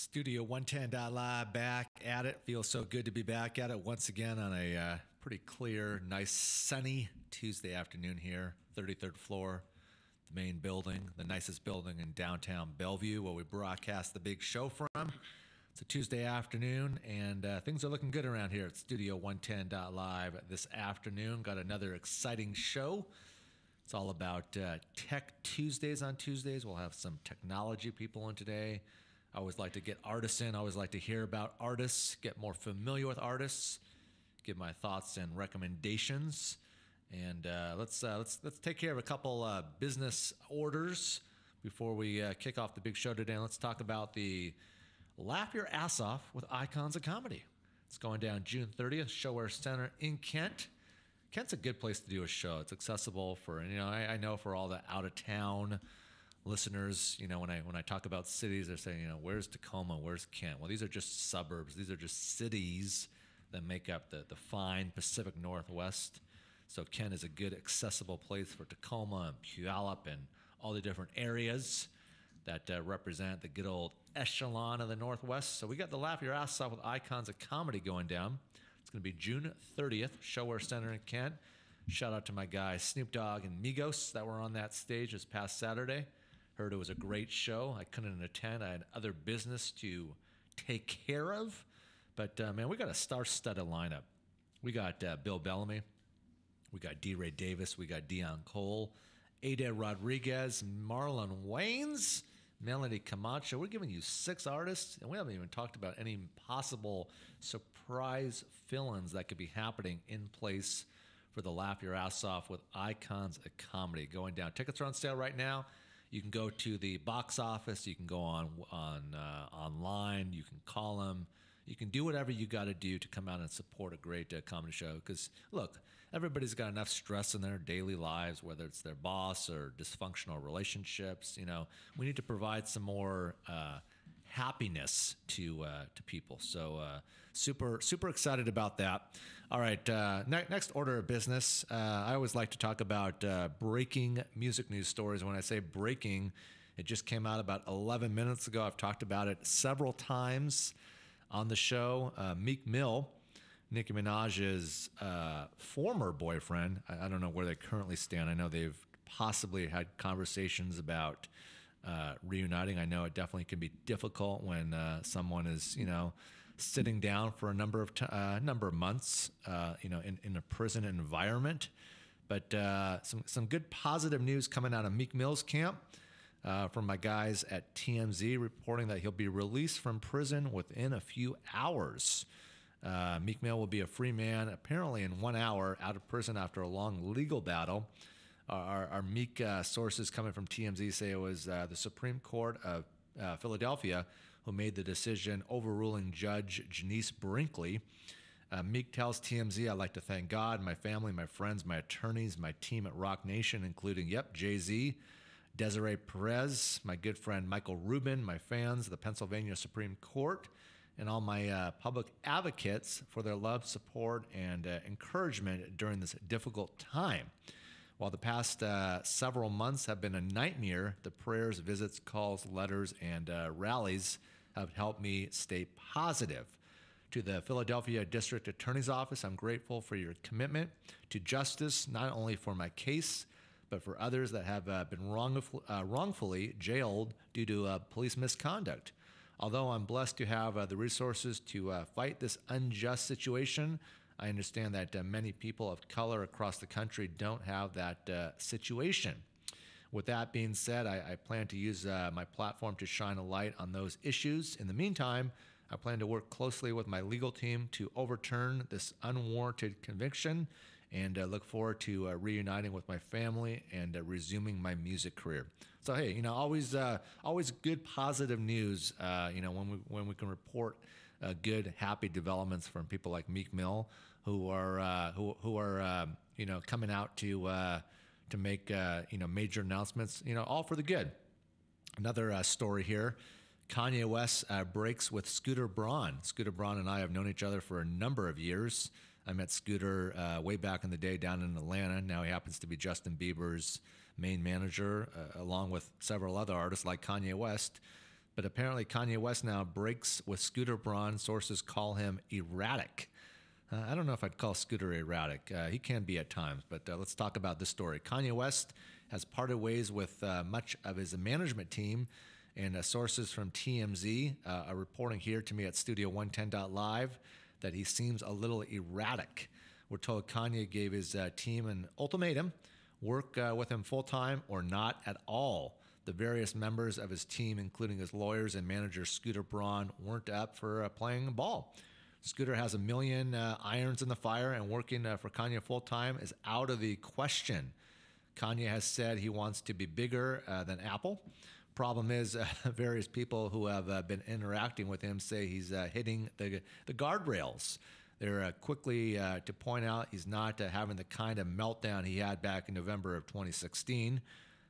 Studio 110.live back at it. Feels so good to be back at it once again on a pretty clear, nice, sunny Tuesday afternoon here, 33rd floor, the main building, the nicest building in downtown Bellevue where we broadcast the big show from. It's a Tuesday afternoon, and things are looking good around here at Studio 110.live this afternoon. Got another exciting show. It's all about Tech Tuesdays on Tuesdays. We'll have some technology people in today. I always like to get artists in. I always like to hear about artists, get more familiar with artists, give my thoughts and recommendations. And let's take care of a couple business orders before we kick off the big show today. Let's talk about the Laugh Your Ass Off with Icons of Comedy. It's going down June 30th, Showware Center in Kent. Kent's a good place to do a show. It's accessible for, I know for all the out-of-town listeners, when I talk about cities, they're saying, where's Tacoma, where's Kent? Well, these are just suburbs. These are just cities that make up the fine Pacific Northwest. So Kent is a good accessible place for Tacoma and Puyallup and all the different areas that represent the good old echelon of the Northwest. So we got the Laugh Your Ass Off with Icons of Comedy going down. It's going to be June 30th, Showware Center in Kent. Shout out to my guys Snoop Dogg and Migos that were on that stage this past Saturday. Heard it was a great show. I couldn't attend. I had other business to take care of. But, man, we got a star-studded lineup. We got Bill Bellamy. We got D. Ray Davis. We got Dion Cole. Ada Rodriguez. Marlon Wayans. Melody Camacho. We're giving you 6 artists, and we haven't even talked about any possible surprise fill-ins that could be happening in place for the Laugh Your Ass Off with Icons of Comedy going down. Tickets are on sale right now. You can go to the box office. You can go online. You can call them. You can do whatever you got to do to come out and support a great comedy show. Because, look, everybody's got enough stress in their daily lives, whether it's their boss or dysfunctional relationships. We need to provide some more happiness to people. So super excited about that. All right, next order of business. I always like to talk about breaking music news stories. When I say breaking, it just came out about 11 minutes ago. I've talked about it several times on the show. Meek Mill, Nicki Minaj's former boyfriend. I don't know where they currently stand. I know they've possibly had conversations about reuniting. I know it definitely can be difficult when someone is, sitting down for a number of months, in a prison environment. But some good positive news coming out of Meek Mill's camp. From my guys at TMZ reporting that he'll be released from prison within a few hours. Meek Mill will be a free man apparently in 1 hour out of prison after a long legal battle. Our Meek sources coming from TMZ say it was the Supreme Court of Philadelphia who made the decision overruling Judge Janice Brinkley. Meek tells TMZ, "I'd like to thank God, my family, my friends, my attorneys, my team at Rock Nation, including, Jay-Z, Desiree Perez, my good friend Michael Rubin, my fans, the Pennsylvania Supreme Court, and all my public advocates for their love, support, and encouragement during this difficult time. While the past several months have been a nightmare, the prayers, visits, calls, letters, and rallies have helped me stay positive. To the Philadelphia District Attorney's Office, I'm grateful for your commitment to justice, not only for my case, but for others that have been wrongfully jailed due to police misconduct. Although I'm blessed to have the resources to fight this unjust situation, I understand that many people of color across the country don't have that situation. With that being said, I plan to use my platform to shine a light on those issues. In the meantime, I plan to work closely with my legal team to overturn this unwarranted conviction and look forward to reuniting with my family and resuming my music career." So, hey, always good positive news, when we can report good, happy developments from people like Meek Mill who are coming out to make, major announcements, all for the good. Another story here. Kanye West breaks with Scooter Braun. Scooter Braun and I have known each other for a number of years. I met Scooter way back in the day down in Atlanta. Now he happens to be Justin Bieber's main manager, along with several other artists like Kanye West. But apparently Kanye West now breaks with Scooter Braun. Sources call him erratic. I don't know if I'd call Scooter erratic. He can be at times, but let's talk about this story. Kanye West has parted ways with much of his management team, and sources from TMZ are reporting here to me at Studio110.live that he seems a little erratic. We're told Kanye gave his team an ultimatum: work with him full-time or not at all. The various members of his team, including his lawyers and manager Scooter Braun, weren't up for playing ball. Scooter has a million irons in the fire, and working for Kanye full-time is out of the question. Kanye has said he wants to be bigger than Apple. Problem is, various people who have been interacting with him say he's hitting the guardrails. They're quickly to point out he's not having the kind of meltdown he had back in November of 2016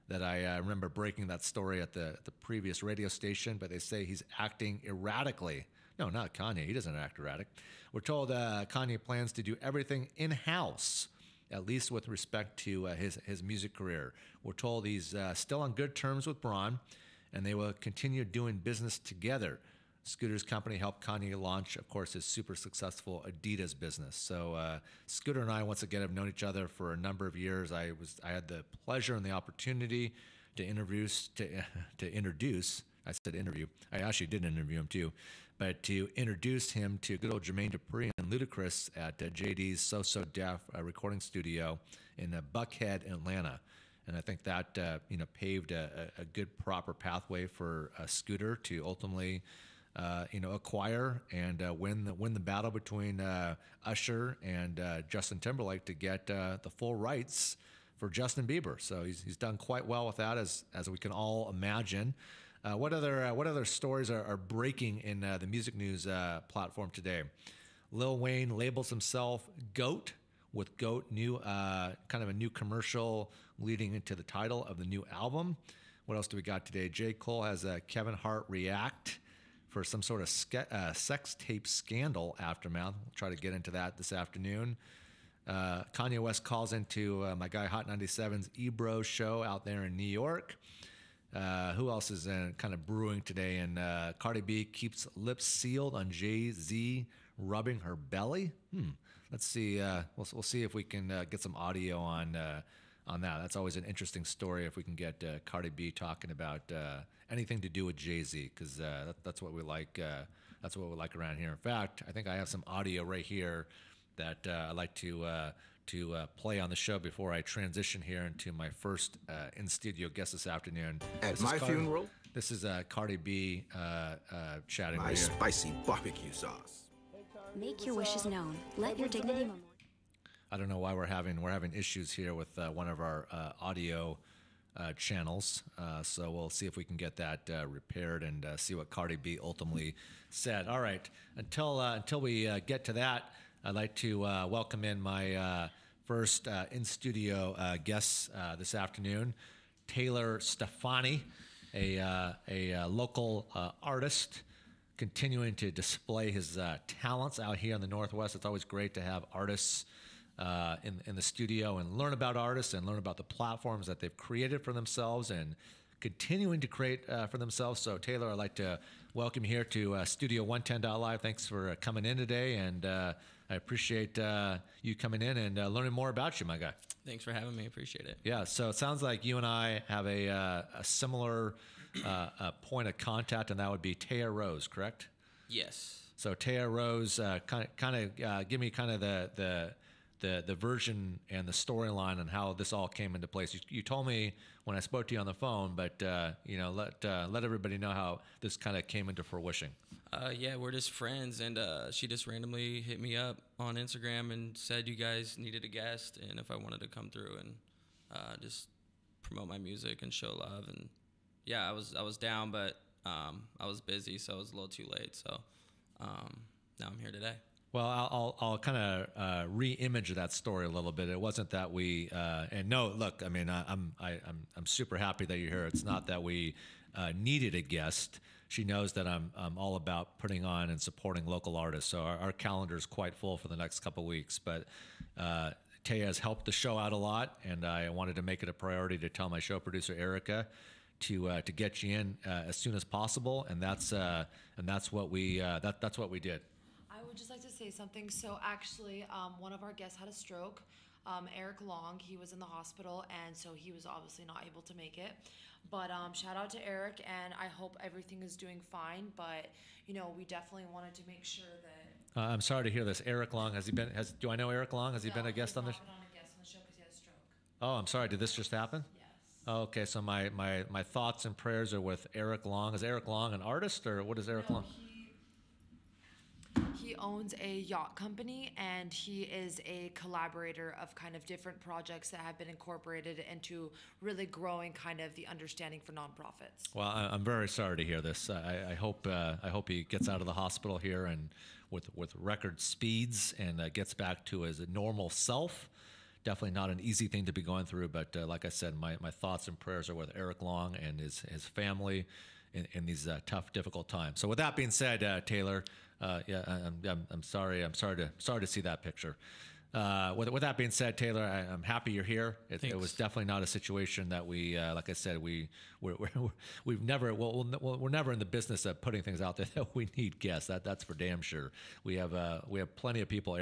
that I remember breaking that story at the previous radio station, but they say he's acting erratically. No, not Kanye. He doesn't act erratic. We're told Kanye plans to do everything in-house, at least with respect to his music career. We're told he's still on good terms with Braun, and they will continue doing business together. Scooter's company helped Kanye launch, of course, his super successful Adidas business. So Scooter and I, once again, have known each other for a number of years. I had the pleasure and the opportunity to introduce. I said interview. I actually did interview him too, but to introduce him to good old Jermaine Dupri and Ludacris at JD's So Def recording studio in Buckhead, Atlanta. And I think that paved a good, proper pathway for Scooter to ultimately acquire and win the battle between Usher and Justin Timberlake to get the full rights for Justin Bieber. So he's done quite well with that, as we can all imagine. What other stories are breaking in the music news platform today? Lil Wayne labels himself GOAT, with GOAT new kind of a new commercial leading into the title of the new album. What else do we got today? J. Cole has Kevin Hart react for some sort of sex tape scandal aftermath. We'll try to get into that this afternoon. Kanye West calls into my guy Hot 97's Ebro show out there in New York. Who else is kind of brewing today? And Cardi B keeps lips sealed on Jay-Z rubbing her belly. Let's see. We'll see if we can get some audio on that. That's always an interesting story if we can get Cardi B talking about anything to do with Jay-Z, because that's what we like. That's what we like around here. In fact, I think I have some audio right here that I'd like to play on the show before I transition here into my first in-studio guest this afternoon. At my funeral? This is Cardi B chatting my right here. Spicy barbecue sauce. Make your wishes known. Let your dignity memorial. I don't know why we're having issues here with one of our audio channels. So we'll see if we can get that repaired and see what Cardi B ultimately said. All right. Until we get to that, I'd like to welcome in my first in-studio guest this afternoon, Taylor Stefani, a local artist, continuing to display his talents out here in the Northwest. It's always great to have artists in the studio and learn about artists and learn about the platforms that they've created for themselves and continuing to create for themselves. So, Taylor, I'd like to welcome you here to Studio110.live. Thanks for coming in today, and I appreciate you coming in and learning more about you, my guy. Thanks for having me. Appreciate it. Yeah, so it sounds like you and I have a similar point of contact, and that would be Taya Rose, correct? Yes. So Taya Rose, kind of give me kind of the version and the storyline and how this all came into place. You told me when I spoke to you on the phone, but let everybody know how this kind of came into fruition. Yeah, we're just friends, and she just randomly hit me up on Instagram and said you guys needed a guest and if I wanted to come through and just promote my music and show love. And yeah, I was down, but I was busy, so it was a little too late. So now I'm here today. Well, I'll kind of re-image that story a little bit. It wasn't that we and no, look, I mean, I'm super happy that you're here. It's not that we needed a guest. She knows that I'm all about putting on and supporting local artists. So our calendar is quite full for the next couple of weeks. But Taya has helped the show out a lot, and I wanted to make it a priority to tell my show producer Erica to get you in as soon as possible, and that's what we that's what we did. I would just like to say something. So actually, one of our guests had a stroke. Eric Long, he was in the hospital, and so he was obviously not able to make it. But shout out to Eric, and I hope everything is doing fine. But we definitely wanted to make sure that. I'm sorry to hear this. Eric Long, do I know Eric Long? Has he been a guest on this? He's not been on a guest on the show because he had a stroke. Oh, I'm sorry. Did this just happen? Yes. Oh, okay, so my thoughts and prayers are with Eric Long. Is Eric Long an artist, or what is Eric Long? He owns a yacht company, and he is a collaborator of kind of different projects that have been incorporated into really growing kind of the understanding for nonprofits. Well, I'm very sorry to hear this. I hope he gets out of the hospital here and with record speeds and gets back to his normal self. Definitely not an easy thing to be going through, but like I said, my thoughts and prayers are with Eric Long and his family in these tough, difficult times. So with that being said, Taylor, I'm sorry to see that picture. With that being said, Taylor, I'm happy you're here. It was definitely not a situation that we, like I said, we're never in the business of putting things out there that we need guests. That's for damn sure. We have plenty of people.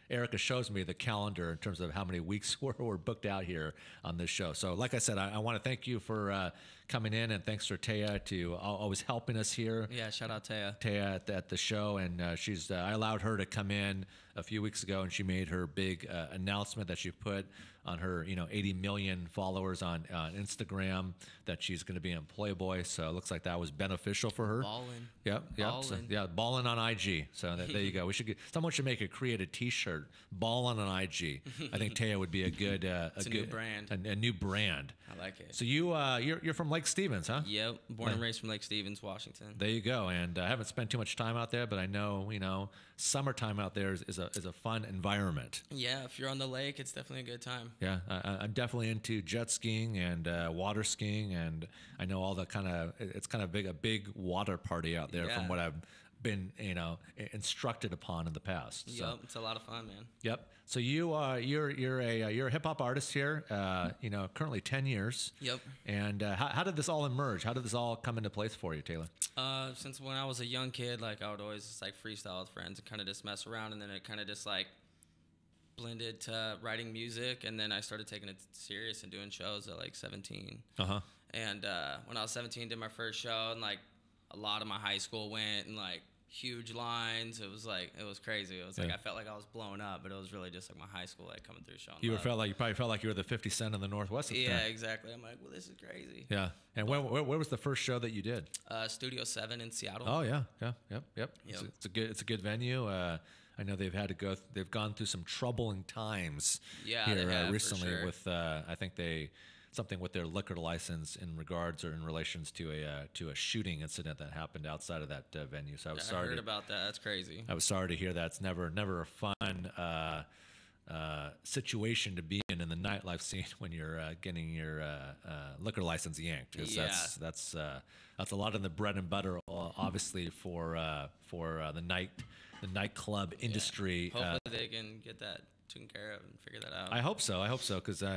Erica shows me the calendar in terms of how many weeks we're booked out here on this show. So like I said, I want to thank you for coming in, and thanks for Taya to always helping us here. Yeah, shout out Taya. Taya at the show, and I allowed her to come in a few weeks ago, and she made her big announcement that she put on her 80 million followers on Instagram that she's going to be in Playboy. So it looks like that was beneficial for her. Balling. Yep. So, balling on IG. So there you go. Someone should create a T-shirt, balling on IG. I think Taya would be a good new brand. A new brand. I like it. So you're from Lake Stevens, huh? Yep. Born and raised from Lake Stevens, Washington. There you go. And I haven't spent too much time out there, but I know summertime out there is a fun environment. Yeah, if you're on the lake, it's definitely a good time. Yeah, I'm definitely into jet skiing and water skiing, and I know all the it's kind of a big water party out there from what I've been instructed upon in the past. Yep, So, it's a lot of fun, man. Yep. So you're a hip hop artist here. Currently 10 years. Yep. And how did this all emerge? How did this all come into place for you, Taylor? Since when I was a young kid, I would always just freestyle with friends and kind of just mess around, and then it kind of just blended to writing music, and then I started taking it serious and doing shows at 17. Uh-huh. And when I was 17, did my first show, and a lot of my high school went, and huge lines. It was crazy. It was I felt like I was blowing up, but it was really just my high school coming through showing You love. probably felt like you were the 50 Cent in the Northwest at the time. Exactly. I'm well, this is crazy. Yeah. And where was the first show that you did? Studio 7 in Seattle. Oh yeah. Yep. It's a good venue. I know they've gone through some troubling times here recently with I think something with their liquor license in regards or in relations to a shooting incident that happened outside of that venue. So I was sorry. I heard about that. That's crazy. I was sorry to hear that. It's never a fun situation to be in the nightlife scene when you're getting your liquor license yanked, because that's a lot of the bread and butter, obviously, for the nightclub industry. Hopefully they can get that taken care of and figure that out. I hope so, because I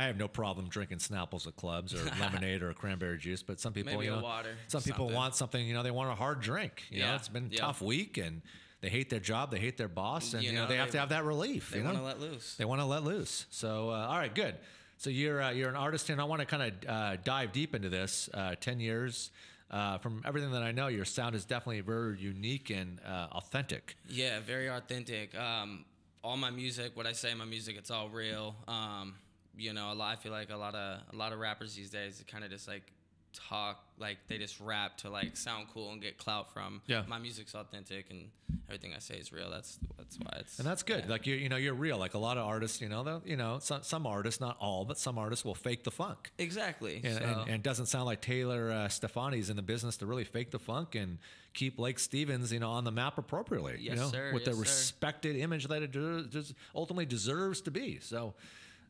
have no problem drinking Snapples at clubs or lemonade or crancberry juice, but some people, Maybe water, some people want something, they want a hard drink. It's been a tough week, and they hate their job, they hate their boss, and they have to have that relief. They want to let loose. They want to let loose. So, all right, good. So you're an artist, and I want to kind of dive deep into this. 10 years. From everything that I know, your sound is definitely very unique and authentic. Yeah, very authentic. All my music, what I say in my music, it's all real. I feel like a lot of rappers these days kind of just talk, they just rap to sound cool and get clout from. Yeah. My music's authentic and everything I say is real. That's why it's. And that's good. You're real. A lot of artists, some artists, not all, but some artists will fake the funk. Exactly. And it doesn't sound like Taylor Stefani's in the business to really fake the funk and keep Lake Stevens, on the map appropriately. Yes, sir. With the respected image that it ultimately deserves to be. So.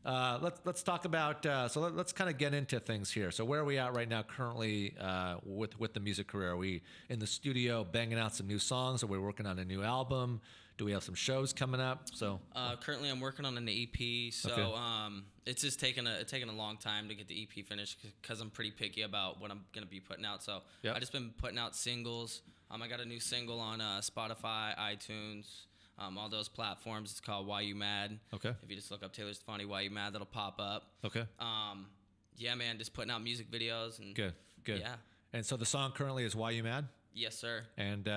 Let's talk about. Let's kind of get into things here. So where are we at right now, currently, with the music career? Are we in the studio banging out some new songs? Are we working on a new album? Do we have some shows coming up? So currently I'm working on an EP. So Okay. it's just taking a long time to get the EP finished because I'm pretty picky about what I'm gonna be putting out. So Yep. I just been putting out singles. I got a new single on Spotify, iTunes, all those platforms. It's called Why You Mad. Okay. If you just look up Taylor Stefani, Why You Mad, that'll pop up. Okay. Yeah, man, just putting out music videos and Good. Yeah. And so the song currently is "Why You Mad," Yes, sir. and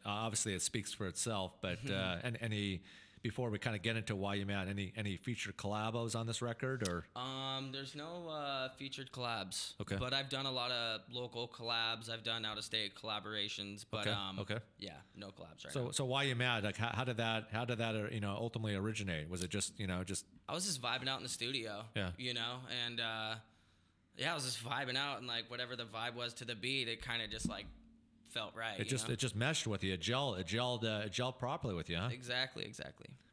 obviously it speaks for itself. But and any before we kind of get into "Why You Mad," any featured collabos on this record or? There's no featured collabs. Okay. But I've done a lot of local collabs. I've done out of state collaborations. But Okay. yeah, no collabs right now. So "Why You Mad"? Like how did that ultimately originate? Was it just I was just vibing out in the studio. Yeah. And I was just vibing out and like whatever the vibe was to the beat, it kind of just like felt right. it just meshed with you? It gelled properly with you, huh? Exactly.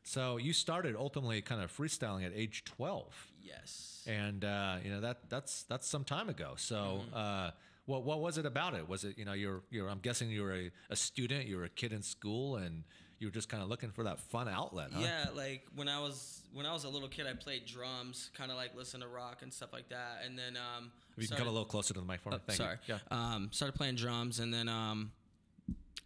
So you started ultimately kind of freestyling at age 12. Yes. And that's some time ago. So what was it about it? Was it I'm guessing you were a student, you were a kid in school, and you were just kind of looking for that fun outlet, huh? Yeah, like when I was a little kid, I played drums, kind of like listen to rock and stuff like that. And then If you can come a little closer to the microphone. Thank sorry. you. Yeah. Started playing drums, and then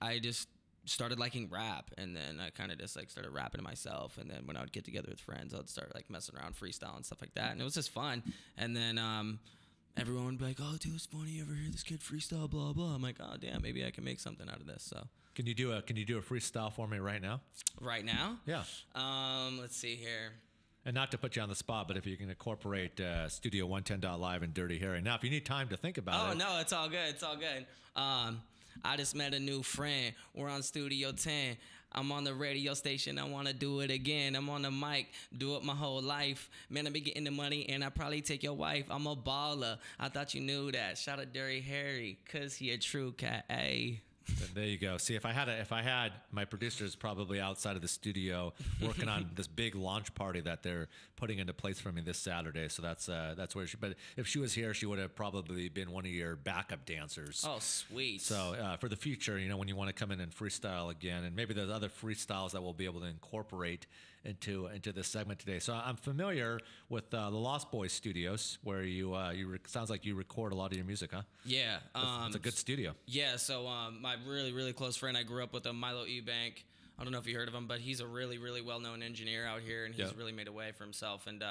I just started liking rap, and then I kind of just like started rapping to myself. And then when I would get together with friends, I'd start like messing around, freestyle and stuff like that, and it was just fun. And then everyone would be like, "Oh, dude, it's funny. You ever hear this kid freestyle? Blah blah." I'm like, "Oh, damn, maybe I can make something out of this." So Can you do a freestyle for me right now? right now, Yeah. let's see here. And not to put you on the spot, but if you can incorporate Studio 110.live and Dirty Harry. Now, if you need time to think about it. Oh, no, it's all good. It's all good. I just met a new friend. We're on Studio 10. I'm on the radio station. I want to do it again. I'm on the mic. Do it my whole life. Man, I be getting the money, and I probably take your wife. I'm a baller. I thought you knew that. Shout out Dirty Harry, because he a true cat. Ayy. There you go. See, if I had my producers probably outside of the studio working on this big launch party that they're putting into place for me this Saturday. So that's where but if she was here, she would have probably been one of your backup dancers. Oh, sweet. So for the future, when you want to come in and freestyle again, and maybe there's other freestyles that we'll be able to incorporate into this segment today. So I'm familiar with the Lost Boys Studios, where you sounds like you record a lot of your music, huh? Yeah. It's a good studio. Yeah, so my really, really close friend, I grew up with him, Milo Eubank. I don't know if you heard of him, but he's a really, really well-known engineer out here, and he's really made a way for himself. And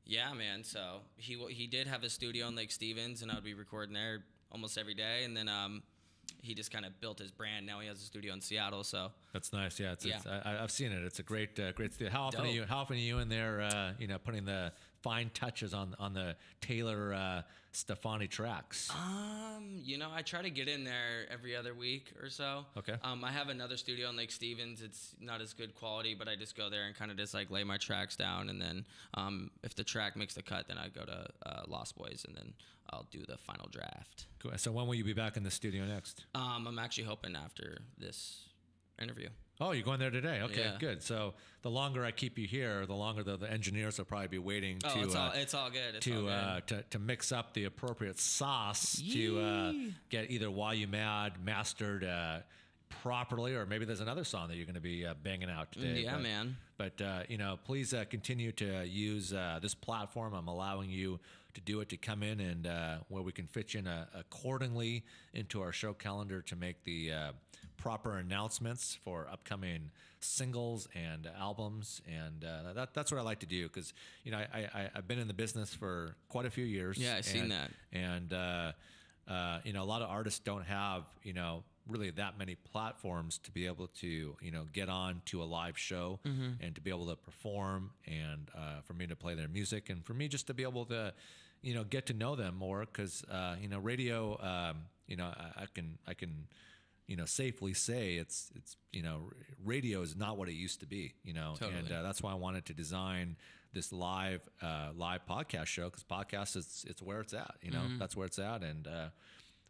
yeah, man, so he did have a studio in Lake Stevens, and I would be recording there almost every day. And then he just kind of built his brand. Now he has a studio in Seattle. So that's nice. Yeah, I've seen it. It's a great studio. How often Dope. are you in there? Putting the fine touches on the Taylor Stefani tracks. I try to get in there every other week or so. Okay. I have another studio in Lake Stevens. It's not as good quality, but I just go there and kind of just like lay my tracks down, and then if the track makes the cut, then I go to Lost Boys, and then I'll do the final draft. Cool. So when will you be back in the studio next? I'm actually hoping after this interview. Oh, you're going there today? Okay, Yeah. good. So the longer I keep you here, the longer the engineers will probably be waiting Oh, to it's all good. It's all good. to mix up the appropriate sauce to get either "Why You Mad" mastered properly, or maybe there's another song that you're going to be banging out today. Yeah, man. But please continue to use this platform. I'm allowing you to do it, to come in and where we can fit you in accordingly into our show calendar to make the proper announcements for upcoming singles and albums, and that's what I like to do, because I've been in the business for quite a few years. Yeah, I've seen that. And a lot of artists don't have really that many platforms to be able to get on to a live show and to be able to perform, and for me to play their music, and for me just to be able to get to know them more, because radio, I can safely say it's radio is not what it used to be, Totally. and that's why I wanted to design this live podcast show, because podcast it's where it's at, that's where it's at. And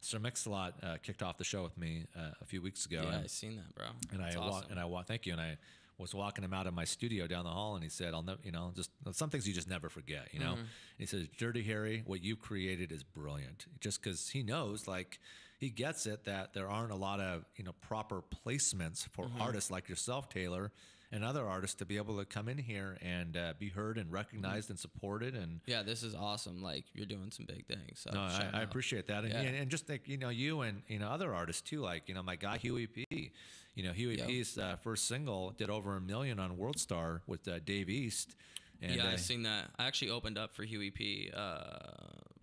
Sir Mix-a-Lot kicked off the show with me a few weeks ago. Yeah, and, I've seen that, bro. and That's awesome. thank you. And I was walking him out of my studio down the hall, and he said, "I'll never, just some things you just never forget, And he says, Dirty Harry, what you created is brilliant." Just because he knows, like, he gets it that there aren't a lot of proper placements for artists like yourself, Taylor, and other artists to be able to come in here and be heard and recognized and supported. And Yeah, this is awesome. Like, you're doing some big things. So no, shout I out. appreciate that. And, Yeah. and just think, you and other artists too, like my guy Huey P. Huey Yep. P's first single did over 1 million on World Star with Dave East. And, Yeah, I've seen that. I actually opened up for Huey P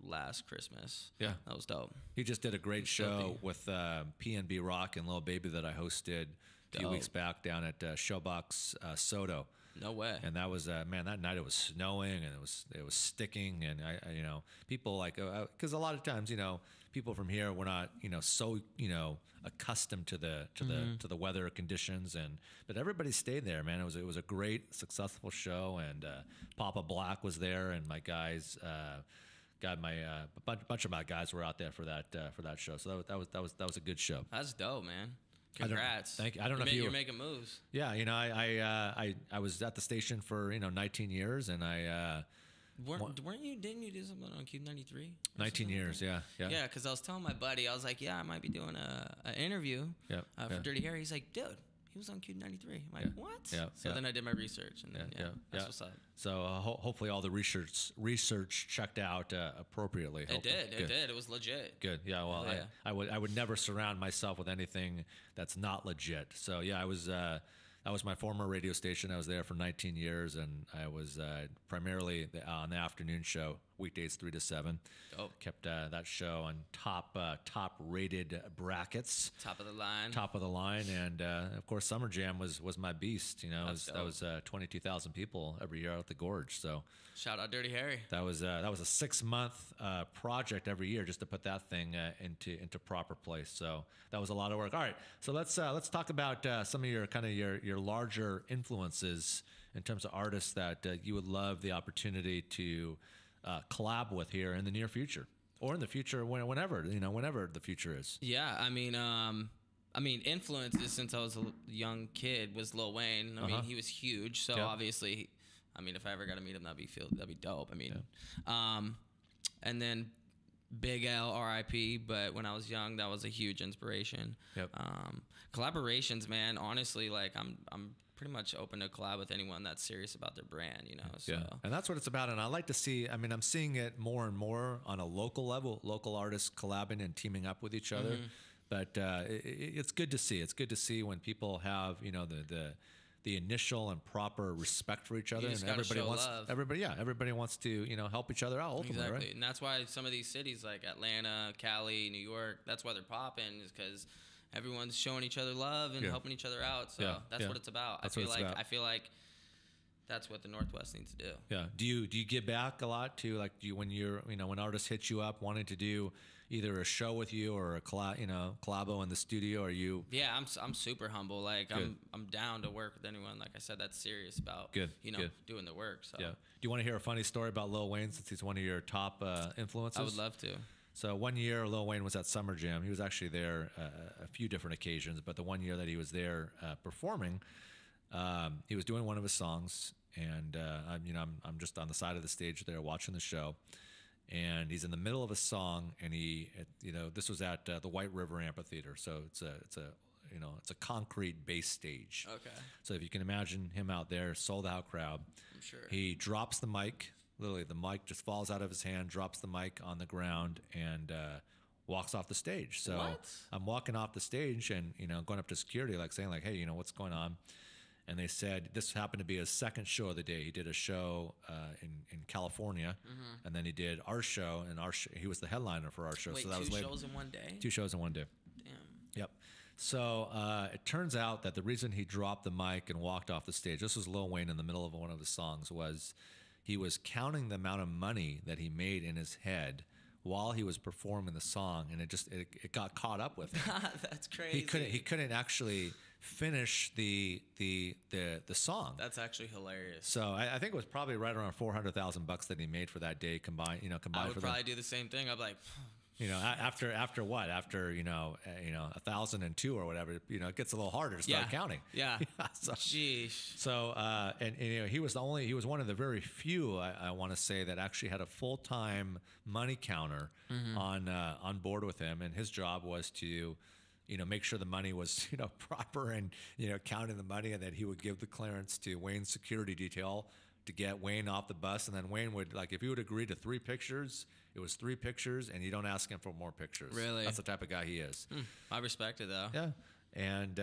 last Christmas. Yeah. That was dope. He just did a great show filthy. with PNB Rock and Lil Baby that I hosted a few Dope. weeks back down at Showbox Soto. No way. And that was man. That night it was snowing and it was sticking, and I people like because a lot of times people from here we're not so accustomed to the weather conditions, but everybody stayed there, man. It was a great successful show, and Papa Black was there, and my guys. Got my a bunch of my guys were out there for that show, so that was a good show. That's dope, man. I don't- Congrats. thank you. I don't know if you you're were- making moves. Yeah, I was at the station for 19 years, and I Didn't you do something on Cube 93? 19 years, yeah. Yeah, because I was telling my buddy, I was like, yeah, I might be doing an interview Yep, for yeah. Dirty Harry. He's like, dude, he was on Cube 93. I'm like, Yeah, what? yeah, So yeah. then I did my research, and then, that's what's up. So hopefully all the research checked out appropriately. It Hopefully. did. Good. It did. It was legit. Good. Yeah. Well, Yeah. I would never surround myself with anything that's not legit. So yeah, I was. That was my former radio station. I was there for 19 years, and I was primarily on the afternoon show, weekdays 3 to 7. Oh. Kept that show on top rated brackets. Top of the line. Top of the line, and of course, Summer Jam was my beast. That's that was 22,000 people every year out at the Gorge. So Shout out Dirty Harry. that was a 6-month project every year just to put that thing into proper place. So that was a lot of work. All right, so let's talk about some of your larger influences in terms of artists that you would love the opportunity to collab with here in the near future, or in the future whenever the future is. Yeah, I mean, influences since I was a young kid was Lil Wayne. I mean, he was huge. So Yeah. obviously, I mean, if I ever got to meet him, that'd be dope. I mean, and then Big L, R.I.P. But when I was young, that was a huge inspiration. Yep. Collaborations, man. Honestly, like I'm pretty much open to collab with anyone that's serious about their brand. So. Yeah, and that's what it's about. And I like to see. I mean, I'm seeing it more and more on a local level. Local artists collabing and teaming up with each other. But it's good to see. It's good to see when people have the initial and proper respect for each other, just and gotta everybody show wants love. everybody wants to help each other out ultimately, Exactly, right? and that's why some of these cities like Atlanta, Cali, New York, that's why they're popping, is because everyone's showing each other love and Yeah. helping each other out. So Yeah, that's yeah. what it's about. That's what it's about. I feel like that's what the Northwest needs to do. Yeah. Do you give back a lot to when artists hit you up wanting to do either a show with you or a collabo in the studio? Are you Yeah, I'm super humble. Like Good. I'm down to work with anyone. Like I said, that's serious about Good, good. doing the work. So Yeah. Do you want to hear a funny story about Lil Wayne since he's one of your top influences? I would love to. So one year, Lil Wayne was at Summer Jam. He was actually there a few different occasions, but the one year that he was there performing, he was doing one of his songs, and I'm just on the side of the stage there watching the show, and he's in the middle of a song, and this was at the White River Amphitheater, so it's a concrete base stage. Okay. So if you can imagine him out there, sold out crowd. I'm sure. He drops the mic. Literally, the mic just falls out of his hand, drops the mic on the ground, and walks off the stage. So What? I'm walking off the stage and going up to security, like saying like, hey, what's going on? And they said this happened to be his second show of the day. He did a show in California, and then he did our show, and he was the headliner for our show. Wait, so that two was late. shows in one day? 2 shows in one day. Damn. Yep. So it turns out that the reason he dropped the mic and walked off the stage, this was Lil Wayne in the middle of one of his songs, was he was counting the amount of money that he made in his head while he was performing the song, and it got caught up with him. That's crazy. He couldn't actually finish the song. That's actually hilarious. So I think it was probably right around $400,000 that he made for that day combined. I would for probably do the same thing. I'd be like, After what? After 1,002 or whatever, it gets a little harder to start counting. Yeah. So, Jeez. So he was one of the very few I want to say that actually had a full-time money counter on board with him, and his job was to make sure the money was proper and counting the money, and that he would give the clearance to Wayne's security detail to get Wayne off the bus, and then Wayne would, like, if he would agree to 3 pictures, it was 3 pictures, and you don't ask him for more pictures. Really? That's the type of guy he is. I respect it, though. Yeah. And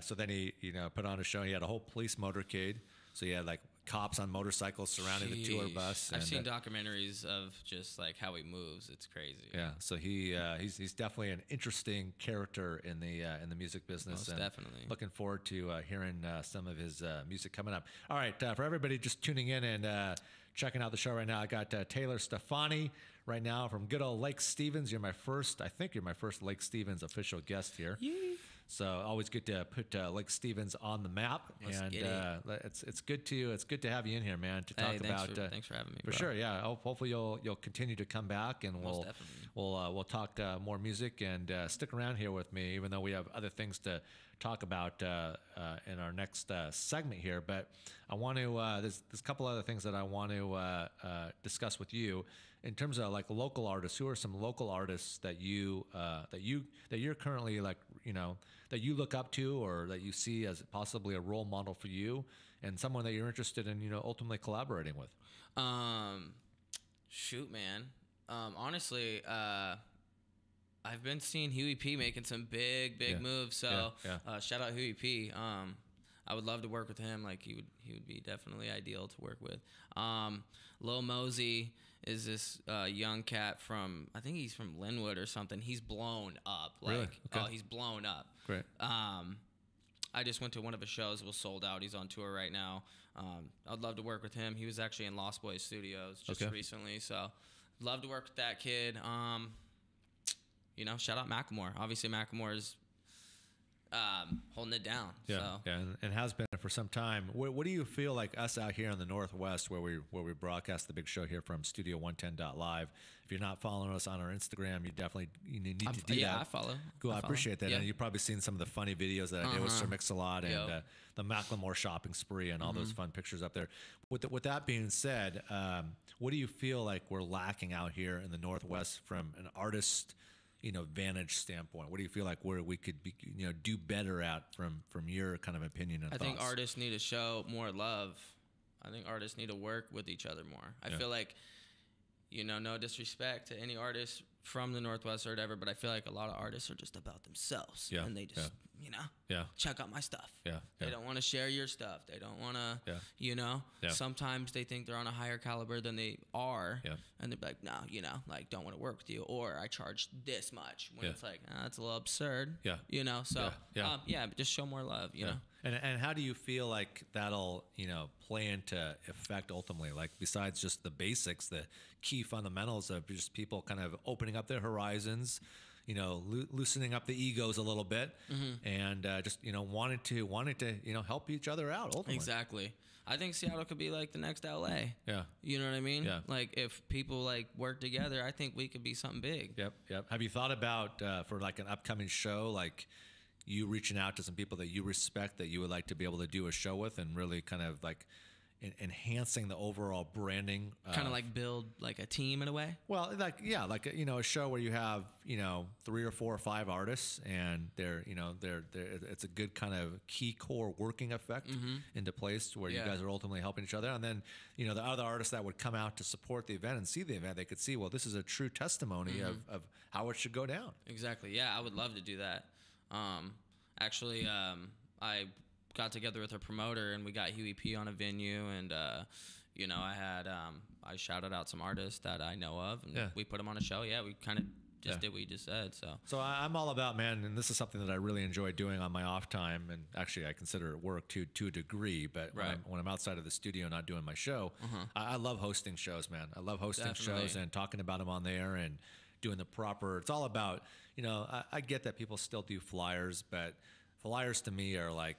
so then he, put on a show. He had a whole police motorcade. So he had like cops on motorcycles surrounding the tour bus. I've seen documentaries of just like how he moves. It's crazy. Yeah. So he's definitely an interesting character in the music business. Most definitely. Looking forward to hearing some of his music coming up. All right, for everybody just tuning in and checking out the show right now, I got Taylor Stefani right now from good old Lake Stevens. I think you're my first Lake Stevens official guest here. Yay. So always good to put Lake Stevens on the map, and it's good to have you in here, man, to talk about. Thanks for having me. For sure, yeah. Hopefully you'll continue to come back, and we'll talk more music, and stick around here with me, even though we have other things to talk about in our next segment here. But I want to there's a couple other things that I want to discuss with you in terms of like local artists. Who are some local artists that you're currently like that you look up to, or that you see as possibly a role model for you, and someone that you're interested in ultimately collaborating with? Shoot, man. Honestly, I've been seeing Huey P making some big moves. So shout out Huey P. I would love to work with him. Like he would be definitely ideal to work with. Lil Mosey is this young cat from, I think he's from Linwood or something. He's blown up. Like, really? Okay. Oh, he's blown up. Great. I just went to one of his shows. It was sold out. He's on tour right now. I'd love to work with him. He was actually in Lost Boys Studios just recently. So love to work with that kid. Shout out Macklemore. Obviously, Macklemore is holding it down. Yeah, and has been for some time. What do you feel like us out here in the Northwest, where we broadcast the big show here from Studio 110.live? If you're not following us on our Instagram, you definitely need to do that. Yeah, I follow. Cool, I appreciate that. Yeah. And you've probably seen some of the funny videos that I did with Sir Mix-a-Lot and the Macklemore shopping spree and all those fun pictures up there. With that being said, what do you feel like we're lacking out here in the Northwest from an artist vantage standpoint? What do you feel like where we could be, do better at from your kind of opinion and thoughts? I think artists need to show more love. I think artists need to work with each other more. I feel like, no disrespect to any artist from the Northwest or whatever, but I feel like a lot of artists are just about themselves. Yeah. And they just, check out my stuff. Yeah. They don't want to share your stuff. They don't want to, sometimes they think they're on a higher caliber than they are. Yeah. And they're like, no, don't want to work with you. Or I charge this much. When it's like, that's a little absurd. Yeah. So, but just show more love, you know. And how do you feel like that'll, play into effect ultimately? Like besides just the basics, the key fundamentals of just people kind of opening up their horizons, loosening up the egos a little bit, and just wanting to help each other out ultimately. Exactly. I think Seattle could be like the next LA. Yeah. You know what I mean? Yeah. Like if people like work together, I think we could be something big. Yep. Have you thought about for like an upcoming show, like you reaching out to some people that you respect that you would like to be able to do a show with, and really kind of like enhancing the overall branding, kind of like build like a team in a way? Well, a show where you have 3 or 4 or 5 artists, and they're it's a good kind of key core working effect into place where you guys are ultimately helping each other, and then the other artists that would come out to support the event and see the event, they could see, well, this is a true testimony of how it should go down. Exactly. Yeah, I would love to do that. Actually, I got together with a promoter and we got Huey P on a venue, and I shouted out some artists that I know of, and we put them on a show. Yeah, we kind of just did what you just said. So I'm all about, man, and this is something that I really enjoy doing on my off time, and actually I consider it work to a degree, but when I'm outside of the studio not doing my show, I love hosting shows, man. I love hosting shows and talking about them on there and doing the proper, it's all about, I get that people still do flyers, but flyers to me are like,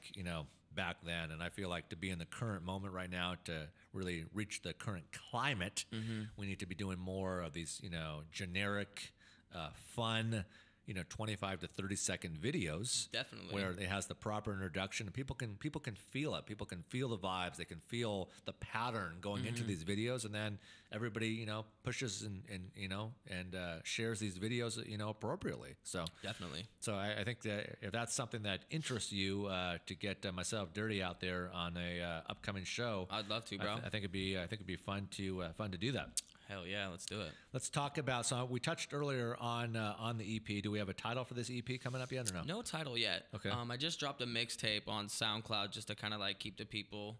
back then. And I feel like to be in the current moment right now, to really reach the current climate, we need to be doing more of these, generic, fun, 25 to 30-second videos. Definitely. Where it has the proper introduction. People can feel it. People can feel the vibes. They can feel the pattern going into these videos, and then everybody, pushes and shares these videos, appropriately. So Definitely. So I think that if that's something that interests you, to get myself dirty out there on a upcoming show, I'd love to, bro. I think it'd be fun to do that. Hell yeah, let's do it. Let's talk about. So we touched earlier on the EP. Do we have a title for this EP coming up yet, or no? No title yet. Okay. I just dropped a mixtape on SoundCloud just to kind of like keep the people,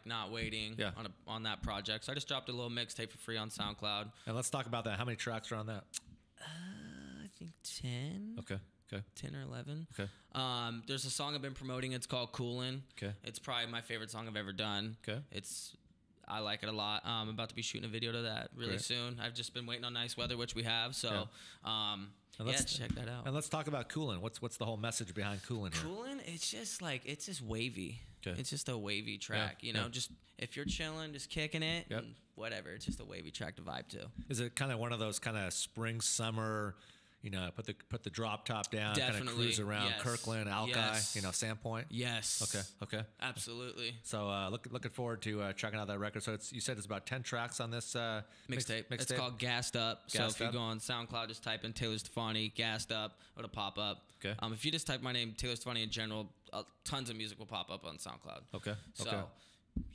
not waiting on that project. So I just dropped a little mixtape for free on SoundCloud. And let's talk about that. How many tracks are on that? I think 10. Okay. 10 or 11. Okay. There's a song I've been promoting. It's called Coolin'. Okay. It's probably my favorite song I've ever done. Okay. I like it a lot. I'm about to be shooting a video to that really soon. I've just been waiting on nice weather, which we have. So, check that out. And let's talk about Coolin'. What's the whole message behind Coolin' here? Coolin', it's just wavy. Okay. It's just a wavy track. Just if you're chilling, just kicking it, Yep. and whatever. It's just a wavy track to vibe to. Is it kind of one of those kind of spring summer? Put the drop top down, kind of Definitely, cruise around yes. Kirkland, Alki, Yes. Sandpoint. Yes. Okay. Absolutely. So looking forward to checking out that record. So you said it's about 10 tracks on this Mixtape. It's called Gassed Up. Gassed so if Up? you go on SoundCloud, just type in Taylor Stefani, Gassed Up, it'll pop up. Okay. If you just type my name, Taylor Stefani in general, tons of music will pop up on SoundCloud. Okay. So,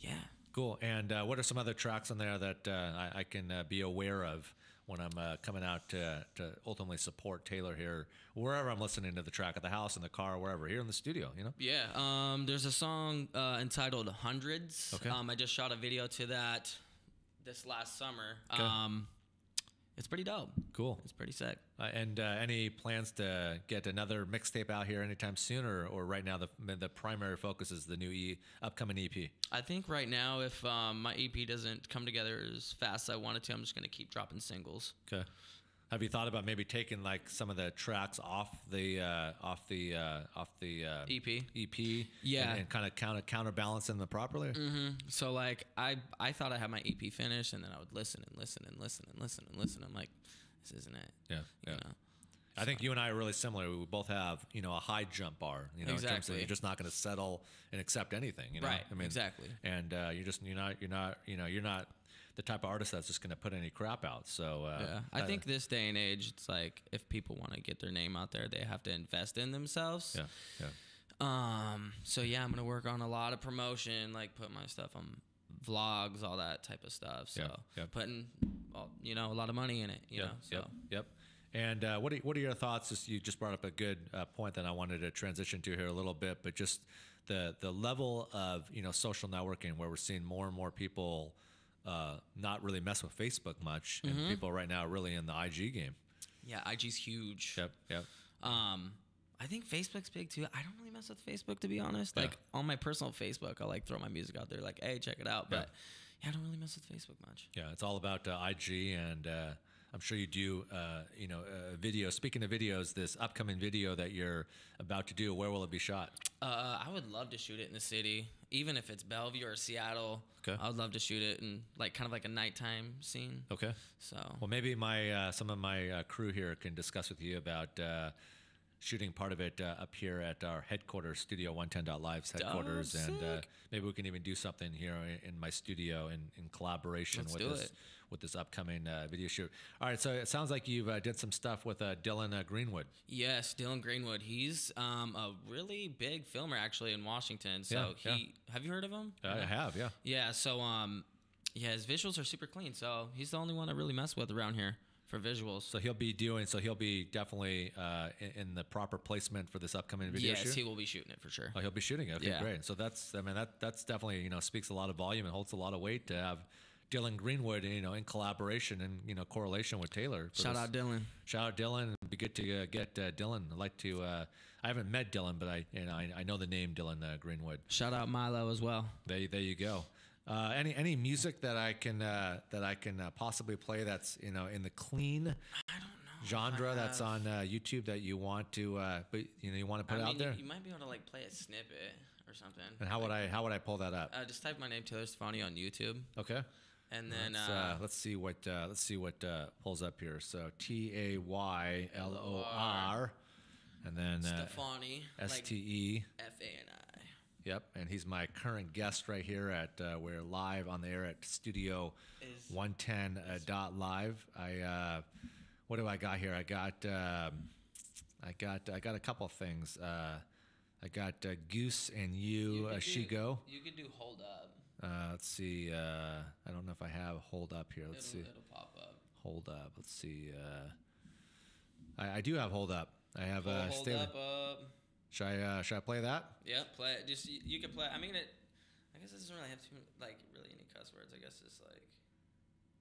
yeah. Cool. And what are some other tracks on there that I can be aware of when I'm coming out to ultimately support Taylor here, wherever I'm listening to the track, at the house, in the car, wherever, here in the studio, Yeah. There's a song entitled Hundreds. Okay. I just shot a video to that this last summer. Okay. It's pretty dope. Cool. It's pretty sick. And any plans to get another mixtape out here anytime soon, or right now the primary focus is the new upcoming EP? I think right now, if my EP doesn't come together as fast as I want it to, I'm just going to keep dropping singles. Okay. Have you thought about maybe taking like some of the tracks off the EP? Yeah. And kind of counterbalancing them properly? Mm-hmm. So like I thought I had my EP finished, and then I would listen and listen and listen and listen and listen. I'm like, this isn't it. Yeah. You know? I think you and I are really similar. We both have, a high jump bar, in terms of Exactly. you're just not going to settle and accept anything, Right. I mean, Exactly. And you're not the type of artist that's just going to put any crap out. So Yeah. I think this day and age, it's like if people want to get their name out there, they have to invest in themselves. Yeah. So yeah, I'm gonna work on a lot of promotion, like put my stuff on vlogs, all that type of stuff. So putting, a lot of money in it. You know. So. Yep. And what are your thoughts? You just brought up a good point that I wanted to transition to here a little bit, but just the level of social networking, where we're seeing more and more people not really mess with Facebook much, and people right now are really in the IG game. Yeah, IG's huge. Yep. I think Facebook's big too. I don't really mess with Facebook, to be honest. Like on my personal Facebook, I like throw my music out there, like, hey, check it out. But I don't really mess with Facebook much. Yeah, it's all about IG, and I'm sure you do. Video. Speaking of videos, this upcoming video that you're about to do, where will it be shot? I would love to shoot it in the city, even if it's Bellevue or Seattle. Okay. I would love to shoot it in kind of like a nighttime scene. Okay. So. Well, maybe some of my crew here can discuss with you about shooting part of it up here at our headquarters, Studio 110.Live's headquarters, and maybe we can even do something here in my studio in collaboration with this upcoming video shoot. All right, so it sounds like you've did some stuff with Dylan Greenwood. Yes, Dylan Greenwood. He's a really big filmer actually in Washington. So have you heard of him? I have, yeah. Yeah. So his visuals are super clean. So he's the only one I really mess with around here for visuals. So he'll be definitely in the proper placement for this upcoming video shoot? Yes, he will be shooting it for sure. Oh, he'll be shooting it. Okay, Yeah. great. So that's definitely, speaks a lot of volume and holds a lot of weight to have Dylan Greenwood, in collaboration and, correlation with Taylor. Shout out Dylan. Shout out Dylan. It'd be good to get Dylan. I'd like to, I haven't met Dylan, but I know the name Dylan Greenwood. Shout out Milo as well. There you go. Any music that I can possibly play that's in the clean genre that's on YouTube that you want to but you want to put out there? You might be able to play a snippet or something. And how would I pull that up? Just type my name Taylor Stefani on YouTube. Okay. And then let's see what pulls up here. So Taylor, and then Stefani, Ste. Fani. Yep, and he's my current guest right here at we're live on the air at Studio 110.live. What do I got here? I got a couple of things. I got Goose and Shigo. You could do Hold Up. Let's see. I don't know if I have Hold Up here. Let's see. It'll pop up. Hold Up. Let's see. I do have Hold Up. I have Hold Up. Should I play that? Yeah, play it. Just you can play. I mean, I guess it doesn't really have really any cuss words. I guess it's like.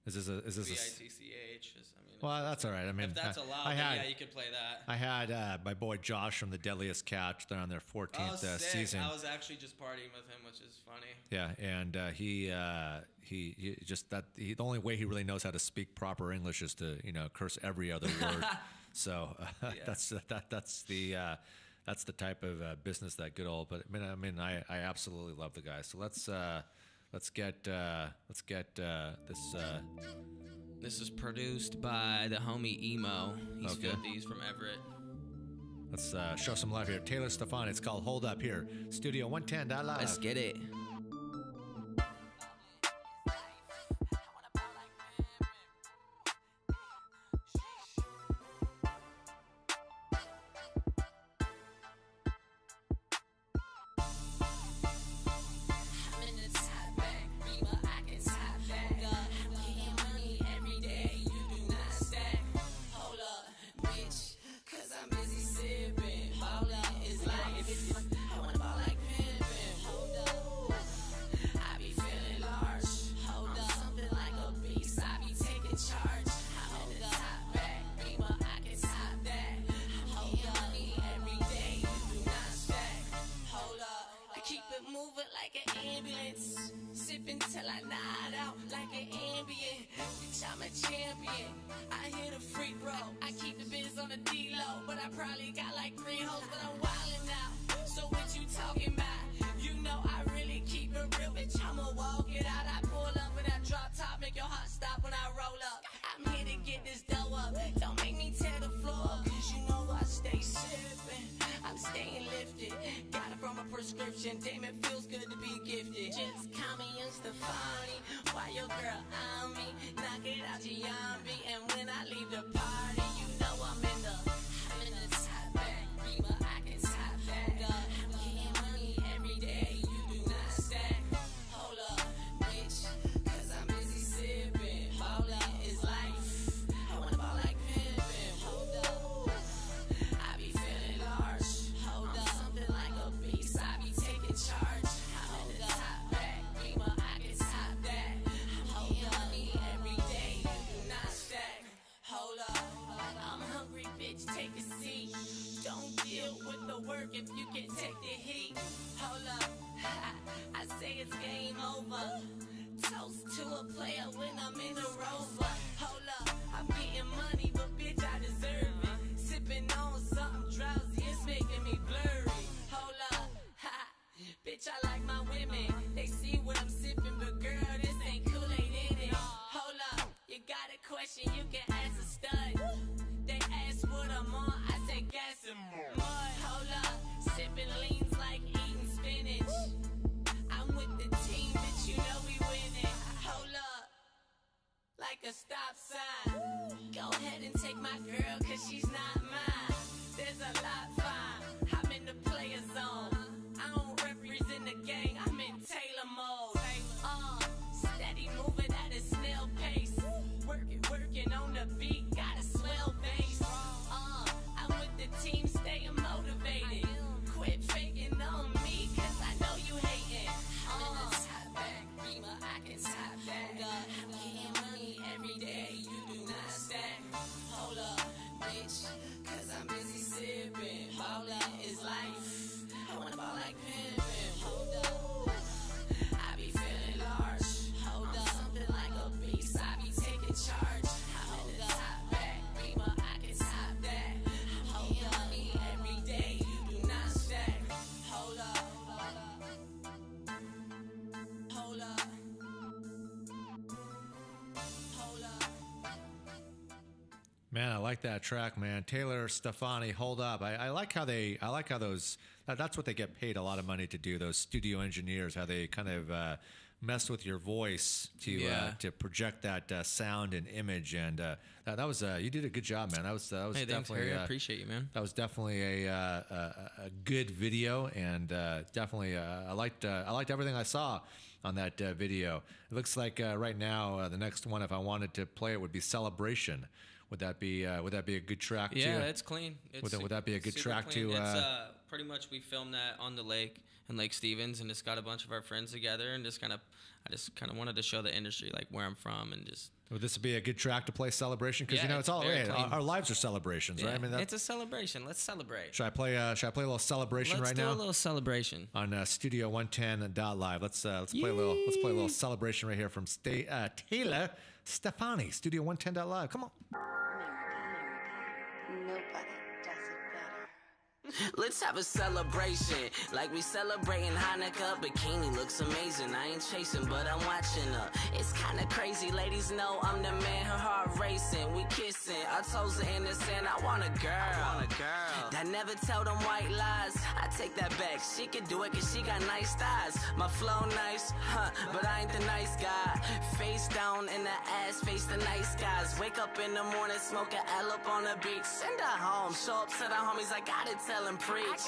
Is this VITCH? Well, that's all right. I mean, if that's allowed, then you could play that. I had my boy Josh from the Deadliest Catch. They're on their 14th season. I was actually just partying with him, which is funny. Yeah, and he the only way he really knows how to speak proper English is to curse every other word. So that's the type of business that good old. But I mean, I absolutely love the guy. So let's get this. This is produced by the homie Emo. He's got these from Everett. Let's show some love here. Taylor Stefani. It's called Hold Up here. Studio 110.live. Let's get it. Damn, it feels good to be gifted. Just call me Stefani. Why your girl on me? Knock it out, Giambi. And when I leave the party, you know I'm in the top back. Beamer, I can top that. I'm getting money every day. You do not stack. Hold up, bitch, cause I'm busy sipping. Ballin' is life. I wanna ball like pimpin'. Hold up, I be feeling large. Hold up, something like a beast. I be taking charge. I'm in the top back. Beamer, I can top that. I'm getting money every day. You do not stack. Hold up, I'm hungry, bitch. Take a seat. Don't deal with the work if you can take the heat. Hold up, I say it's game over. Toast to a player when I'm in the Rover. Hold up, I'm getting money, but bitch, I deserve it. Sipping on something drowsy, it's making me blurry. Hold up, bitch, I like my women. They see what I'm sipping, but girl, this ain't Kool-Aid in it. Hold up, you got a question, you can ask a stud. They ask what I'm on, I say gas and mud. Hold up, sipping leans like eating spinach. I'm with the team, bitch, you know we winning. Hold up, like a stop sign. Go ahead and take my girl, cause she's not mine. There's a lot fine, I'm in the player zone. I don't represent the gang, I'm in Taylor mode. Steady moving at a snail pace. Working on the beat, got a swell bass. I'm with the team, staying motivated. Quit faking on me, cause I know you hating. I'm in the top back, Beamer, I can top that. I'm getting money every day, you do not stack. Hold up, bitch, cause I'm busy sipping. Ballin' is life, I wanna ball like pimpin'. Hold up, I be feeling large. Hold up, something like a beast, I be taking charge. I'm in the top back, Beamer, I can top that. I'm getting money every day, you do not stack. Hold up, hold up. Man, I like that track, man. Taylor, Stefani, Hold Up. I like how those. That's what they get paid a lot of money to do. Those studio engineers, how they kind of mess with your voice to project that sound and image. And that was you did a good job, man. That was Hey, thanks, definitely. Harry. I appreciate you, man. That was definitely a good video, and definitely I liked everything I saw on that video. It looks like right now the next one, if I wanted to play it, would be Celebration. Would that be a good track? Yeah, it's clean. Would that be a good track clean. to? It's pretty much we filmed that on the lake in Lake Stevens, and just got a bunch of our friends together, and I just kind of wanted to show the industry like where I'm from, and just. Would this be a good track to play Celebration? Because Yeah, it's all very clean. our lives are celebrations, right? I mean, it's a celebration. Let's celebrate. Should I play a little celebration right now? Let's do a little celebration On Studio 110.live. Let's play a little celebration right here from Taylor Stefani, Studio 110.live. Come on. Nobody does it better. Let's have a celebration, like we celebrating Hanukkah. Bikini looks amazing, I ain't chasing, but I'm watching her. It's kinda crazy, ladies know I'm the man, her heart racing. We kissing, our toes are in the sand, I want a girl. That never tell them white lies, I take that back. She can do it cause she got nice thighs. My flow nice, but I ain't the nice guy. Face down in the ass, face the nice guys. Wake up in the morning, smoke a L up on the beach. Send her home, show up to the homies, I gotta tell them preach.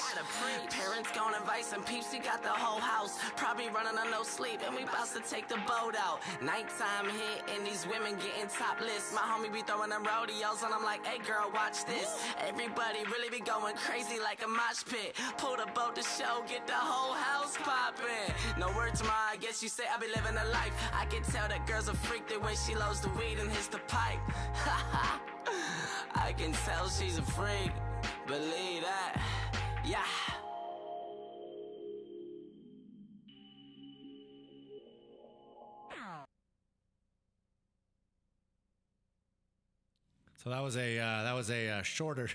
Parents gone advice and peeps, he got the whole house. Probably running on no sleep, and we bout to take the boat out. Nighttime hit, and these women getting topless. My homie be throwing them rodeos, and I'm like, hey girl, watch this. Everybody really be going crazy like a mosh pit. Pull the boat to show, get the whole house popping. No word to my, I guess you say I be living a life. I can tell that girl's a freak the way she loads the weed and hits the pipe. I can tell she's a freak, believe that. Yeah. So that was a shorter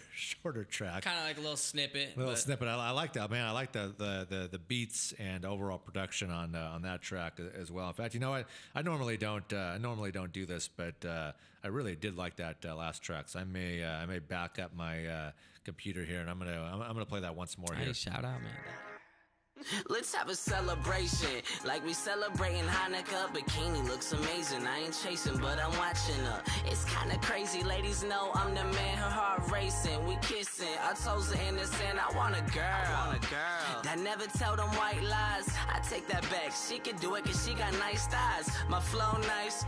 track. Kind of like a little snippet. Little snippet. I like that, man. I like the beats and overall production on that track as well. In fact, you know what? I normally don't do this, but I really did like that last track. So I may back up my computer here, and I'm gonna play that once more here. Hey, shout out, man. Let's have a celebration, like we celebrating Hanukkah. Bikini looks amazing, I ain't chasing, but I'm watching her. It's kinda crazy, ladies know I'm the man, her heart racing. We kissing, our toes are in the sand, I want a girl. That never tell them white lies, I take that back. She can do it cause she got nice thighs. My flow nice,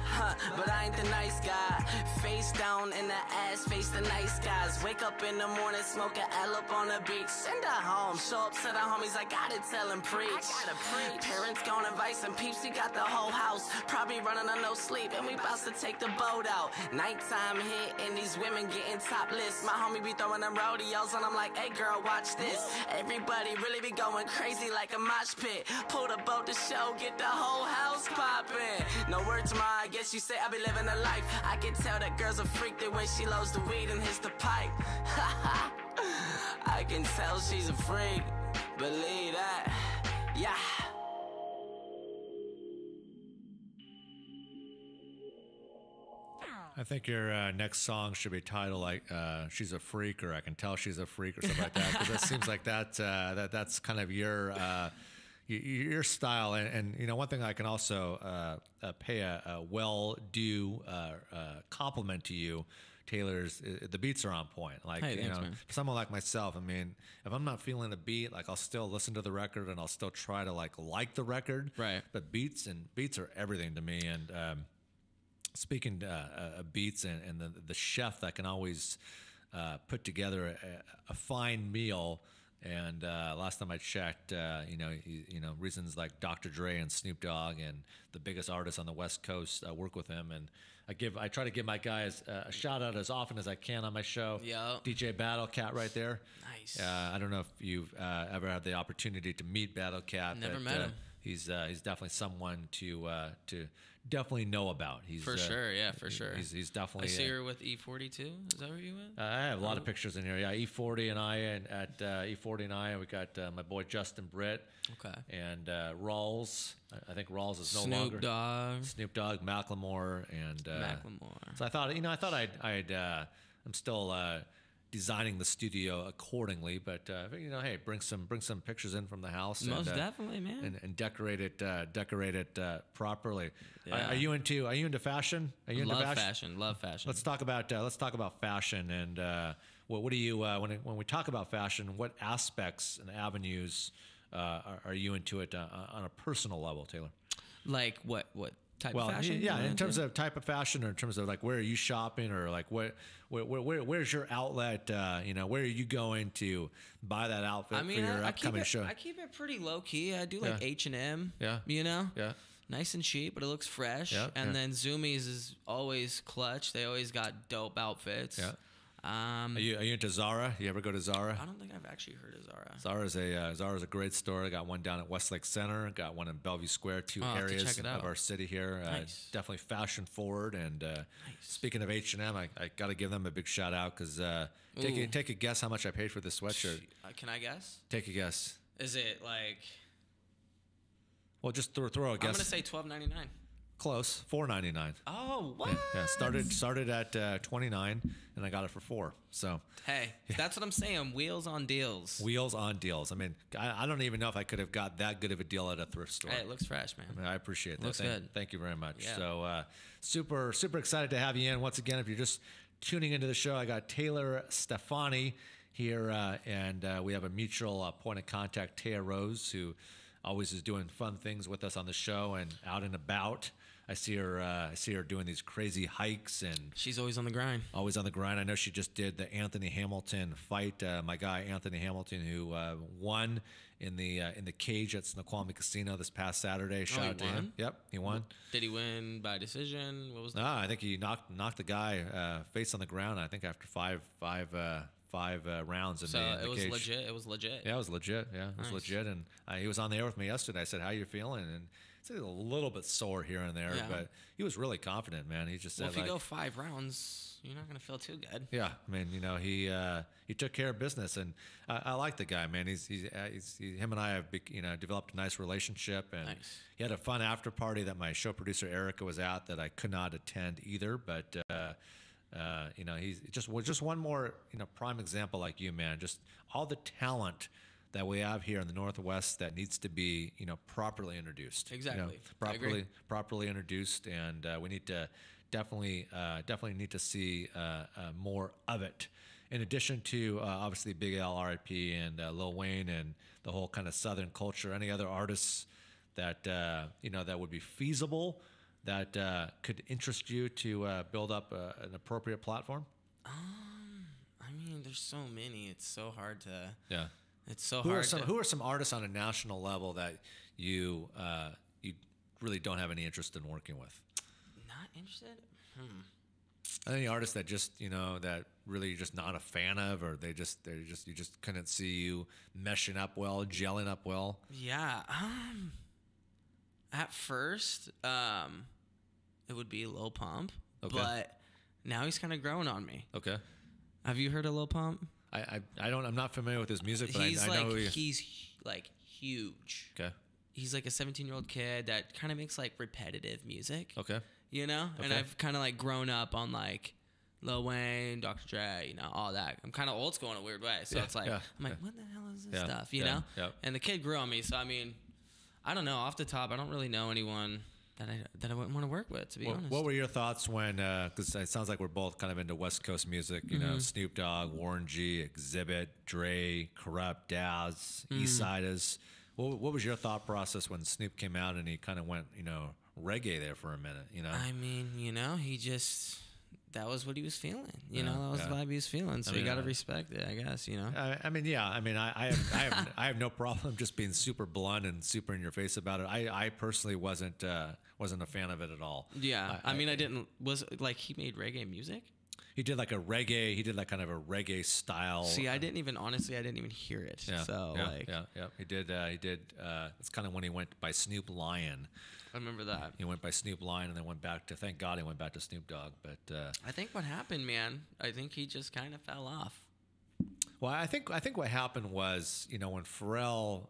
but I ain't the nice guy. Face down in the ass, face the nice guys. Wake up in the morning, smoke a L up on the beach. Send her home, show up to the homies, I gotta tell them preach. Parents gone advice and peeps, he got the whole house. Probably running on no sleep, and we bout to take the boat out. Nighttime hit, and these women getting topless. My homie be throwing them rodeos, and I'm like, hey girl, watch this. Everybody really be going crazy like a mosh pit. Pull the boat to show, get the whole house popping. No word to my, I guess you say I be living a life. I can tell that girl's a freak the way she loads the weed and hits the pipe. I can tell she's a freak, believe that. Yeah. I think your next song should be titled like "She's a Freak" or "I Can Tell She's a Freak" or something like that, because that seems like that's kind of your style. And you know, one thing I can also pay a well-due compliment to you, Taylor's, the beats are on point. Like, hey, thanks, you know, man. for someone like myself, I mean, if I'm not feeling a beat, like I'll still listen to the record and I'll still try to like the record. Right. But beats are everything to me. And speaking of beats and the chef that can always put together a fine meal. And last time I checked, reasons like Dr. Dre and Snoop Dogg and the biggest artists on the West Coast work with him, and I try to give my guys a shout out as often as I can on my show. Yeah. DJ Battle Cat right there. Nice. I don't know if you've ever had the opportunity to meet Battle Cat. Never met him. He's definitely someone to definitely know about. He's For sure, yeah, for sure. He's definitely. I see her with E40 too. Is that where you went? I have a lot of pictures in here. Yeah, E40 and I, and at E40 and I, we got my boy Justin Britt. Okay. And Rawls. I think Rawls is no Snoop longer. Dogg. Snoop Dogg, Macklemore, and Macklemore. So I thought I'd designing the studio accordingly, but hey, bring some pictures in from the house. Most definitely, man. And decorate it properly. Yeah. Are you into fashion? Are you into Love fashion? fashion. Love fashion. Let's talk about fashion. And what do you when we talk about fashion? What aspects and avenues are you into it on a personal level, Taylor? Like what type of fashion? Yeah, in terms of type of fashion, or in terms of like where are you shopping, or like where's your outlet? Where are you going to buy that outfit for your upcoming show? I keep it pretty low key. I do like H&M. Yeah. Yeah. Nice and cheap, but it looks fresh. Yeah, and then Zoomies is always clutch. They always got dope outfits. Yeah. Are you into Zara? You ever go to Zara? I don't think I've actually heard of Zara. Zara's a great store. I got one down at Westlake Center. Got one in Bellevue Square. Two areas of our city here. Nice. Definitely fashion forward. And speaking of H&M, I got to give them a big shout out because take a guess how much I paid for this sweatshirt. Can I guess? Take a guess. Is it like? Well, just throw a guess. I'm gonna say $12.99. Close, $4.99. Oh, what? Yeah. Started at $29, and I got it for $4. So hey, that's what I'm saying. Wheels on deals. Wheels on deals. I mean, I don't even know if I could have got that good of a deal at a thrift store. Hey, it looks fresh, man. I mean, I appreciate that. Looks good. Thank you very much. Yeah. So super excited to have you in once again. If you're just tuning into the show, I got Taylor Stefani here, and we have a mutual point of contact, Taya Rose, who always is doing fun things with us on the show and out and about. I see her doing these crazy hikes, and she's always on the grind. Always on the grind. I know she just did the Anthony Hamilton fight. My guy Anthony Hamilton, who won in the cage at Snoqualmie Casino this past Saturday. Shout out to him. Yep, he won. Did he win by decision? What was that? No, I think he knocked the guy face on the ground. I think after five rounds in the cage. So it was legit. It was legit. Yeah, it was legit. Yeah, it was legit. And he was on the air with me yesterday. I said, "How you feeling?" And he said a little bit sore here and there, but he was really confident, man. He just said, if you go 5 rounds, you're not gonna feel too good. Yeah, I mean, he took care of business, and I like the guy, man. Him and I have developed a nice relationship, and he had a fun after party that my show producer Erica was at that I could not attend either, but. He's just one more prime example like you, man. Just all the talent that we have here in the Northwest that needs to be properly introduced. Exactly. Properly introduced, and we need to definitely need to see more of it. In addition to obviously Big L, R.I.P. and Lil Wayne and the whole kind of Southern culture. Any other artists that that would be feasible? That could interest you to build up an appropriate platform? I mean, there's so many. It's so hard to. Yeah. It's so hard. Who are some artists on a national level that you really don't have any interest in working with? Not interested. Any artists that just that really you're just not a fan of, or you just couldn't see you meshing up well, gelling up well? Yeah. At first, it would be Lil Pump, but now he's kind of growing on me. Okay. Have you heard of Lil Pump? I'm not familiar with his music, but I know who he is. He's like huge. Okay. He's like a 17-year-old kid that kind of makes like repetitive music. Okay. And I've kind of like grown up on like Lil Wayne, Dr. Dre, all that. I'm kind of old school in a weird way, so it's like I'm like, what the hell is this stuff, you know? Yeah. And the kid grew on me, so I mean. I don't know. Off the top, I don't really know anyone that I wouldn't want to work with, to be honest. What were your thoughts when, because it sounds like we're both kind of into West Coast music, Snoop Dogg, Warren G, Exhibit, Dre, Corrupt, Daz, Eastsiders. What was your thought process when Snoop came out and he kind of went, reggae there for a minute, I mean, he just... That was what he was feeling, that was the vibe he was feeling. So you got to respect it, I guess, I have no problem just being super blunt and super in your face about it. I personally wasn't a fan of it at all. Yeah, he made reggae music? He did like kind of a reggae style. See, I didn't even hear it. Yeah, so He did. It's kind of when he went by Snoop Lion. I remember that. He went by Snoop Lion and then went back to, thank God he went back to Snoop Dogg. But I think what happened, man, I think he just kind of fell off. Well, I think what happened was, when Pharrell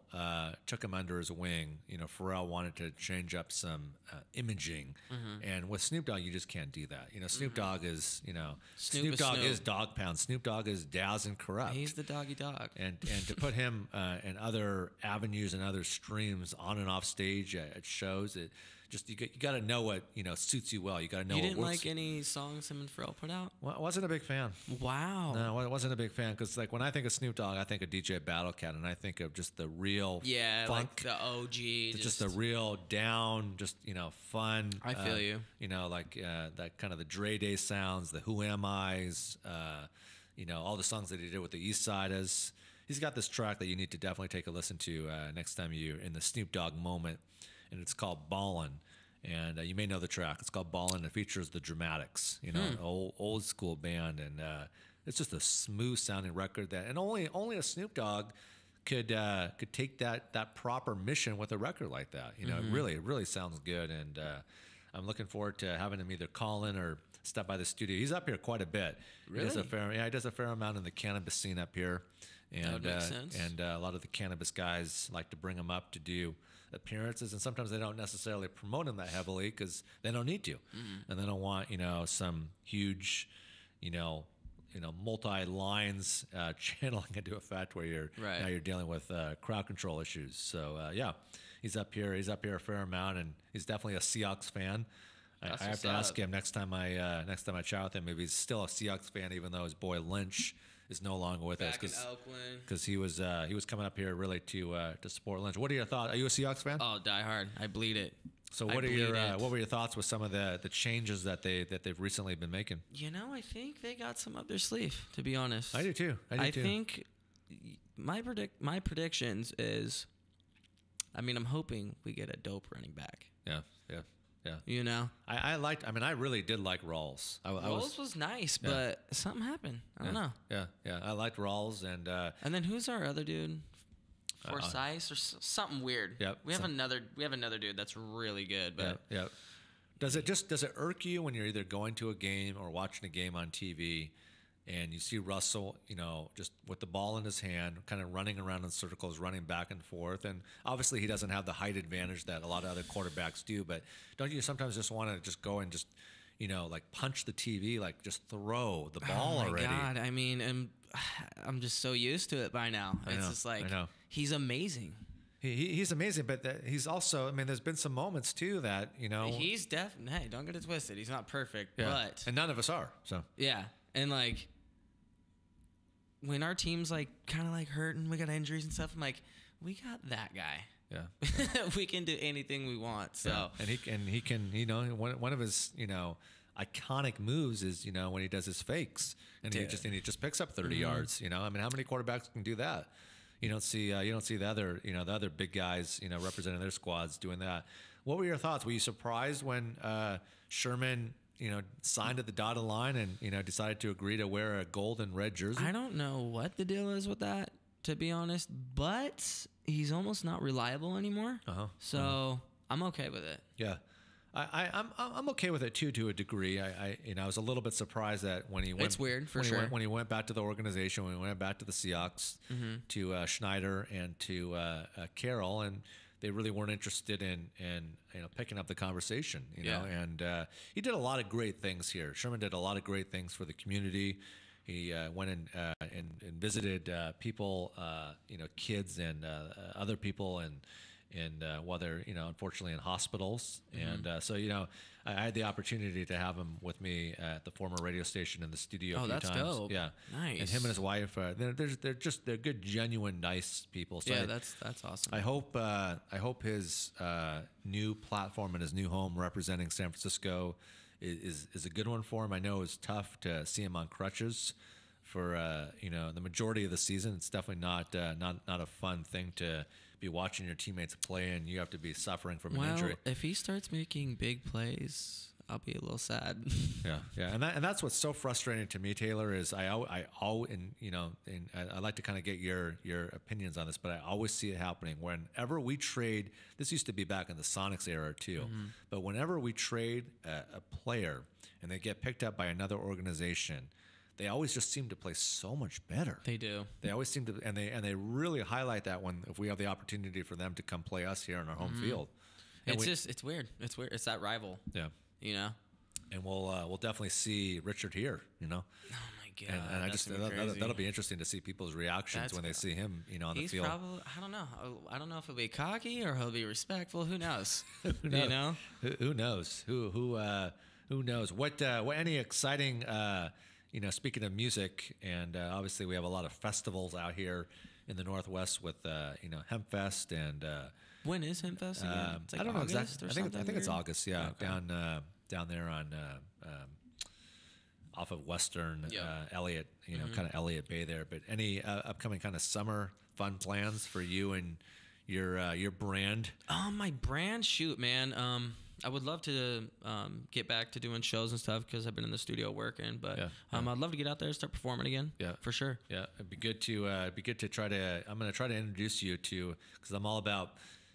took him under his wing, Pharrell wanted to change up some imaging, and with Snoop Dogg, you just can't do that. Snoop Dogg is, Snoop Dogg is Dog Pound. Snoop Dogg is Daz and Corrupt. He's the doggy dog. And to put him in other avenues and other streams on and off stage at shows, you got to know what suits you well. You got to know. You what didn't works. like any songs him and Pharrell put out? Well, I wasn't a big fan. Wow. No, I wasn't a big fan because when I think of Snoop Dogg, I think of DJ Battlecat, and I think of just the real funk, like the OG, just the real down, just fun. I feel you. That kind of the Dre Day sounds, the Who Am I's, all the songs that he did with the East Siders. He's got this track that you need to definitely take a listen to next time you're in the Snoop Dogg moment, and it's called Ballin'. And you may know the track. It's called Ballin'. It features the Dramatics, an old school band, and it's just a smooth sounding record and only a Snoop Dogg could take that proper mission with a record like that. It really sounds good, and I'm looking forward to having him either call in or step by the studio. He's up here quite a bit. Really? He does a fair amount in the cannabis scene up here, and That would make sense. And a lot of the cannabis guys like to bring him up to do appearances, and sometimes they don't necessarily promote him that heavily because they don't need to, and they don't want some huge, multi lines channeling into effect where now you're dealing with crowd control issues. So he's up here a fair amount, and he's definitely a Seahawks fan. I have to ask him next time I chat with him if he's still a Seahawks fan, even though his boy Lynch is no longer with us because he was coming up here really to support Lynch. What are your thoughts? Are you a Seahawks fan? Oh, die hard. I bleed it. So what were your thoughts with some of the changes that they've recently been making? I think they got some up their sleeve, to be honest. I do too. I think my predictions is, I'm hoping we get a dope running back. Yeah. I really did like Rawls. Rawls was nice, but something happened. I don't know. Yeah. I liked Rawls, and then who's our other dude? Forsyth or something weird. Yep. We have another dude that's really good, but yeah. Does it irk you when you're either going to a game or watching a game on TV and you see Russell, just with the ball in his hand, kind of running around in circles, running back and forth, and obviously he doesn't have the height advantage that a lot of other quarterbacks do, but don't you sometimes just want to just go and just punch the TV, like just throw the ball already? Oh my God, I'm just so used to it by now. It's just like he's amazing. He's amazing, but he's also, there's been some moments too that, He's definitely, hey, don't get it twisted. He's not perfect, but. And none of us are, so. Yeah, and when our team's kind of hurt and we got injuries and stuff, I'm like, we got that guy. Yeah. We can do anything we want, so. Yeah. And he can, one of his, iconic moves is, when he does his fakes and he just picks up 30 yards, how many quarterbacks can do that? You don't see the other big guys, representing their squads doing that. What were your thoughts? Were you surprised when Sherman, signed at the dotted line and, decided to agree to wear a gold and red jersey? I don't know what the deal is with that, to be honest, but he's almost not reliable anymore. So I'm okay with it. Yeah. I'm okay with it too, to a degree. I was a little bit surprised that when he went. It's weird for sure. When he went back to the organization, when he went back to the Seahawks, to Schneider and to Carroll, and they really weren't interested in picking up the conversation. And he did a lot of great things here. Sherman did a lot of great things for the community. He went and visited people, kids and other people and while they're unfortunately in hospitals, and so I had the opportunity to have him with me at the former radio station in the studio. Oh, a few that's times. dope. Yeah, nice. And him and his wife, they're good, genuine, nice people. So yeah, that's awesome. I hope his new platform and his new home representing San Francisco is a good one for him. I know it's tough to see him on crutches for the majority of the season. It's definitely not a fun thing to be watching your teammates play, and you have to be suffering from an injury. If he starts making big plays, I'll be a little sad. Yeah, and that's what's so frustrating to me, Taylor. Is I like to kind of get your opinions on this, but I always see it happening whenever we trade. This used to be back in the Sonics era too, but whenever we trade a player and they get picked up by another organization, they always just seem to play so much better. They do. They always seem to, and they really highlight that when if we have the opportunity for them to come play us here on our home field. And It's weird. It's weird. It's that rival. Yeah. You know. And we'll definitely see Richard here. You know. Oh my God. And I just that'll be interesting to see people's reactions when they see him, on the field. Probably, I don't know. I don't know if he'll be cocky or he'll be respectful. Who knows? Who knows? You know. Who knows? Who knows? What any exciting? Speaking of music, and obviously we have a lot of festivals out here in the Northwest with Hempfest and. When is Hempfest again? It's like I don't know August exactly. I think it's August. Yeah, Okay. Down there on off of Western Elliott, kind of Elliott Bay there. But any upcoming kind of summer fun plans for you and your brand? My brand, shoot, man. I would love to get back to doing shows and stuff because I've been in the studio working. But I'd love to get out there and start performing again. Yeah, for sure. Yeah, it'd be good to try to. I'm going to try to introduce you to because I'm all about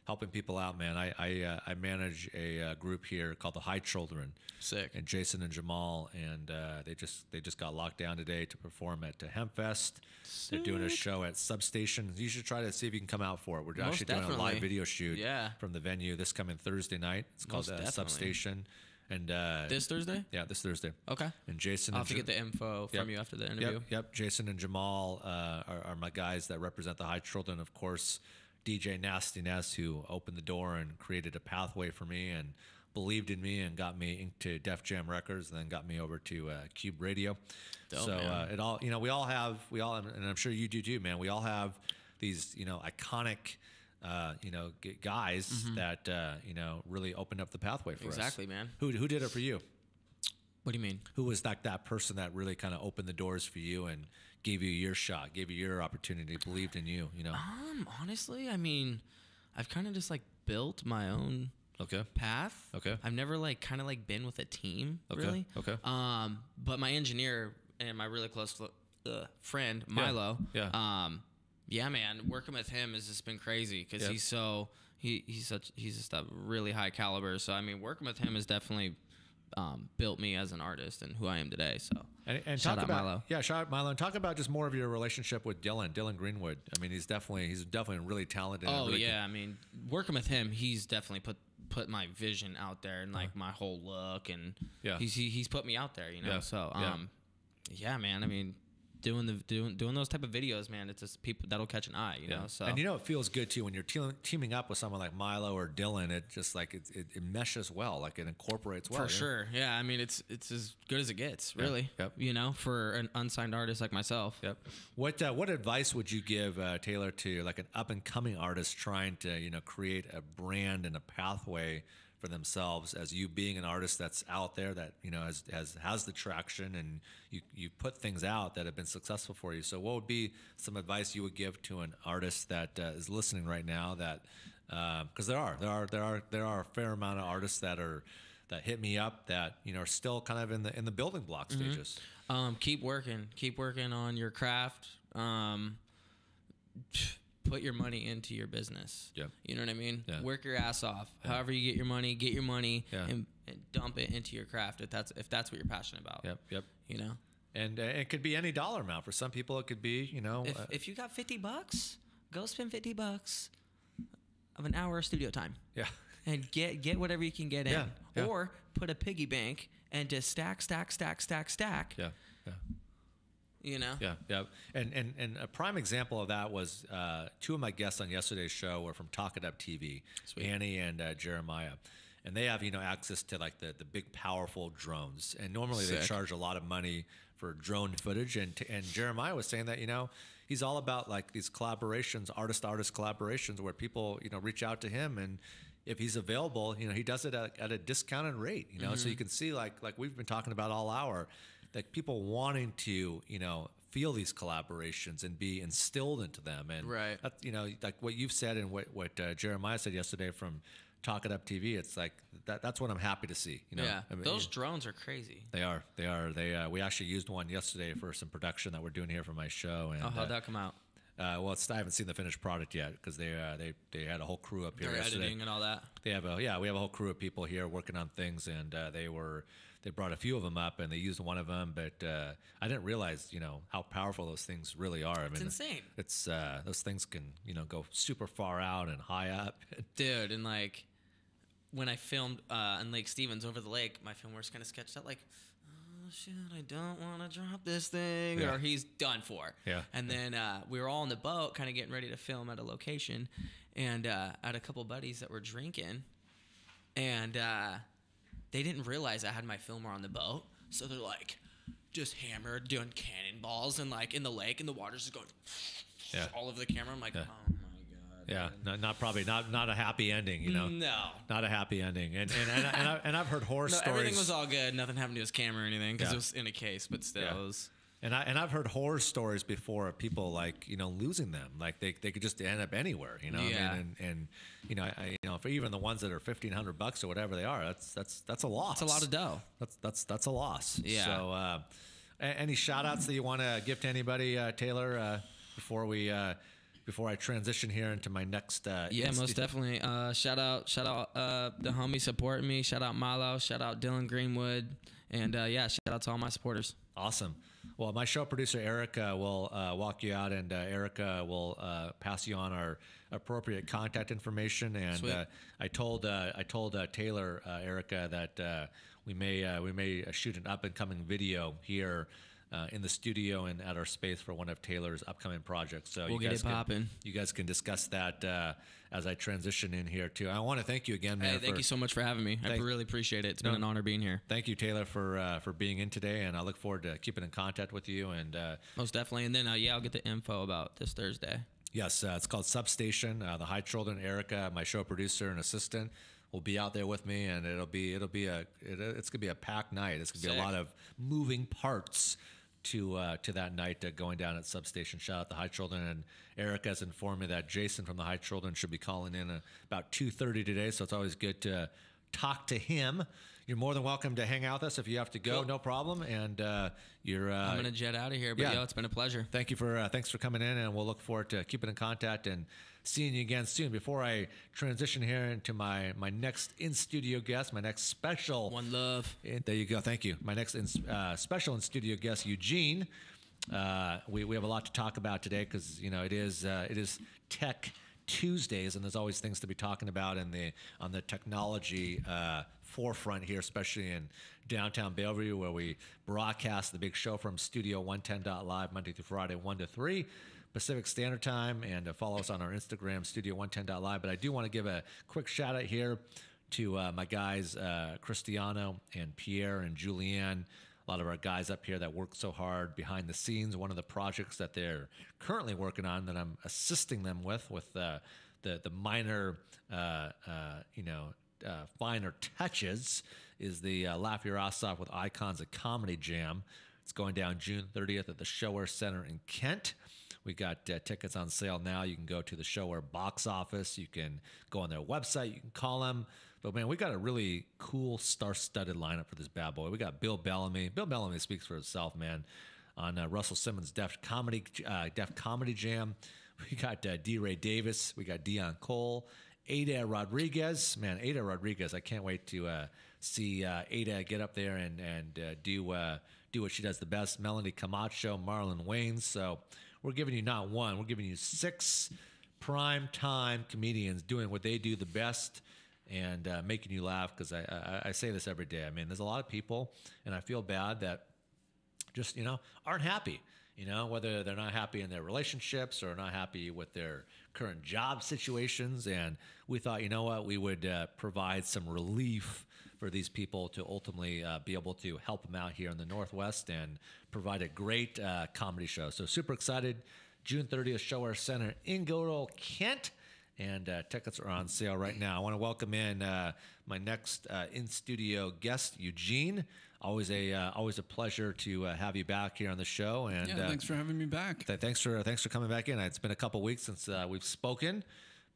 helping people out, man. I manage a group here called the High Children. Sick. And Jayson and Jamal, and they just got locked down today to perform at Hempfest. Sick. They're doing a show at Substation. You should try to see if you can come out for it. We're actually doing a live video shoot from the venue this coming Thursday night. It's called Substation. And this Thursday? Yeah, this Thursday. Okay. And Jayson, I'll have to get the info from you after the interview. Yep. Jayson and Jamal are my guys that represent the High Children, of course. DJ Nasty Ness, who opened the door and created a pathway for me and believed in me and got me into Def Jam Records and then got me over to Cube Radio. Dope, man. It all, we all, and I'm sure you do too, man. We all have these, iconic, guys that, really opened up the pathway for us. Exactly, man. Who did it for you? What do you mean? Who was that person that really kind of opened the doors for you and gave you your shot, gave you your opportunity, believed in you, Honestly, I mean, I've kind of just built my own path. Okay. I've never been with a team really. Okay. But my engineer and my really close friend Milo. Yeah, man, working with him has just been crazy because he's just a really high caliber. So I mean, working with him has definitely built me as an artist and who I am today. So and shout talk out about Milo. Yeah, shout out Milo, and talk about just more of your relationship with Dylan Greenwood. I mean, he's definitely really talented. Oh really I mean, working with him, he's definitely put my vision out there and my whole look, and he's put me out there, So yeah, man. I mean, doing those type of videos, man, it's just people that'll catch an eye, you know. So and it feels good too when you're teaming up with someone like Milo or Dylan. It just it meshes well, it incorporates well. For sure, yeah. I mean, it's as good as it gets, really. Yep. For an unsigned artist like myself. Yep. What advice would you give Taylor to an up and coming artist trying to create a brand and a pathway for themselves, as you being an artist that's out there that has the traction, and you put things out that have been successful for you? So what would be some advice you would give to an artist that is listening right now, that because there are a fair amount of artists that hit me up that are still kind of in the building block stages? Keep working on your craft. Put your money into your business. Yeah. You know what I mean? Yeah. Work your ass off. Yeah. However you get your money and dump it into your craft if that's what you're passionate about. Yep. And it could be any dollar amount. For some people it could be, if you got $50, go spend $50 of an hour of studio time. Yeah. And get whatever you can get in. Yeah. Or put a piggy bank and just stack. Yeah. Yeah. And a prime example of that was two of my guests on yesterday's show were from Talk It Up TV, Sweet. Annie and Jeremiah. And they have, access to the big powerful drones. And normally Sick. They charge a lot of money for drone footage. And Jeremiah was saying that, he's all about these collaborations, artist collaborations, where people, reach out to him, and if he's available, he does it at a discounted rate, so you can see like we've been talking about all hour, people wanting to, feel these collaborations and be instilled into them. And right. That's, like what you've said and what Jeremiah said yesterday from Talk It Up TV, it's that's what I'm happy to see. Yeah, I mean, those drones are crazy. They are. We actually used one yesterday for some production that we're doing here for my show. And how'd that come out? Well, I haven't seen the finished product yet because they had a whole crew up here They're yesterday. editing and all that. We have a whole crew of people here working on things, and they brought a few of them up, and they used one of them, but I didn't realize how powerful those things really are. I mean, insane. It's those things can go super far out and high up. Dude, and like when I filmed in Lake Stevens over the lake, my filmmaker's kind of sketched out like, oh shit, I don't want to drop this thing, or he's done for. Yeah. And then we were all on the boat, kind of getting ready to film at a location, and I had a couple buddies that were drinking, and they didn't realize I had my filmer on the boat, so they're like just hammered doing cannonballs and like in the lake, and the water's just going all over the camera. I'm like, oh my god. Yeah, not a happy ending, No, not a happy ending, and I've heard horror stories. Everything was all good. Nothing happened to his camera or anything because it was in a case, but still, it was. And I've heard horror stories before of people like losing them, like they could just end up anywhere, I mean, and for even the ones that are $1,500 or whatever they are, that's a loss. It's a lot of dough. That's a loss. Yeah. So, any shout outs that you want to give to anybody, Taylor, before I transition here into my next most definitely. Shout out the homie supporting me. Shout out Milo. Shout out Dylan Greenwood. And shout out to all my supporters. Awesome. Well, my show producer Erica will walk you out, and Erica will pass you on our appropriate contact information. And I told Taylor, Erica, that we may shoot an up and coming video here in the studio and at our space for one of Taylor's upcoming projects. So we'll get it popping. You guys can discuss that as I transition in here too. I want to thank you again, man. Hey, thank you so much for having me. I really appreciate it. It's been an honor being here. Thank you, Taylor, for being in today, and I look forward to keeping in contact with you. And most definitely. And then I'll get the info about this Thursday. Yes, it's called Substation. The High Children, Erica, my show producer and assistant, will be out there with me, and it's gonna be a packed night. It's gonna be a lot of moving parts to that night going down at Substation. Shout out the High Children, and Eric has informed me that Jayson from the High Children should be calling in about 2:30 today, so it's always good to talk to him. You're more than welcome to hang out with us if you have to go, no problem. And I'm gonna jet out of here, but it's been a pleasure. Thanks for coming in, and we'll look forward to keeping in contact and seeing you again soon. Before I transition here into my next in-studio guest, my next special... One love. There you go. Thank you. My next special in-studio guest, Eugene. We have a lot to talk about today because, it is Tech Tuesdays, and there's always things to be talking about on the technology forefront here, especially in downtown Bellevue, where we broadcast the big show from Studio 110.live Monday through Friday, 1 to 3. Pacific Standard Time, and follow us on our Instagram, Studio110.live. But I do want to give a quick shout out here to my guys, Cristiano and Pierre and Julianne, a lot of our guys up here that work so hard behind the scenes. One of the projects that they're currently working on that I'm assisting them with the minor, finer touches is the Laugh Your Ass Off with Icons of Comedy Jam. It's going down June 30th at the Shower Center in Kent. We got tickets on sale now. You can go to the Shower box office. You can go on their website. You can call them. But, man, we got a really cool star-studded lineup for this bad boy. We got Bill Bellamy. Bill Bellamy speaks for himself, man, on Russell Simmons' Def Comedy Jam. We got D. Ray Davis. We got Dion Cole. Ada Rodriguez. Man, Ada Rodriguez. I can't wait to see Ada get up there and do what she does the best. Melanie Camacho, Marlon Wayans. So we're giving you not one, we're giving you 6 prime time comedians doing what they do the best and making you laugh, because I say this every day. I mean, there's a lot of people, and I feel bad, that just, aren't happy, whether they're not happy in their relationships or not happy with their current job situations. And we thought, we would provide some relief for these people to ultimately be able to help them out here in the Northwest and provide a great comedy show. So super excited. June 30th, Shower Center in good old Kent. And tickets are on sale right now. I want to welcome in my next in-studio guest, Eugene. Always a pleasure to have you back here on the show. And thanks for having me back. Thanks for coming back in. It's been a couple weeks since we've spoken.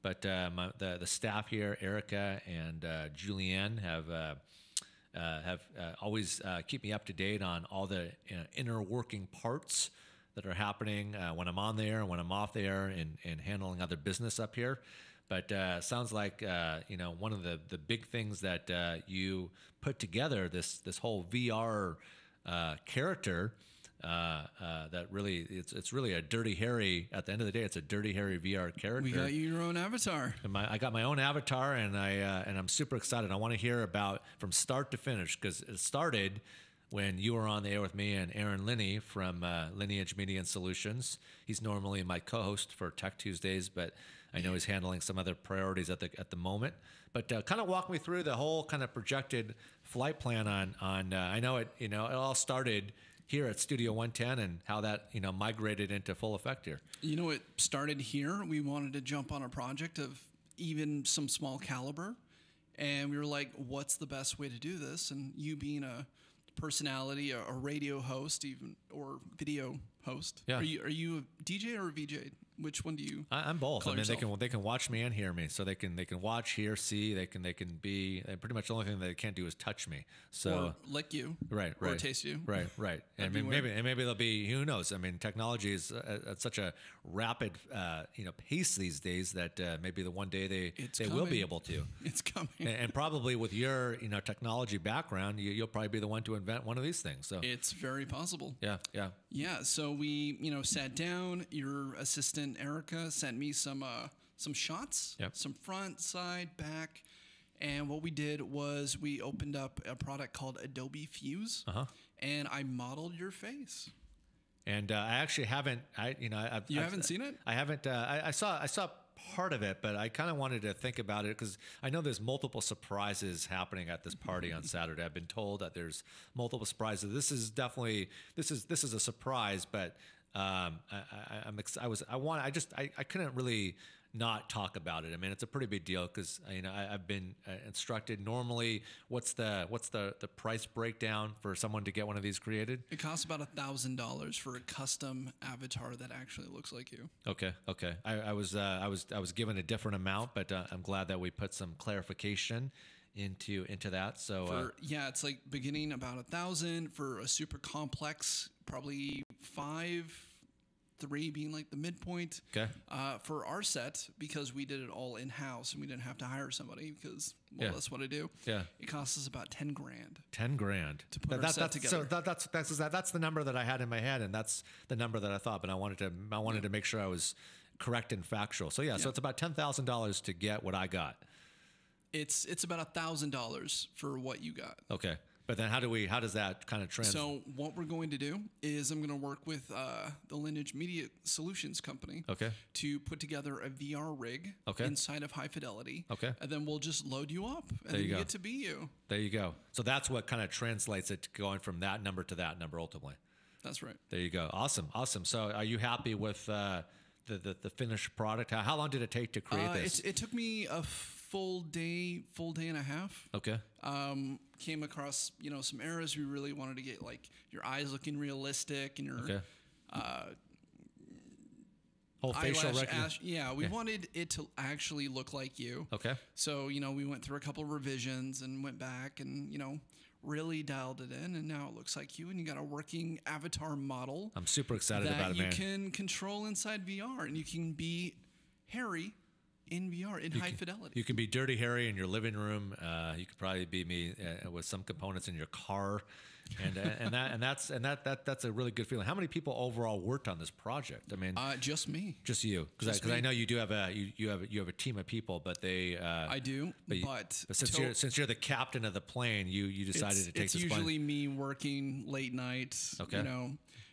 But the staff here, Erica and Julianne, have always keep me up to date on all the inner working parts that are happening when I'm on there and when I'm off there and handling other business up here. But sounds like one of the big things that you put together, this whole VR character. That really, it's really a Dirty Harry. At the end of the day, it's a Dirty Harry VR character. We got you your own avatar. And I got my own avatar, and I'm super excited. I want to hear about from start to finish, because it started when you were on the air with me and Aaron Linney from Lineage Media and Solutions. He's normally my co-host for Tech Tuesdays, but I know he's handling some other priorities at the moment. But kind of walk me through the whole kind of projected flight plan on. I know it all started here at Studio 110 and how that migrated into full effect here. It started here. We wanted to jump on a project of even some small caliber, and we were like, what's the best way to do this? And you being a personality, a radio host, even, or video host. Yeah. Are you a DJ or a VJ? Which one do you? I'm both. call I mean, yourself? they can watch me and hear me, so they can watch, hear, see. They can be pretty much the only thing they can't do is touch me. So Or lick you. right. Or taste you. Right. And That'd be maybe they'll be, who knows? I mean, technology is at such a rapid pace these days that maybe the one day they will be able to. It's coming. And probably with your technology background, you'll probably be the one to invent one of these things. So It's very possible. yeah. Yeah, so we, sat down. Your assistant Erica sent me some shots, Yep. some front, side, back, and what we did was we opened up a product called Adobe Fuse, and I modeled your face. And I actually haven't. You haven't seen it? I haven't. I saw part of it, but I kind of wanted to think about it because I know there's multiple surprises happening at this party on Saturday. I've been told that there's multiple surprises. This is definitely this is a surprise, but I couldn't really not talk about it. I mean, it's a pretty big deal because I've been instructed. Normally, what's the price breakdown for someone to get one of these created? It costs about $1,000 for a custom avatar that actually looks like you. Okay. I was given a different amount, but I'm glad that we put some clarification into that. So it's like beginning about $1,000 for a super complex, probably 3 being like the midpoint. Okay. For our set, because we did it all in house and we didn't have to hire somebody because that's what I do. Yeah. It costs us about $10,000. $10,000 to put our set together. So that's the number that I had in my head, and that's the number that I thought. But I wanted to make sure I was correct and factual. So so it's about $10,000 to get what I got. It's about $1,000 for what you got. Okay. But then how does that kind of translate? So what we're going to do is I'm going to work with the Lineage Media Solutions company to put together a VR rig inside of High Fidelity. Okay. And then we'll just load you up and there then you get to be you. There you go. So that's what kind of translates it to going from that number to that number ultimately. That's right. There you go. Awesome. So are you happy with the finished product? How long did it take to create this? It took me a full day and a half. Okay. Came across, some errors. We really wanted to get like your eyes looking realistic and your whole facial recognition. We wanted it to actually look like you. Okay. So, we went through a couple of revisions and went back and, really dialed it in, and now it looks like you, and you got a working avatar model. I'm super excited about it, man. That you can control inside VR, and you can be Harry in VR in high fidelity. You can be Dirty Harry in your living room. You could probably be me with some components in your car, and that's a really good feeling. How many people overall worked on this project? I mean, just me, just you, because I know you do have you have a team of people, but they I do, but since you're the captain of the plane, you decided to take it's this usually plane. Me working late nights. Okay,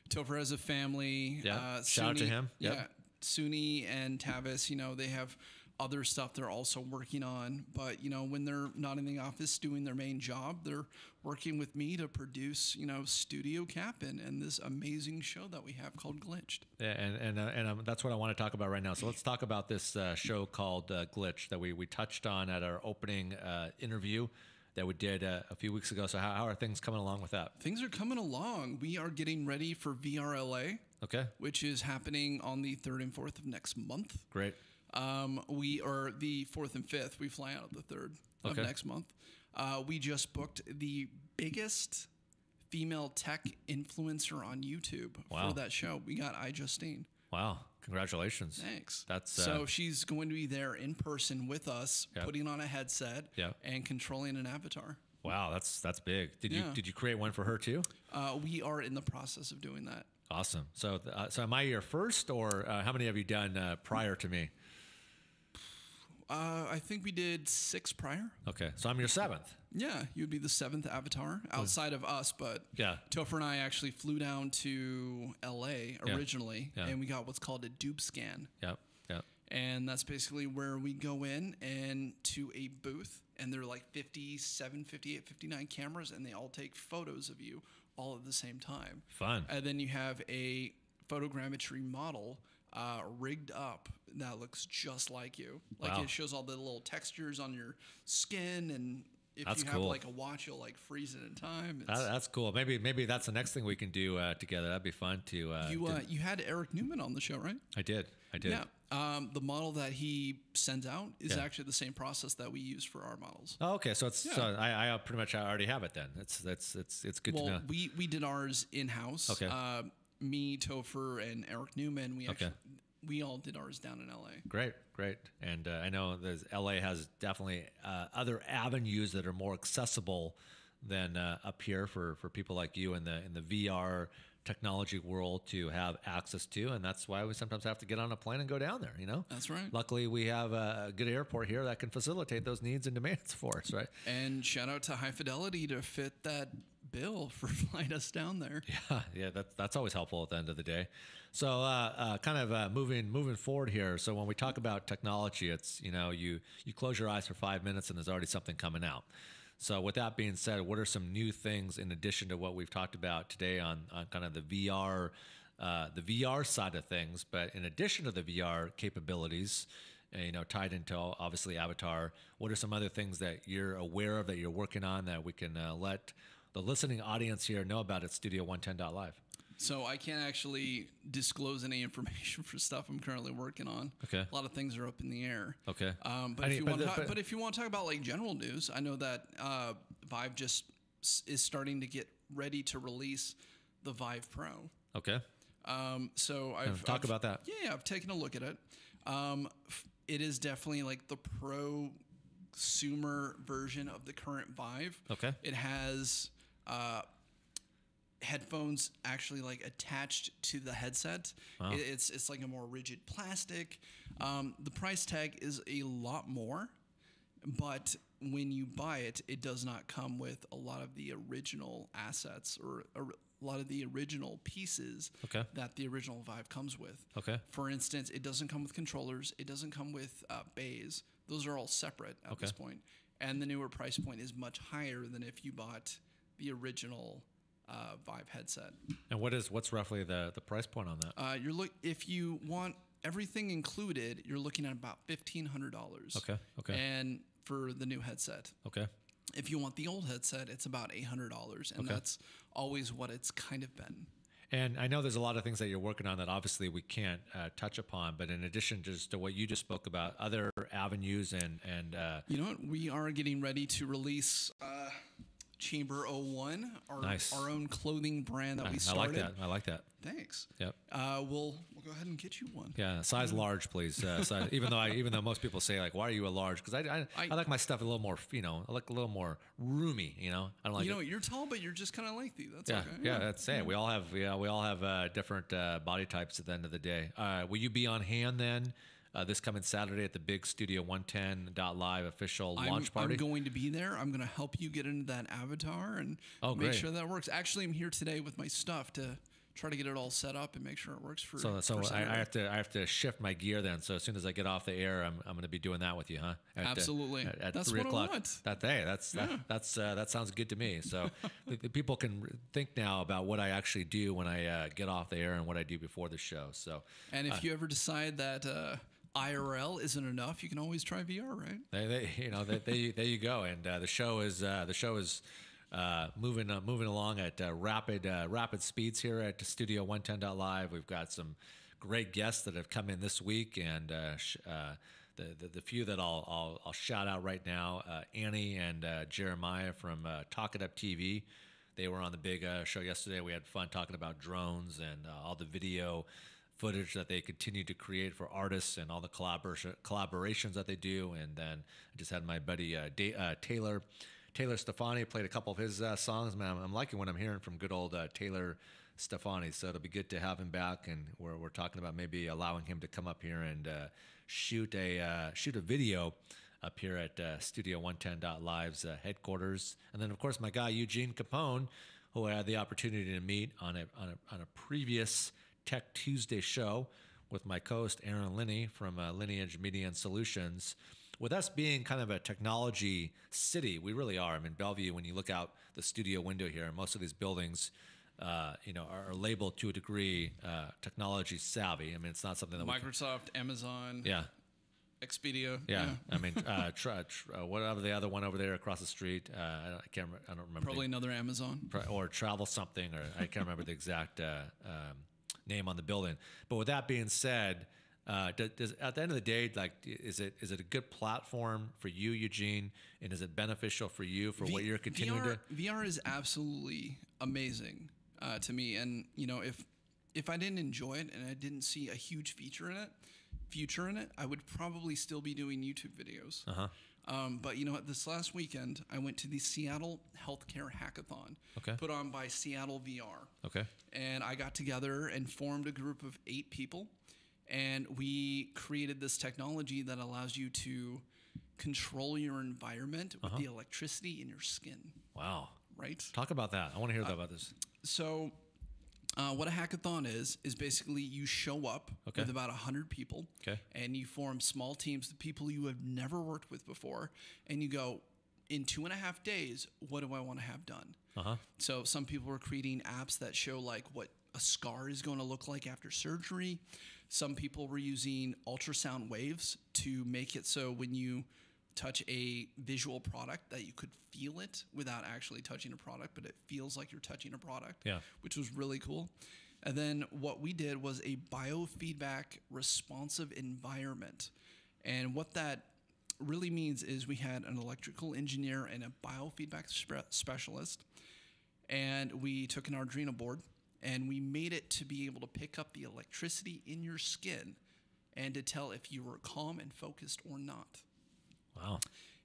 Topher has a family. Shout out to him. Yeah, Suni and Tavis. they have other stuff they're also working on, but when they're not in the office doing their main job, they're working with me to produce Studio Capon and this amazing show that we have called Glitched. Yeah, and that's what I want to talk about right now. So let's talk about this show called Glitched that we touched on at our opening interview that we did a few weeks ago. So how are things coming along with that? Things are coming along. We are getting ready for VRLA, which is happening on the 3rd and 4th of next month. Great. We are the 4th and 5th. We fly out the 3rd of next month. We just booked the biggest female tech influencer on YouTube Wow. for that show. We got iJustine. Wow. Congratulations. Thanks. That's so she's going to be there in person with us, Yep. putting on a headset Yep. and controlling an avatar. wow. That's big. Did Yeah. you create one for her too? We are in the process of doing that. Awesome. So so am I your first, or how many have you done prior to me? I think we did 6 prior. Okay. So I'm your 7th. Yeah, you'd be the 7th avatar outside of us, but Yeah. Topher and I actually flew down to LA originally, Yeah. and we got what's called a dupe scan. Yep. Yep. And that's basically where we go in and to a booth, and there are like 57, 58, 59 cameras, and they all take photos of you all at the same time. Fun. And then you have a photogrammetry model rigged up that looks just like you. Like Wow. it shows all the little textures on your skin, and if That's you have cool. like a watch, you'll like freeze it in time. That's cool. Maybe that's the next thing we can do together. That'd be fun to. You had Eric Newman on the show, right? I did. Yeah. The model that he sends out is Yeah. actually the same process that we use for our models. Oh, okay. So it's Yeah. so I pretty much already have it then. It's good to know. Well, we did ours in house. Okay. Me, Topher, and Eric Newman. We all did ours down in LA. Great. And I know LA has definitely other avenues that are more accessible than up here for people like you in the VR technology world to have access to, and that's why we sometimes have to get on a plane and go down there. That's right. Luckily, we have a good airport here that can facilitate those needs and demands for us, right? And shout out to High Fidelity to fit that bill for flying us down there. Yeah, that's always helpful at the end of the day. So, kind of moving forward here. So, when we talk about technology, it's you close your eyes for 5 minutes and there's already something coming out. So, with that being said, what are some new things in addition to what we've talked about today on kind of the VR side of things? But in addition to the VR capabilities, tied into obviously Avatar, what are some other things that you're aware of that you're working on that we can let the listening audience here know about at Studio 110.live? So I can't actually disclose any information for stuff I'm currently working on. Okay. A lot of things are up in the air. Okay. But if you want to talk about like general news, I know that Vive just is starting to get ready to release the Vive Pro. Okay. So talk about that. Yeah, I've taken a look at it. It is definitely like the prosumer version of the current Vive. Okay. It has headphones actually like attached to the headset. Wow. It's like a more rigid plastic. The price tag is a lot more, but when you buy it, it does not come with a lot of the original assets or a lot of the original pieces that the original Vive comes with. Okay. For instance, it doesn't come with controllers. It doesn't come with bays. Those are all separate at this point. And the newer price point is much higher than if you bought the original Vive headset. And what's roughly the price point on that? If you want everything included, you're looking at about $1,500. Okay. And for the new headset. Okay. If you want the old headset, it's about $800, and that's always what it's kind of been. And I know there's a lot of things that you're working on that obviously we can't touch upon, but in addition just to what you just spoke about, other avenues and you know what? We are getting ready to release Chamber 01, our own clothing brand that we started. I like that. Thanks. Yep. We'll go ahead and get you one. Yeah, size large, please. Even though most people say like, "Why are you a large?" Because I like my stuff a little more, I like a little more roomy. I don't like. You're tall, but you're just kind of lengthy. That's okay. Yeah, that's it. We all have different body types at the end of the day. Will you be on hand then? This coming Saturday at the big Studio 110.live official launch party. I'm going to be there. I'm going to help you get into that avatar and make sure that works. Actually, I'm here today with my stuff to try to get it all set up and make sure it works for. So I have to shift my gear then. So as soon as I get off the air, I'm going to be doing that with you, huh? Absolutely. At that's 3 what o'clock. I want. That sounds good to me. So the people can think now about what I actually do when I get off the air and what I do before the show. So and if you ever decide that. IRL isn't enough, you can always try VR, right? There you go. And the show is moving along at rapid speeds here at Studio 110.live. We've got some great guests that have come in this week, and the few that I'll shout out right now, Annie and Jeremiah from Talk It Up TV. They were on the big show yesterday. We had fun talking about drones and all the video footage that they continue to create for artists and all the collaborations that they do. And then I just had my buddy Taylor Stefani played a couple of his songs. Man, I'm liking what I'm hearing from good old Taylor Stefani. So it'll be good to have him back. And we're talking about maybe allowing him to come up here and shoot a video up here at Studio 110.live's headquarters. And then, of course, my guy Eugene Capon, who I had the opportunity to meet on a previous Tech Tuesday show with my co-host Aaron Linney from Lineage Media and Solutions. With us being kind of a technology city, we really are. I mean, Bellevue, when you look out the studio window here, most of these buildings, are labeled to a degree technology savvy. I mean, it's not something that Microsoft, Amazon, yeah, Expedia. Yeah. I mean, whatever the other one over there across the street. I don't remember. Probably another Amazon. Or Travel something, or I can't remember the exact name on the building. But with that being said, does at the end of the day, like, is it a good platform for you, Eugene, and is it beneficial for you for what you're continuing to? VR is absolutely amazing to me, and if I didn't enjoy it and I didn't see a huge future in it, I would probably still be doing YouTube videos. But this last weekend, I went to the Seattle Healthcare Hackathon, put on by Seattle VR. Okay. And I got together and formed a group of 8 people, and we created this technology that allows you to control your environment with the electricity in your skin. Wow. Right? Talk about that. I want to hear about this. So what a hackathon is basically you show up with about 100 people, and you form small teams of people you have never worked with before, and you go, in 2.5 days, what do I want to have done? So some people were creating apps that show like what a scar is going to look like after surgery. Some people were using ultrasound waves to make it so when you touch a visual product that you could feel it without actually touching a product, but it feels like you're touching a product, which was really cool. And then what we did was a biofeedback responsive environment. And what that really means is we had an electrical engineer and a biofeedback specialist, and we took an Arduino board and we made it to be able to pick up the electricity in your skin and to tell if you were calm and focused or not. Wow.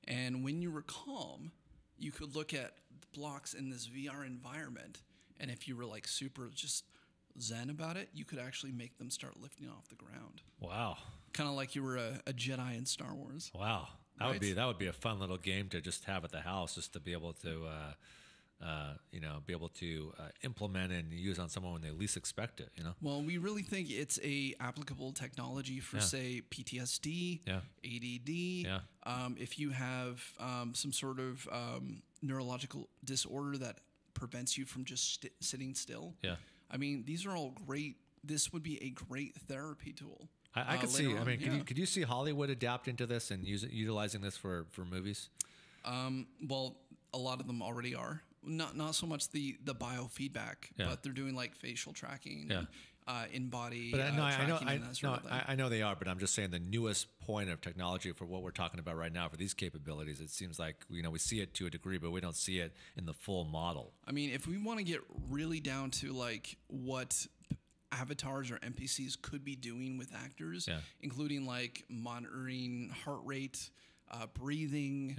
And when you were calm, you could look at blocks in this VR environment, and if you were like super just zen about it, you could actually make them start lifting off the ground. Wow. Kind of like you were a Jedi in Star Wars. Wow. That would be a fun little game to just have at the house, just to be able to implement and use on someone when they least expect it, Well, we really think it's a applicable technology for, say, PTSD, ADD. If you have some sort of neurological disorder that prevents you from just sitting still. I mean, these are all great. This would be a great therapy tool. I could see. I mean, could you see Hollywood adapting to this and utilizing this for movies? Well, a lot of them already are. Not so much the biofeedback, but they're doing like facial tracking, in body tracking. I know they are, but I'm just saying the newest point of technology for what we're talking about right now for these capabilities. It seems like we see it to a degree, but we don't see it in the full model. I mean, if we want to get really down to like what avatars or NPCs could be doing with actors, including like monitoring heart rate, breathing,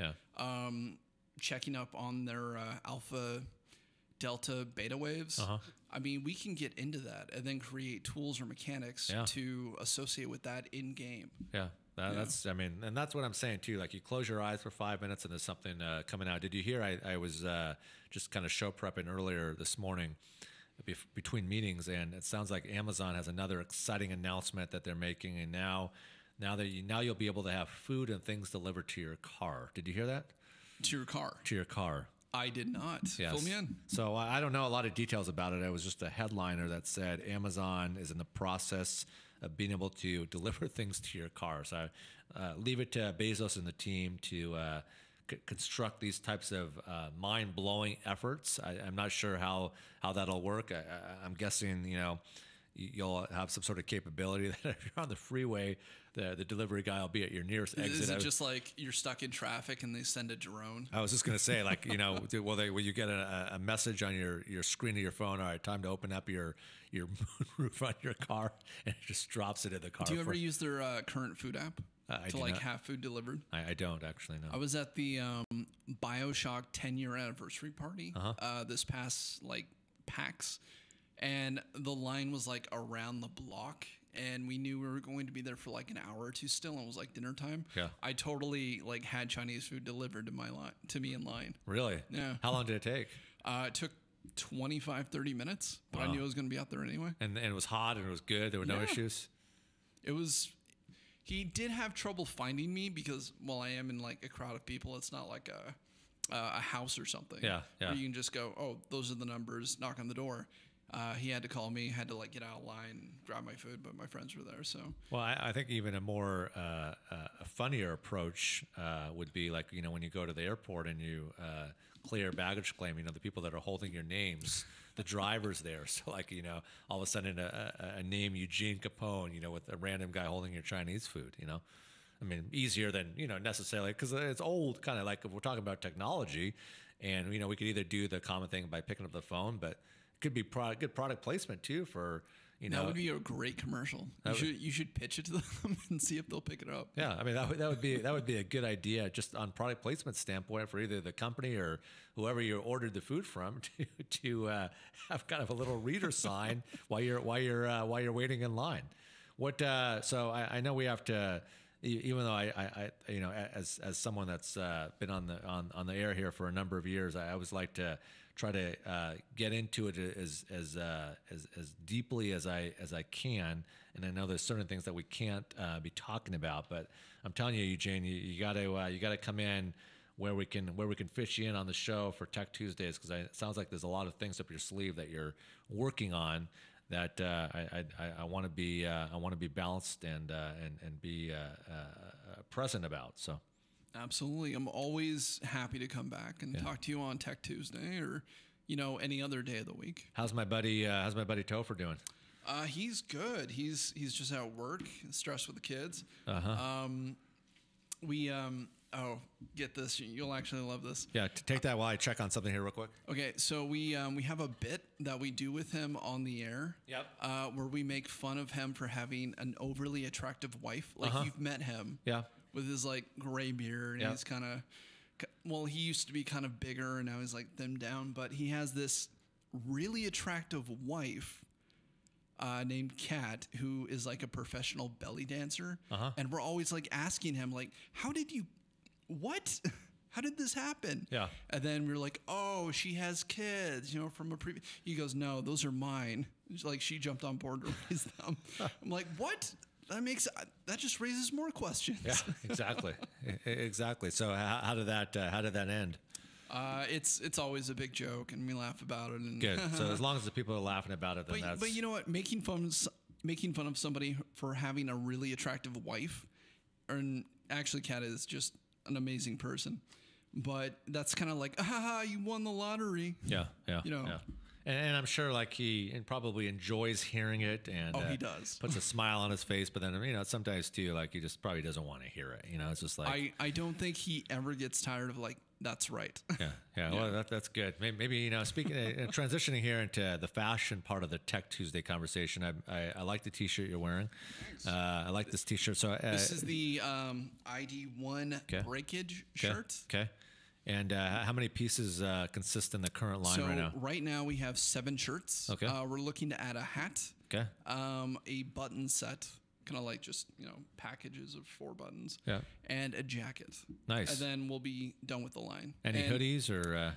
checking up on their alpha, delta, beta waves. I mean, we can get into that and then create tools or mechanics to associate with that in game. That's what I'm saying too. Like, you close your eyes for 5 minutes and there's something coming out. Did you hear? I was just kind of show prepping earlier this morning between meetings, and it sounds like Amazon has another exciting announcement that they're making, and now you'll be able to have food and things delivered to your car. Did you hear that? To your car. To your car. I did not. Yes. Fill me in. So I don't know a lot of details about it. It was just a headliner that said Amazon is in the process of being able to deliver things to your car. So leave it to Bezos and the team to construct these types of mind-blowing efforts. I'm not sure how that'll work. I'm guessing, you'll have some sort of capability that if you're on the freeway, the delivery guy will be at your nearest exit. Is it just like you're stuck in traffic and they send a drone? I was just going to say, like, will you get a message on your screen of your phone? All right, time to open up your moonroof on your car, and it just drops it in the car. Do you ever use their current food app to like have food delivered? I don't actually know. I was at the BioShock 10-year anniversary party this past like PAX, and the line was like around the block, and we knew we were going to be there for like an hour or two still, and it was like dinner time. Yeah. I totally like had Chinese food delivered to me in line. Really? Yeah. How long did it take? It took 25-30 minutes, but I knew I was going to be out there anyway. And it was hot and it was good. There were no issues. He did have trouble finding me because, well, I am in like a crowd of people. It's not like a house or something. Yeah. Where you can just go, oh, those are the numbers, knock on the door. He had to call me, had to like get out of line, grab my food, but my friends were there. So, well, I think even a more a funnier approach would be like, when you go to the airport and you clear baggage claim, the people that are holding your names, the drivers there. So like, all of a sudden a name Eugene Capon, with a random guy holding your Chinese food, I mean, easier than, necessarily, because it's old, kind of like if we're talking about technology, and, we could either do the common thing by picking up the phone, but it could be good product placement too for, that would be a great commercial. You should pitch it to them and see if they'll pick it up. Yeah, I mean that would be a good idea just on product placement standpoint for either the company or whoever you ordered the food from to have kind of a little reader sign while you're waiting in line. So I know we have to, even though I as someone that's been on the air here for a number of years, I always like to try to get into it as deeply as I can. And I know there's certain things that we can't be talking about, but I'm telling you, Eugene, you got to come in where we can fish you in on the show for Tech Tuesdays, because it sounds like there's a lot of things up your sleeve that you're working on that I want to be balanced and be present about. So. Absolutely. I'm always happy to come back and talk to you on Tech Tuesday or, any other day of the week. How's my buddy Topher doing? He's good. He's just at work, stressed with the kids. Get this. You'll actually love this. Yeah. Take that while I check on something here real quick. Okay. So we have a bit that we do with him on the air. Yep. Where we make fun of him for having an overly attractive wife. Like you've met him. Yeah. With his like gray beard, and he's kind of, he used to be kind of bigger, and now he's like thinned down. But he has this really attractive wife named Kat, who is like a professional belly dancer, and we're always like asking him, like, how did this happen? Yeah. And then we're like, oh, she has kids, from a previous. He goes, no, those are mine. Like she jumped on board to raise them. I'm like, what? That just raises more questions. Yeah, exactly. So how did that end? It's always a big joke, and we laugh about it. And good. So as long as the people are laughing about it, then that's. But you know what? Making fun of somebody for having a really attractive wife, and actually, Kat is just an amazing person. But that's kind of like, you won the lottery. Yeah. Yeah. And I'm sure like he probably enjoys hearing it, and he does. Puts a smile on his face. But then sometimes too, like he just probably doesn't want to hear it. It's just like I don't think he ever gets tired of like, that's right. Yeah. Well, that's good. Maybe speaking transitioning here into the fashion part of the Tech Tuesday conversation. I like the T-shirt you're wearing. I like this T-shirt. So this is the ID1 breakage shirt. Okay. And how many pieces consist in the current line right now? Right now we have 7 shirts. Okay. We're looking to add a hat. Okay. A button set, kind of like just packages of 4 buttons. Yeah. And a jacket. Nice. And then we'll be done with the line. Any hoodies or?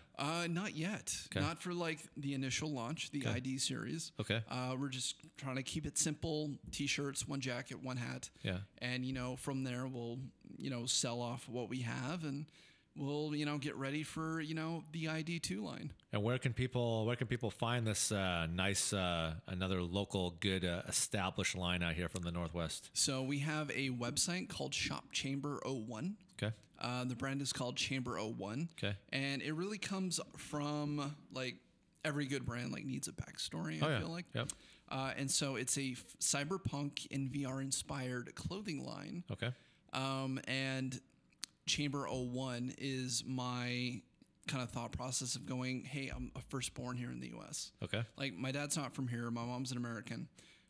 Not yet. Okay. Not for like the initial launch, the ID series. Okay. We're just trying to keep it simple. T-shirts, 1 jacket, 1 hat. Yeah. And from there we'll sell off what we have, and we'll get ready for the ID2 line. And where can people find this nice another local good established line out here from the Northwest? So we have a website called Shop Chamber 01. Okay. The brand is called Chamber 01. Okay. And it really comes from like every good brand like needs a backstory. Oh, I yeah. feel like. Yep. And so it's a cyberpunk and VR inspired clothing line. Okay. And Chamber 01 is my kind of thought process of going, hey, I'm a firstborn here in the U.S. Okay. Like, my dad's not from here. My mom's an American.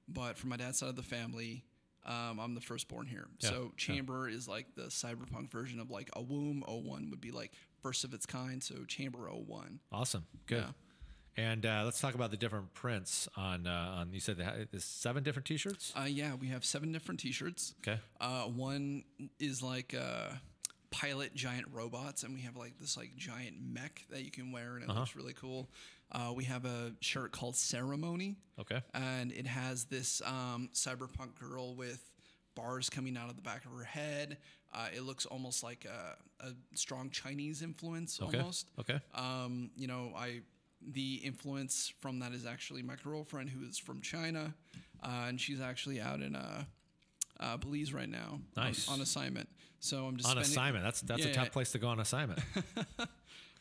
But from my dad's side of the family, I'm the firstborn here. Yeah. So Chamber is like the cyberpunk version of like a womb. 01 would be like first of its kind. So Chamber 01. Awesome. Good. Yeah. And let's talk about the different prints on you said there's 7 different T-shirts? Yeah, we have 7 different T-shirts. Okay. One is like pilot giant robots, and we have like this like giant mech that you can wear, and it looks really cool. We have a shirt called Ceremony. Okay. And it has this cyberpunk girl with bars coming out of the back of her head. It looks almost like a strong Chinese influence almost. Okay. You know, the influence from that is actually my girlfriend, who is from China, and she's actually out in Belize right now. Nice. On assignment. So I'm just On assignment. That's a tough place to go on assignment.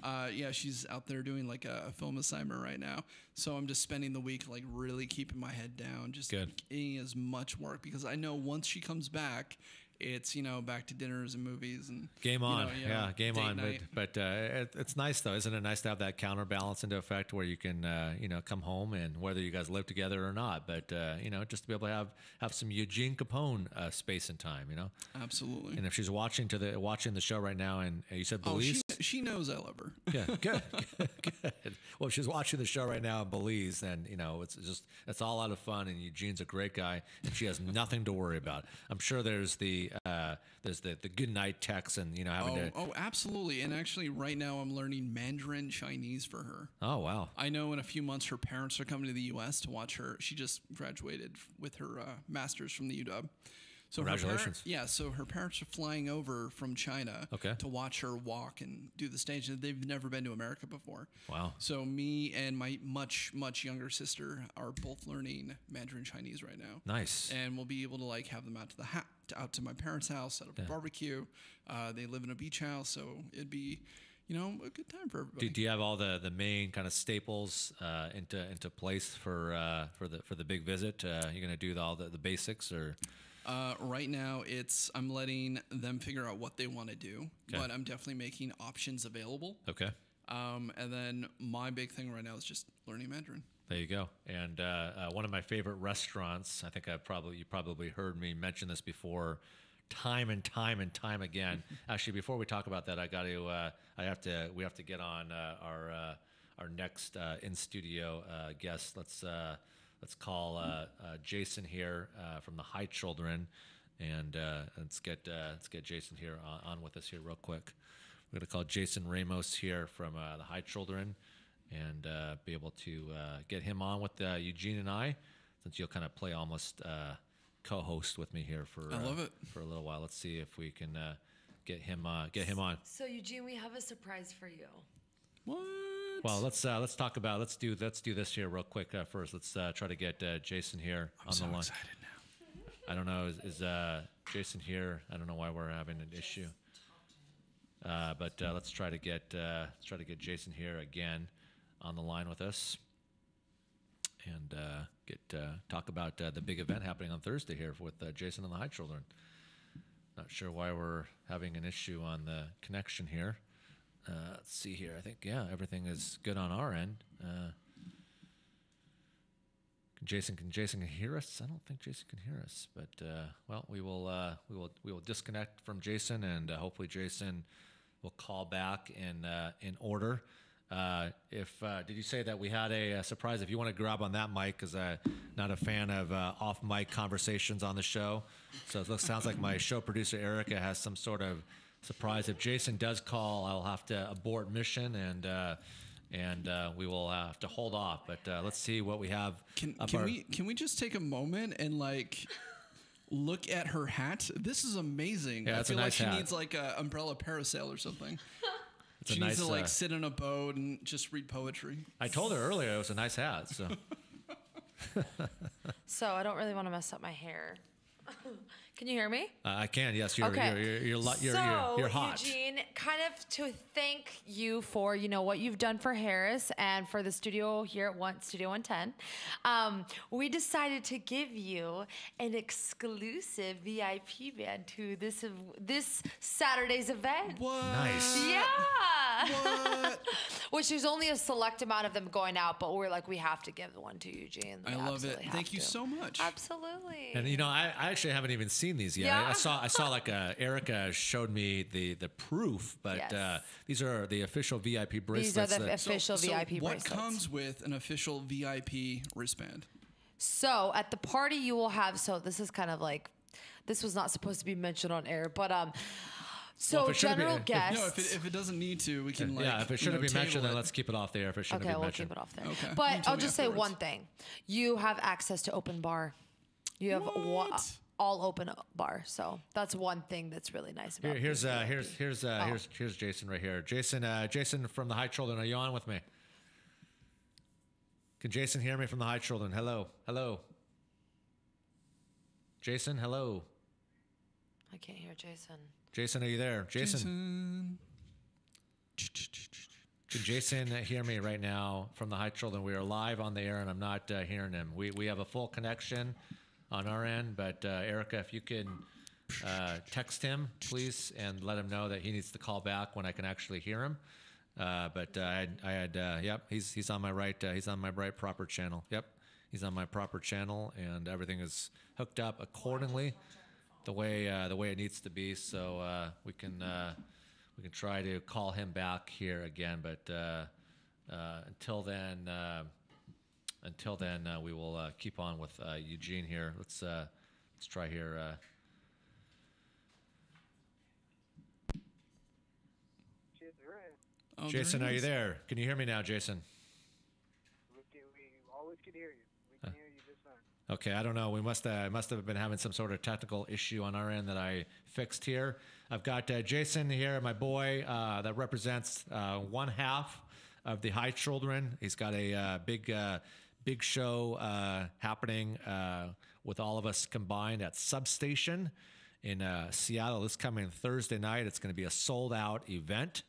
Yeah, she's out there doing like a film assignment right now. So I'm just spending the week like really keeping my head down, just getting as much work, because I know once she comes back, it's, you know, back to dinners and movies and game on. Game on. night. But it's nice though, isn't it? Nice to have that counterbalance into effect where you can you know, come home, and whether you guys live together or not, but you know, just to be able to have some Eugene Capon space and time, you know. Absolutely. And if she's watching the show right now, and you said Belize, she knows I love her. Yeah, good. Well, if she's watching the show right now in Belize, then you know it's all out of fun, and Eugene's a great guy, and she has nothing to worry about. I'm sure there's the good night texts, and you know having to. Oh, absolutely. And actually, right now I'm learning Mandarin Chinese for her. Oh wow. I know in a few months her parents are coming to the U.S. to watch her. She just graduated with her master's from the UW. So congratulations. So her parents are flying over from China to watch her walk and do the stage. They've never been to America before. Wow. So me and my much, much younger sister are both learning Mandarin Chinese right now. Nice. And we'll be able to like have them out to my parents' house, set up a barbecue. They live in a beach house, so it'd be, you know, a good time for everybody. Do you have all the main kind of staples into place for the big visit? You're gonna do all the basics, or? Right now, I'm letting them figure out what they want to do, but I'm definitely making options available. Okay. And then my big thing right now is just learning Mandarin. There you go. And one of my favorite restaurants, I think you probably heard me mention this before, time and time again. Actually, before we talk about that, we have to get on our next in studio guest. Let's call Jayson here from the High Children, and let's get Jayson here on with us here real quick. We're gonna call Jayson Ramos here from the High Children, and be able to get him on with Eugene and I, since you'll kind of play almost co-host with me here for I love it. For a little while. Let's see if we can get him on. So Eugene, we have a surprise for you. What? Well, let's do this here real quick first. Let's try to get Jayson here on the line. I'm so excited now. I don't know, is Jayson here? I don't know why we're having an issue. But let's try to get Jayson here again on the line with us, and talk about the big event happening on Thursday here with Jayson and the High Children. Not sure why we're having an issue on the connection here. Let's see here. I think everything is good on our end. Can Jayson hear us? I don't think Jayson can hear us, but well, we will disconnect from Jayson, and hopefully Jayson will call back in order. Did you say that we had a surprise? If you want to grab on that mic, because I'm not a fan of off mic conversations on the show. So it sounds like my show producer Erica has some sort of surprise. If Jayson does call, I'll have to abort mission, and we will have to hold off. But let's see what we have. Can we just take a moment and like look at her hat? This is amazing. Yeah, I it's a feel like nice she hat. needs like an umbrella parasail or something. She nice, needs to like sit on a boat and just read poetry. I told her earlier it was a nice hat. So So I don't really want to mess up my hair, Can you hear me? I can. Yes, you're Okay. you're hot. Eugene, kind of to thank you for what you've done for Harris and for the studio here at Studio 110, we decided to give you an exclusive VIP band to this Saturday's event. What? Nice. Yeah. What? Which there's only a select amount of them going out, but we're like, we have to give one to Eugene. I love it. Thank you so much. Absolutely. And I actually haven't even seen these yet. Yeah. I saw like Erica showed me the proof, but Yes. these are the official VIP bracelets. These are the that- official VIP what bracelets. comes with an official VIP wristband? So at the party you will have, so this is kind of like, this was not supposed to be mentioned on air, but so Well, if it shouldn't be- general if- guests. No, if it doesn't need to, we can yeah, if it shouldn't be table mentioned, then it. let's keep it off the air. If it shouldn't Okay, be we'll mentioned, keep it off there. Okay. You But can tell I'll me just say afterwards. one thing: you have access to open bar. You have What? all open bar, so that's one thing that's really nice about. Here's being VIP. here's Jayson right here. Jayson from the High Children. Are you on with me? Can Jayson hear me from the High Children? Hello. Jayson, hello. I can't hear Jayson. Jayson, are you there? Jayson. Can Jayson hear me right now from the High Children? We are live on the air, and I'm not hearing him. We have a full connection on our end, but Erica, if you can text him, please, and let him know that he needs to call back when I can actually hear him. Yep, he's on my right. He's on my right proper channel. Yep, he's on my proper channel, and everything is hooked up accordingly, the way it needs to be. So we can try to call him back here again. But until then, we will keep on with Eugene here. Let's try here. Oh, Jayson, there are it you is. there? Can you hear me now, Jayson? We always can hear you. We can hear you just fine. Okay, I don't know. We must have been having some sort of technical issue on our end that I fixed here. I've got Jayson here, my boy, that represents one half of the High Children. He's got a big show happening with all of us combined at Substation in Seattle this coming Thursday night. It's going to be a sold-out event.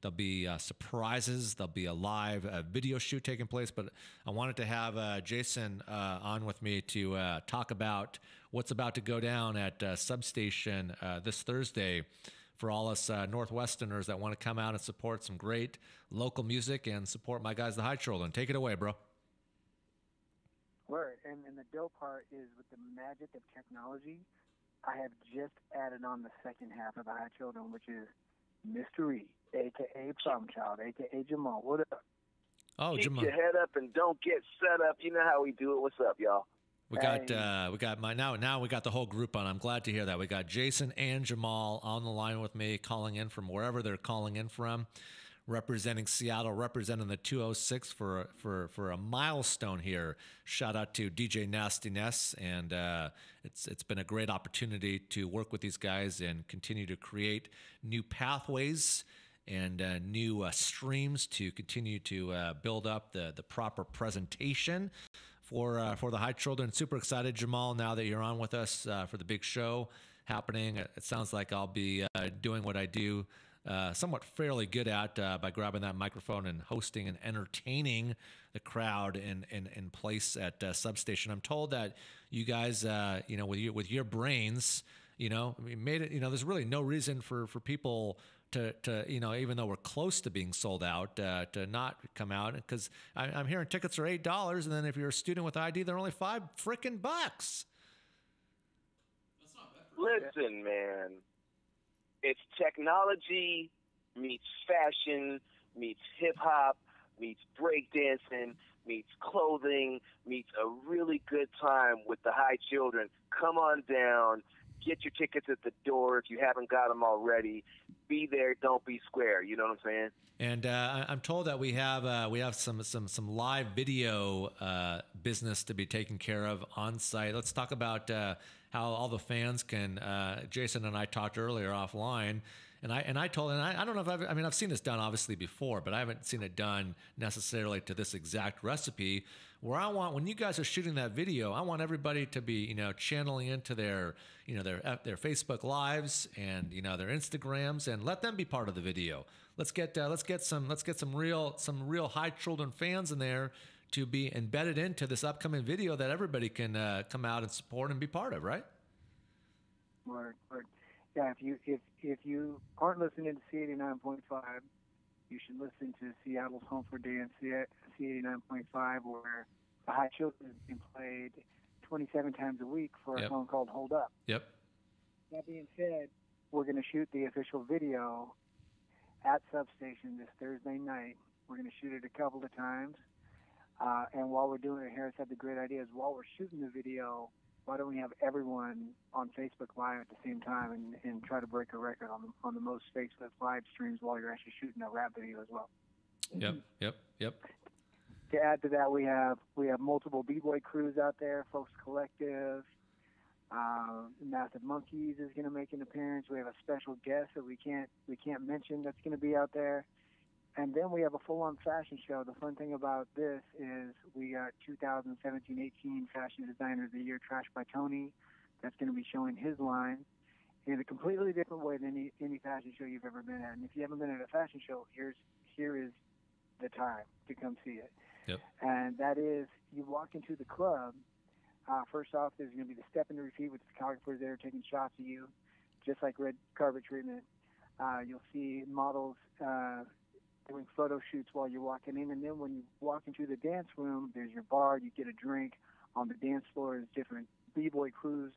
There'll be surprises. There'll be a live video shoot taking place. But I wanted to have Jayson on with me to talk about what's about to go down at Substation this Thursday for all us Northwesterners that want to come out and support some great local music and support my guys, the High Children. Take it away, bro. Word. And the dope part is with the magic of technology, I have just added on the second half of the High Children, which is Mystery, a.k.a. Problem Child, a.k.a. Jamal. What up? Oh, Keep Jamal. your head up and don't get set up. You know how we do it. What's up, y'all? We got now we got the whole group on. I'm glad to hear that. We got Jayson and Jamal on the line with me, calling in from wherever they're calling in from, representing Seattle, representing the 206 for a milestone here. Shout out to DJ Nasty Ness, and it's been a great opportunity to work with these guys and continue to create new pathways and new streams to continue to build up the proper presentation for the High Children. Super excited, Jamal, now that you're on with us for the big show happening. It sounds like I'll be doing what I do somewhat fairly good at by grabbing that microphone and hosting and entertaining the crowd in place at Substation. I'm told that you guys, with your brains, made it. There's really no reason for people to even though we're close to being sold out, to not come out, because I'm hearing tickets are $8, and then if you're a student with ID, they're only $5 frickin' bucks. Listen, man. It's technology meets fashion, meets hip-hop, meets breakdancing, meets clothing, meets a really good time with the High Children. Come on down. Get your tickets at the door if you haven't got them already. Be there, don't be square. You know what I'm saying? And I'm told that we have some live video business to be taken care of on site. Let's talk about how all the fans can. Jayson and I talked earlier offline, I told, and I don't know if I've seen this done obviously before, but I haven't seen it done necessarily to this exact recipe. Where I want, when you guys are shooting that video, I want everybody to be, channeling into their, their Facebook lives and, their Instagrams, and let them be part of the video. Let's get some real high children fans in there to be embedded into this upcoming video that everybody can come out and support and be part of, right? Word. Yeah, if you aren't listening to C89.5, you should listen to Seattle's Home for Dance, C89.5, where the High Children is being played 27 times a week for a song called Hold Up. Yep. That being said, we're going to shoot the official video at Substation this Thursday night. We're going to shoot it a couple of times. And while we're doing it, Harris had the great idea, is while we're shooting the video, why don't we have everyone on Facebook Live at the same time and try to break a record on the most Facebook Live streams while you're actually shooting a rap video as well. Yep. To add to that, we have multiple b-boy crews out there, Folks Collective, Massive Monkeys is going to make an appearance. We have a special guest that we can't mention that's going to be out there. And then we have a full-on fashion show. The fun thing about this is we got 2017-18 Fashion Designer of the Year, Trash by Tony, that's going to be showing his line in a completely different way than any fashion show you've ever been at. And if you haven't been at a fashion show, here is the time to come see it. Yep. And that is, you walk into the club. First off, there's going to be the step and repeat with the photographers there taking shots of you, just like red carpet treatment. You'll see models doing photo shoots while you're walking in, and then when you walk into the dance room, there's your bar, you get a drink. On the dance floor is different b-boy crews,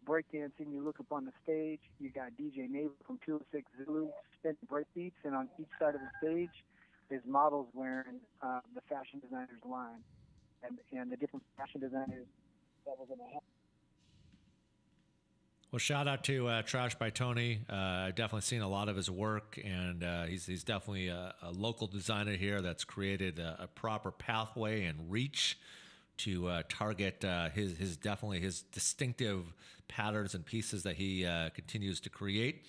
breakdancing. You look up on the stage, you got DJ Neighbor from 206 Zulu spinning breakbeats, and on each side of the stage is models wearing the fashion designer's line, and the different fashion designers that we're going to have. Well, shout out to Trash by Tony. I've definitely seen a lot of his work, and he's definitely a local designer here that's created a proper pathway and reach to target his distinctive patterns and pieces that he continues to create.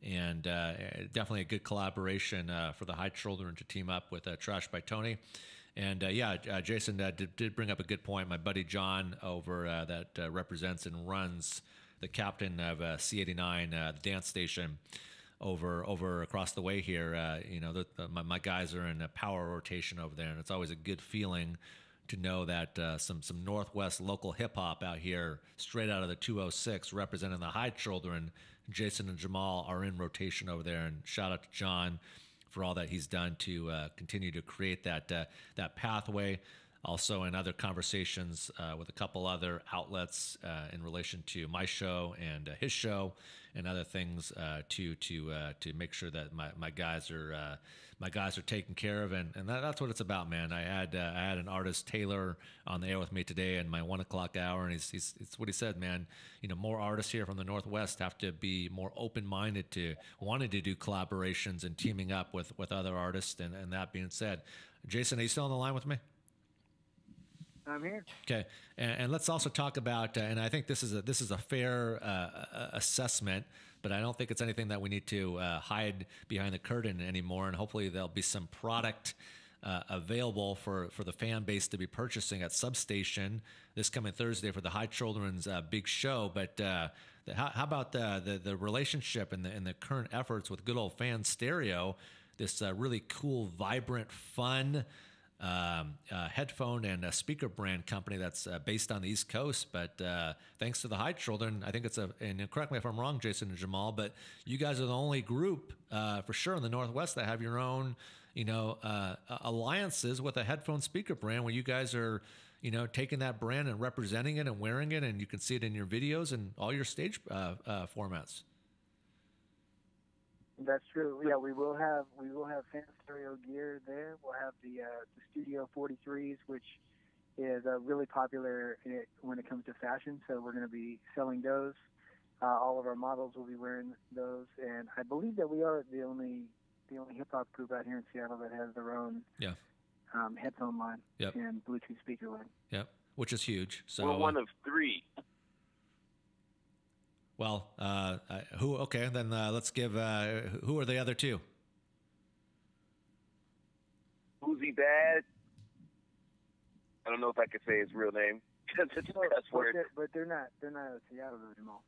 And definitely a good collaboration for the High Children to team up with Trash by Tony. And Jayson did bring up a good point. My buddy John over that represents and runs the captain of C89, the dance station, over across the way here. My guys are in a power rotation over there, and it's always a good feeling to know that some Northwest local hip hop out here, straight out of the 206, representing the High Children. Jayson and Jamal are in rotation over there, and shout out to John for all that he's done to continue to create that pathway. Also, in other conversations with a couple other outlets in relation to my show and his show and other things to make sure that my guys are taken care of, and that's what it's about, man. I had an artist, Taylor, on the air with me today in my 1 o'clock hour, and it's what he said, man. More artists here from the Northwest have to be more open-minded to wanting to do collaborations and teaming up with other artists. And that being said, Jayson, are you still on the line with me? I'm here. Okay, and let's also talk about, and I think this is a fair assessment, but I don't think it's anything that we need to hide behind the curtain anymore. And hopefully there'll be some product available for the fan base to be purchasing at Substation this coming Thursday for the High Children's big show. But how about the relationship and the current efforts with good old Fan Stereo, this really cool, vibrant, fun headphone and a speaker brand company that's based on the East Coast, but thanks to the High Children, I think and correct me if I'm wrong, Jayson and Jamal, but you guys are the only group for sure in the Northwest that have your own, alliances with a headphone speaker brand where you guys are, taking that brand and representing it and wearing it, and you can see it in your videos and all your stage formats. That's true. Yeah, we will have Fan Stereo gear there. We'll have the Studio 43s, which is really popular when it comes to fashion. So we're going to be selling those. All of our models will be wearing those, and I believe that we are the only hip hop group out here in Seattle that has their own headphone line and Bluetooth speaker line. Yep, which is huge. So we're one of three. Well, who? Okay, then let's give. Who are the other two? Uzi Bad. I don't know if I could say his real name because it's a cuss word. But they're not out of Seattle, though, Jamal.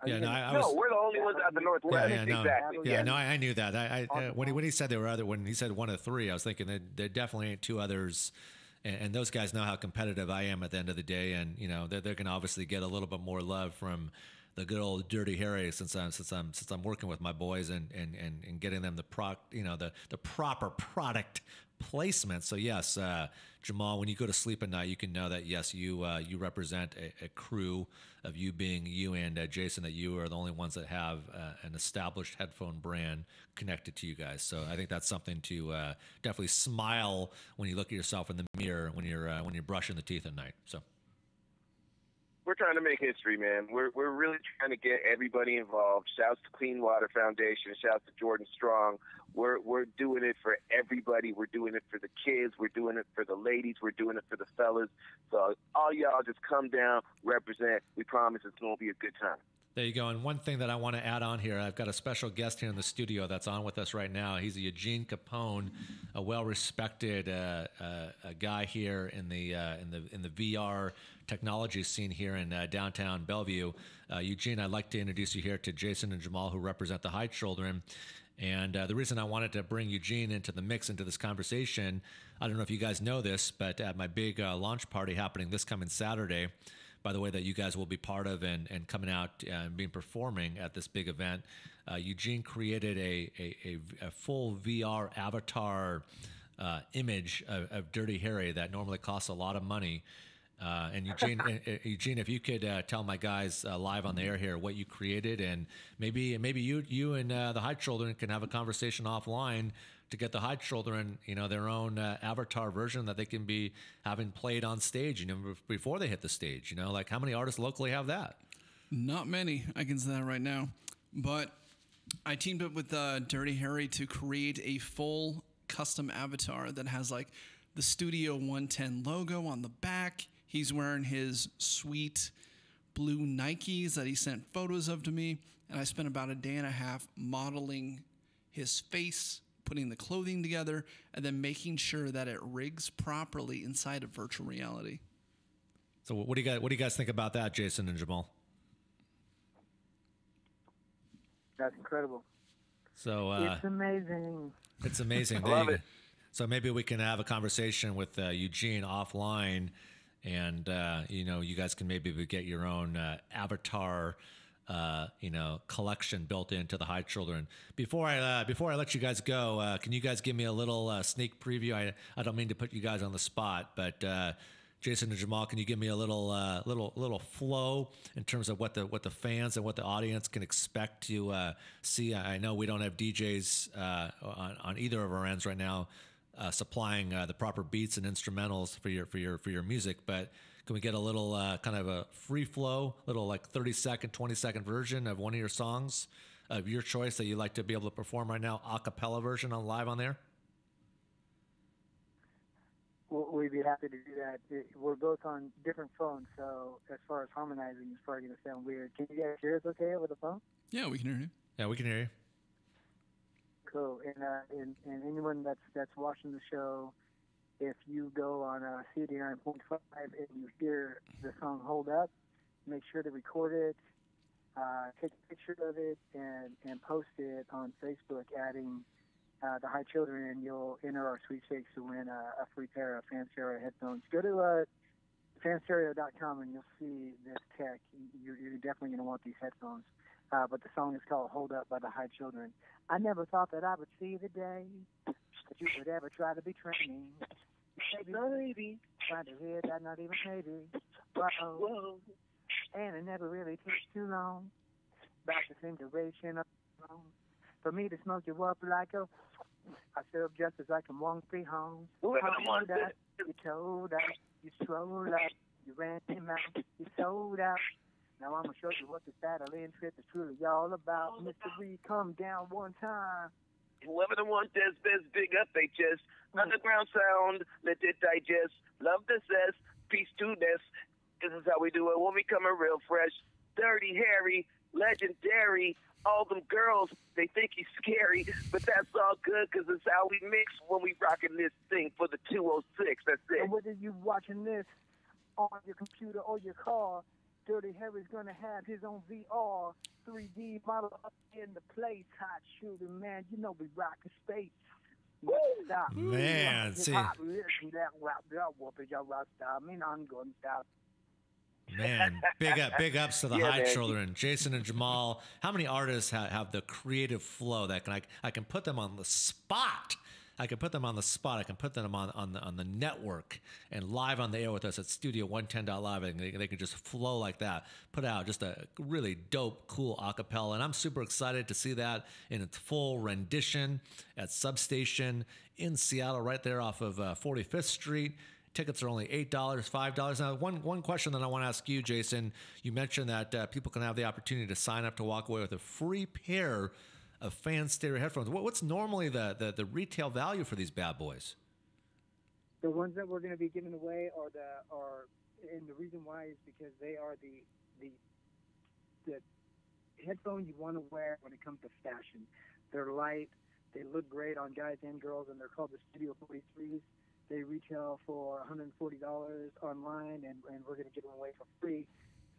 Yeah, no, No, we're the only ones out the Northwest. Yeah, no, Exactly. Yeah, no, I knew that. When he said there were other, when he said one of three, I was thinking that there definitely ain't two others. And those guys know how competitive I am at the end of the day, and you know they're going to obviously get a little bit more love from the good old Dirty Harry since I'm working with my boys and getting them the proper product placement. So yes, Jamal, when you go to sleep at night, you can know that yes, you represent a crew of you being you and Jayson, that you are the only ones that have an established headphone brand connected to you guys. So I think that's something to definitely smile when you look at yourself in the mirror when you're brushing the teeth at night. So. We're trying to make history, man. We're really trying to get everybody involved. Shouts to Clean Water Foundation. Shouts to Jordan Strong. We're doing it for everybody. We're doing it for the kids. We're doing it for the ladies. We're doing it for the fellas. So all y'all just come down, represent. We promise it's going to be a good time. There you go. And one thing that I want to add on here, I've got a special guest here in the studio that's on with us right now. He's Eugene Capon, a well-respected guy here in the VR technology scene here in downtown Bellevue. Eugene, I'd like to introduce you here to Jayson and Jamal, who represent the High Children. And the reason I wanted to bring Eugene into the mix, into this conversation, I don't know if you guys know this, but at my big launch party happening this coming Saturday, by the way, that you guys will be part of and coming out and being performing at this big event, Eugene created a full VR avatar image of Dirty Harry that normally costs a lot of money. And Eugene, if you could tell my guys live on the air here what you created, and maybe you and the High Children can have a conversation offline to get the High Children, their own avatar version that they can be having played on stage, before they hit the stage. Like how many artists locally have that? Not many, I can say that right now. But I teamed up with Dirty Harry to create a full custom avatar that has like the Studio 110 logo on the back. He's wearing his sweet blue Nikes that he sent photos of to me. And I spent about a day and a half modeling his face, putting the clothing together, and then making sure that it rigs properly inside of virtual reality. So what do you guys think about that, Jayson and Jamal? That's incredible. So it's amazing. It's amazing. I love it. So maybe we can have a conversation with Eugene offline, and you guys can maybe get your own avatar collection built into the High Children. Before I let you guys go, can you guys give me a little sneak preview? I don't mean to put you guys on the spot, but Jayson and Jamal, can you give me a little flow in terms of what the fans and what the audience can expect to see? I know we don't have DJs on either of our ends right now supplying the proper beats and instrumentals for your music, but can we get a little kind of a free flow, little like 30-second, 20-second version of one of your songs of your choice that you'd like to be able to perform right now, a cappella version on live on there? We'd be happy to do that. We're both on different phones, so as far as harmonizing, it's probably going to sound weird. Can you guys hear us okay over the phone? Yeah, we can hear you. Yeah, we can hear you. Cool. And anyone that's watching the show, if you go on CD 9.5 and you hear the song Hold Up, make sure to record it, take a picture of it, and post it on Facebook, adding the High Children, and you'll enter our sweepstakes to win a free pair of Fan Stereo headphones. Go to fanstereo.com and you'll see this tech. You're definitely going to want these headphones. But the song is called Hold Up by the High Children. I never thought that I would see the day that you would ever try to betray me. Maybe, trying to hear that, not even maybe. Whoa. And it never really takes too long. About the same duration of for me to smoke you up like a... I feel just as I can walk free home. You told us, you strolled up, you ran him out, you sold out. Now I'm going to show you what this battling trip is truly all about. Mr. Reed, come down one time. Whoever the one does best, big up they just. Underground sound, let it digest. Love the cess, peace to this. This is how we do it when we coming real fresh. Dirty Harry, legendary. All them girls, they think he's scary, but that's all good because it's how we mix when we rocking this thing for the 206. That's it. And whether you watching this on your computer or your car, Dirty Harry's going to have his own VR 3D model up in the place. Hot shooter, man. You know we rock the space. Stop. Man, see. Listen, that rap, whoopage, rock style. I mean, I'm going to stop. Man, big ups to the High Children, Jayson and Jamal. How many artists have the creative flow that I can put them on the spot? I can put them on the spot. I can put them on the network and live on the air with us at Studio 110.live. And they can just flow like that. Put out just a really dope, cool acapella. And I'm super excited to see that in its full rendition at Substation in Seattle, right there off of 45th Street. Tickets are only $8, $5. Now, one question that I want to ask you, Jayson. You mentioned that people can have the opportunity to sign up to walk away with a free pair of fan stereo headphones. What's normally the retail value for these bad boys? The ones that we're going to be giving away and the reason why is because they are the headphones you want to wear when it comes to fashion. They're light, they look great on guys and girls, and they're called the Studio 43s. They retail for $140 online, and we're going to give them away for free.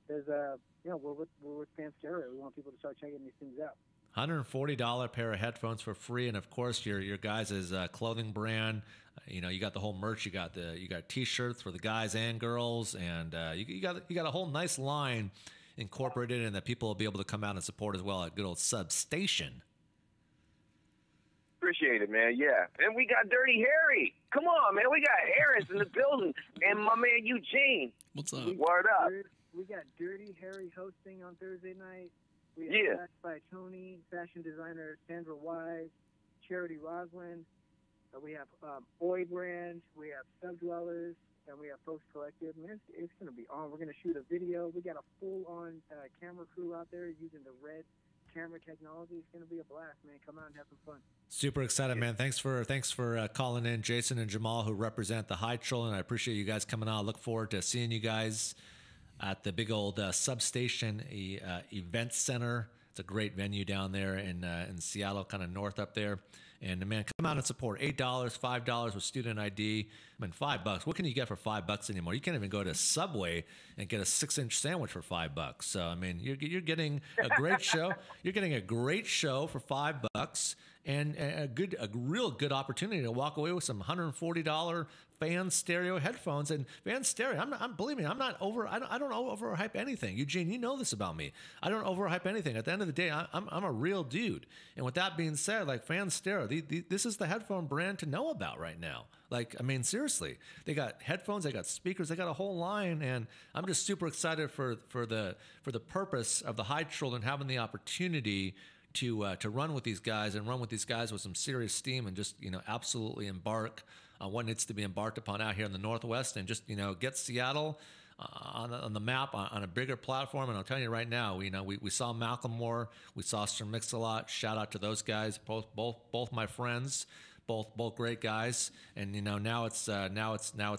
There's we're with Fan Stereo. We want people to start checking these things out. $140 pair of headphones for free, and of course your guys' clothing brand. You got the whole merch. You got T-shirts for the guys and girls, and you got a whole nice line incorporated, and that people will be able to come out and support as well at good old Substation. Appreciate it, man. Yeah. And we got Dirty Harry. Come on, man. We got Harris in the building. And my man Eugene. What's up? Word up. We got Dirty Harry hosting on Thursday night. We have Backed by Tony, fashion designer Sandra Wise, Charity Roslin. We have Oi Brand. We have Subdwellers. And we have Folks Collective. Man, it's going to be on. We're going to shoot a video. We got a full-on camera crew out there using the red camera technology. It's going to be a blast, man. Come out and have some fun. Super excited, man. Thanks for calling in, Jayson and Jamal, who represent the High Children. I appreciate you guys coming on. I look forward to seeing you guys at the big old Substation event center. It's a great venue down there in Seattle, kind of north up there. And man, come out and support. $8, $5 with student ID. I mean, $5. What can you get for $5 anymore? You can't even go to Subway and get a 6-inch sandwich for $5. So I mean, you're getting a great show. You're getting a great show for $5, and a real good opportunity to walk away with some $140 fan stereo headphones. And fan stereo, believe me, I don't overhype anything. Eugene, you know this about me. I don't overhype anything. At the end of the day, I'm a real dude. And with that being said, like fan stereo, this is the headphone brand to know about right now. Like, I mean, seriously, they got headphones, they got speakers, they got a whole line, and I'm just super excited for the purpose of the High Children having the opportunity to run with these guys and run with these guys with some serious steam and just absolutely embark on what needs to be embarked upon out here in the Northwest, and just get Seattle on the map on a bigger platform. And I'll tell you right now, we saw Macklemore, we saw Sir Mix-a-Lot. Shout out to those guys, both my friends, both great guys. And now it's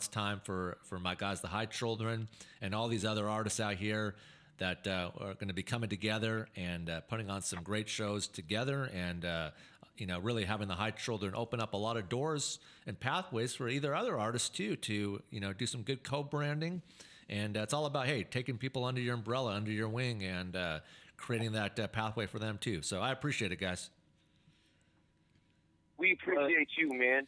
time for my guys, the High Children, and all these other artists out here that are going to be coming together and putting on some great shows together, and really having the High Children open up a lot of doors and pathways for either other artists too to do some good co-branding. And it's all about, hey, taking people under your umbrella, under your wing, and creating that pathway for them too. So I appreciate it, guys. We appreciate you, man.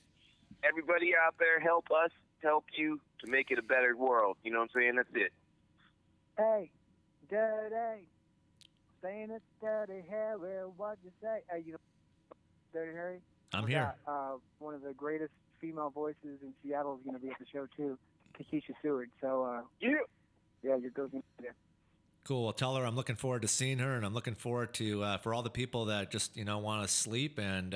Everybody out there, help us help you to make it a better world. You know what I'm saying? That's it. Hey, Dirty, saying it's Dirty Harry, what you say? Hey, Dirty Harry? I'm here. One of the greatest female voices in Seattle is going to be at the show too, Keisha Seward. So yeah, you're going there. Cool. Well, tell her I'm looking forward to seeing her, and I'm looking forward to for all the people that just want to sleep and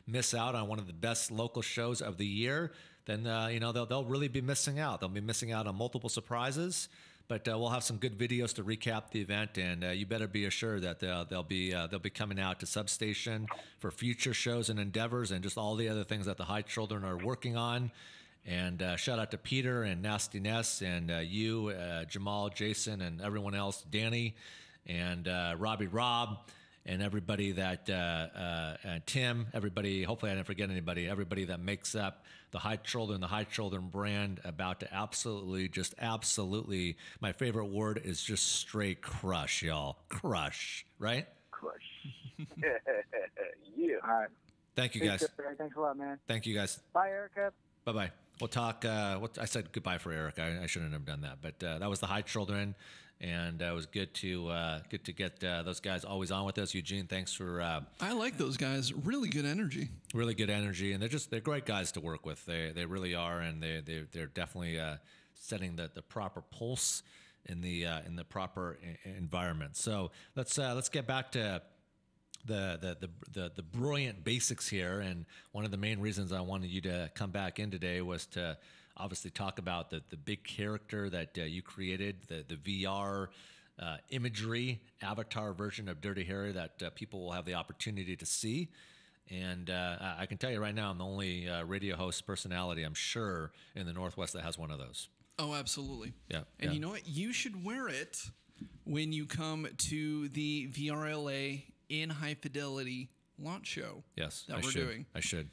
miss out on one of the best local shows of the year. Then they'll really be missing out. They'll be missing out on multiple surprises. But we'll have some good videos to recap the event, and you better be assured that they'll be coming out to Substation for future shows and endeavors, and just all the other things that the High Children are working on. And shout out to Peter and Nasty Ness and you, Jamal, Jayson, and everyone else, Danny, and Robbie Rob, and everybody that Tim, everybody. Hopefully, I didn't forget anybody. Everybody that makes up the High Children, brand, about to absolutely. My favorite word is just straight crush, y'all. Crush, right? Crush. Yeah. All right. Thank you, guys. Thanks a lot, man. Thank you, guys. Bye, Erica. Bye-bye. We'll talk. I said goodbye for Eric. I shouldn't have done that, but that was the High Children, and it was good to get those guys always on with us. Eugene, thanks for. I like those guys. Really good energy. Really good energy, and they're great guys to work with. They really are, and they're definitely setting the proper pulse in the proper environment. So let's get back to the brilliant basics here, and one of the main reasons I wanted you to come back in today was to obviously talk about the big character that you created, the VR imagery avatar version of Dirty Harry that people will have the opportunity to see. And I can tell you right now, I'm the only radio host personality, I'm sure, in the Northwest that has one of those. Oh, absolutely. Yeah. And you know what? You should wear it when you come to the VRLA in High Fidelity launch show. Yes, that we're doing. I should.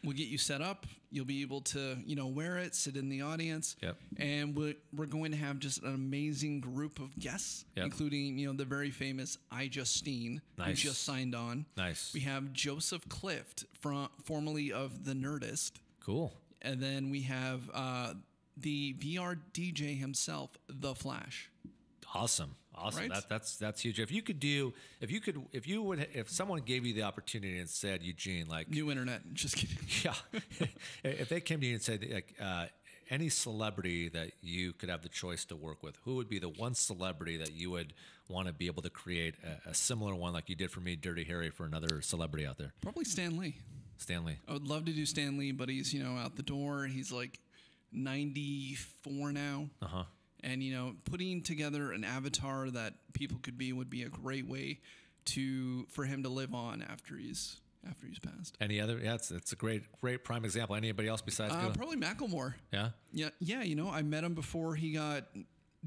We'll get you set up. You'll be able to, wear it, sit in the audience. Yep. And we're going to have just an amazing group of guests, including, the very famous iJustine, who just signed on. Nice. We have Joseph Clift, formerly of The Nerdist. Cool. And then we have the VR DJ himself, The Flash. Awesome. Right? That's huge. If someone gave you the opportunity and said, Eugene, like new internet, just kidding. Yeah. If they came to you and said, like, any celebrity that you could have the choice to work with, who would be the one celebrity that you would want to be able to create a similar one like you did for me, Dirty Harry, for another celebrity out there? Probably Stan Lee. Stan Lee. I would love to do Stan Lee, but he's, out the door. He's like 94 now. Uh-huh. And, putting together an avatar that people could be would be a great way for him to live on after he's passed. Any other? Yeah, it's a great prime example. Anybody else besides? Probably Macklemore. Yeah. Yeah. I met him before he got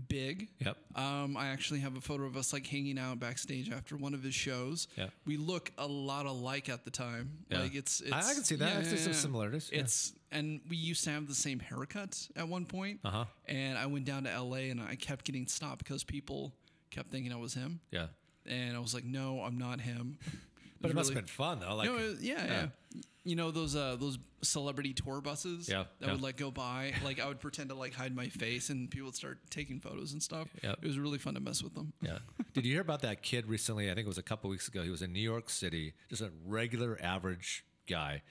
big. Yep. I actually have a photo of us like hanging out backstage after one of his shows. Yeah. We look a lot alike at the time. Yeah. Like it's I can see that. There's some similarities. And we used to have the same haircut at one point. Uh-huh. And I went down to LA and I kept getting stopped because people kept thinking I was him. Yeah. And I was like, no, I'm not him. But it must have been fun though. Like, yeah. Those celebrity tour buses that would like go by. Like I would pretend to like hide my face and people would start taking photos and stuff. Yep. It was really fun to mess with them. Yeah. Did you hear about that kid recently? I think it was a couple weeks ago. He was in New York City, just a regular average guy.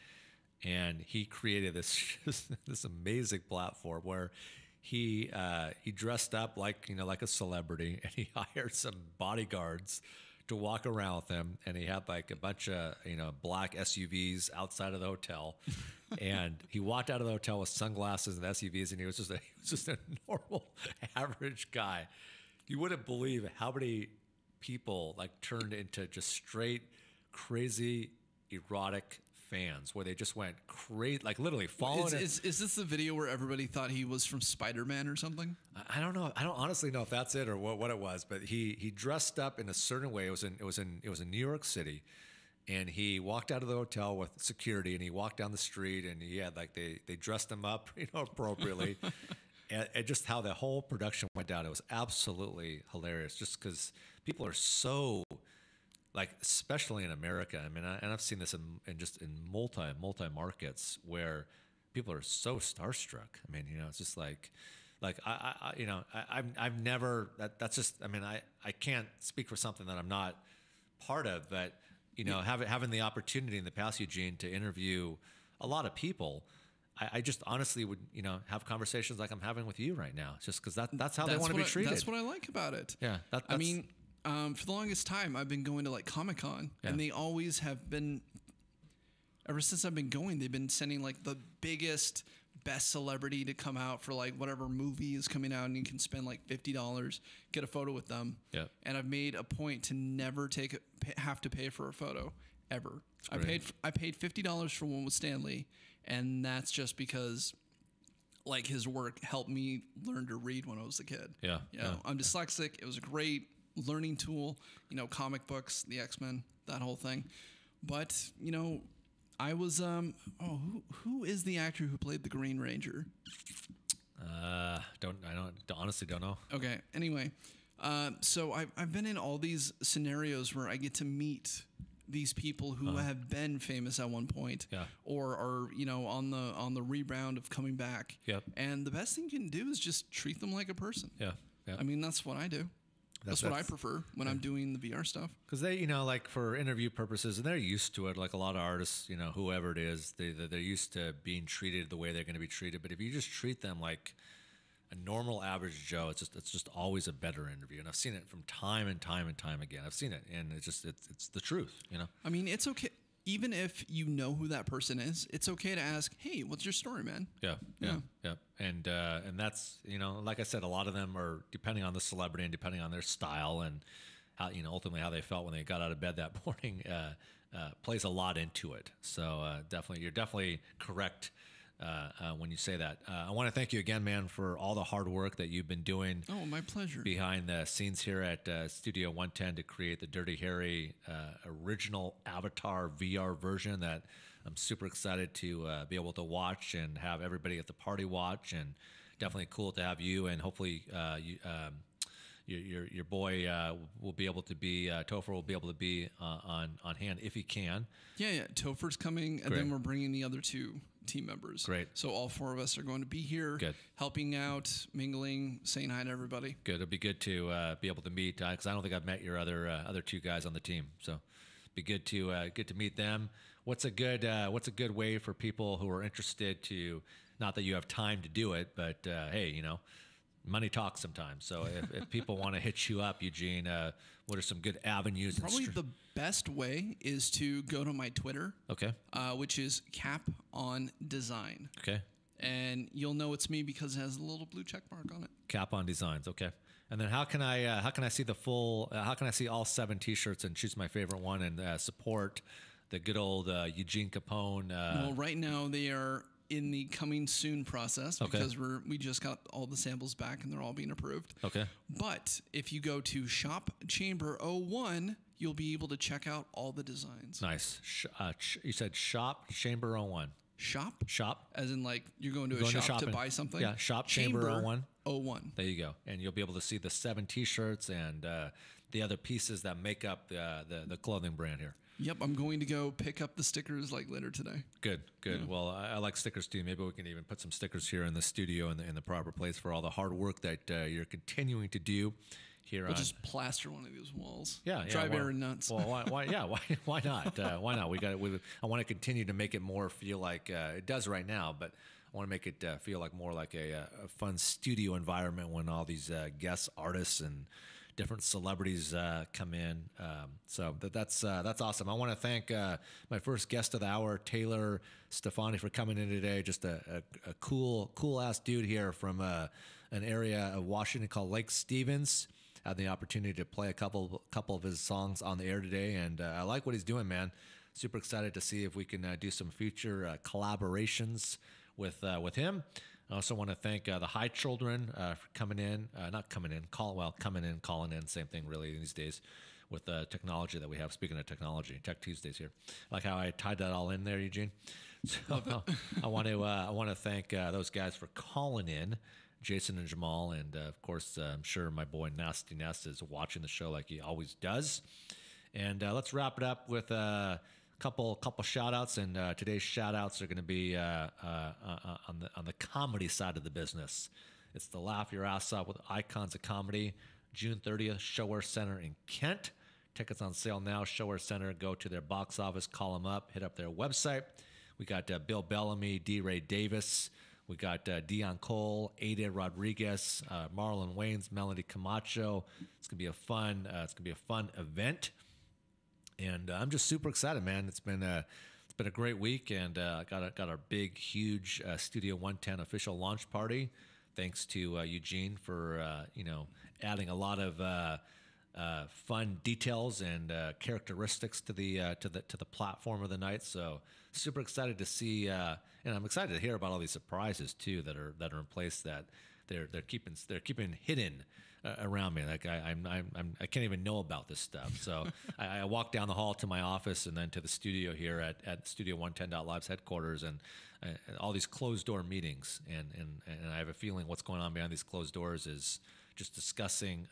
And he created this amazing platform where he dressed up like a celebrity, and he hired some bodyguards to walk around with him, and he had like a bunch of black SUVs outside of the hotel, and he walked out of the hotel with sunglasses and SUVs, and he was just a normal average guy. You wouldn't believe how many people like turned into just straight crazy erotic fans, where they just went crazy, like literally following Is this the video where everybody thought he was from Spider-Man or something? I don't know. I don't honestly know if that's it or what it was, but he dressed up in a certain way. It was in New York City, and he walked out of the hotel with security, and he walked down the street, and he had like they dressed him up appropriately, and just how the whole production went down. It was absolutely hilarious, just because people are so. Like, especially in America, I mean, and I've seen this in multi markets where people are so starstruck. I mean, it's just like I've never, that's just, I mean, I can't speak for something that I'm not part of, but, having the opportunity in the past, Eugene, to interview a lot of people, I just honestly would, have conversations like I'm having with you right now, just because that's how they want to be treated. That's what I like about it. Yeah. I mean, for the longest time, I've been going to like Comic-Con, and they always have been, ever since I've been going, they've been sending like the biggest, best celebrity to come out for like whatever movie is coming out, and you can spend like $50, get a photo with them. Yeah. And I've made a point to never have to pay for a photo ever. I paid $50 for one with Stan Lee, and that's just because like his work helped me learn to read when I was a kid. Yeah. I'm dyslexic. It was great. learning tool. You know, comic books, the X-Men, that whole thing. But you know, I was who is the actor who played the Green Ranger? Honestly don't know. Okay. Anyway, so I've been in all these scenarios where I get to meet these people who have been famous at one point, or are, you know, on the rebound of coming back. Yep. And the best thing you can do is just treat them like a person. Yeah. I mean, that's what I do. That's what I prefer when I'm doing the VR stuff. Because they, you know, like for interview purposes, and they're used to it. Like a lot of artists, you know, whoever it is, they're used to being treated the way they're going to be treated. But if you just treat them like a normal average Joe, it's just always a better interview. And I've seen it from time and time and time again. I've seen it, and it's the truth, you know. I mean, it's okay. Even if you know who that person is, it's okay to ask, "Hey, what's your story, man?" Yeah. And that's, you know, like I said, a lot of them are depending on the celebrity and depending on their style and how, you know, ultimately how they felt when they got out of bed that morning plays a lot into it. So you're definitely correct when you say that. I want to thank you again, man, for all the hard work that you've been doing. Oh, my pleasure. Behind the scenes here at Studio 110 to create the Dirty Harry original Avatar VR version that I'm super excited to be able to watch and have everybody at the party watch. And definitely cool to have you, and hopefully your boy will be able to be Topher will be able to be on hand if he can. Yeah. Topher's coming, and then we're bringing the other two team members. Great. So all four of us are going to be here. Good. Helping out, mingling, saying hi to everybody. Good. It'll be good to be able to meet, because I don't think I've met your other two guys on the team. So be good to meet them. What's a good way for people who are interested to, not that you have time to do it, but hey, you know, money talks sometimes. So if people want to hit you up, Eugene, what are some good avenues? Probably the best way is to go to my Twitter. Okay. Which is Cap on Design. Okay. And you'll know it's me because it has a little blue check mark on it. Cap on Designs. Okay. And then how can I see the full? How can I see all 7 T-shirts and choose my favorite one and support the good old Eugene Capon? Well, right now they are in the coming soon process because we just got all the samples back and they're all being approved. Okay. But if you go to Shop Chamber 01, you'll be able to check out all the designs. Nice. You said Shop Chamber 01. Shop? As in like you're going to a shop to buy something? Yeah, Shop Chamber 01. 01. There you go. And you'll be able to see the 7 T-shirts and the other pieces that make up the clothing brand here. Yep, I'm going to go pick up the stickers like later today. Good. Yeah. Well, I like stickers too. Maybe we can even put some stickers here in the studio in the proper place for all the hard work that you're continuing to do here. We'll just plaster one of these walls. Yeah. Drive Aaron nuts. Well, why not? Why not? I want to continue to make it more feel like it does right now, but I want to make it feel like more like a fun studio environment when all these guest artists and different celebrities come in. So that's awesome. I want to thank my first guest of the hour, Taylor Stefani, for coming in today. Just a cool ass dude here from an area of Washington called Lake Stevens. Had the opportunity to play a couple of his songs on the air today, and I like what he's doing, man. Super excited to see if we can do some future collaborations with him. I also want to thank the High Children for coming in, calling in, same thing really these days with the technology that we have. Speaking of technology, Tech Tuesdays here. Like how I tied that all in there, Eugene. So I want to thank those guys for calling in, Jayson and Jamal, and of course I'm sure my boy Nasty Nest is watching the show like he always does. And let's wrap it up with couple shout outs, and today's shout outs are going to be on the comedy side of the business. It's the Laugh Your Ass Off with Icons of Comedy, June 30th, Shower Center in Kent. Tickets on sale now. Shower Center, go to their box office, call them up, hit up their website. We got Bill Bellamy, D. Ray Davis. We got Dion Cole, Ada Rodriguez, Marlon Wayans, Melody Camacho. It's gonna be a fun event. And I'm just super excited, man. It's been a great week, and got our big, huge Studio 110 official launch party. Thanks to Eugene for adding a lot of fun details and characteristics to the platform of the night. So super excited to see, and I'm excited to hear about all these surprises too that are in place that they're keeping hidden around me. Like I can't even know about this stuff. So I walk down the hall to my office and then to the studio here at Studio 110.live's headquarters, and all these closed door meetings. And I have a feeling what's going on behind these closed doors is just discussing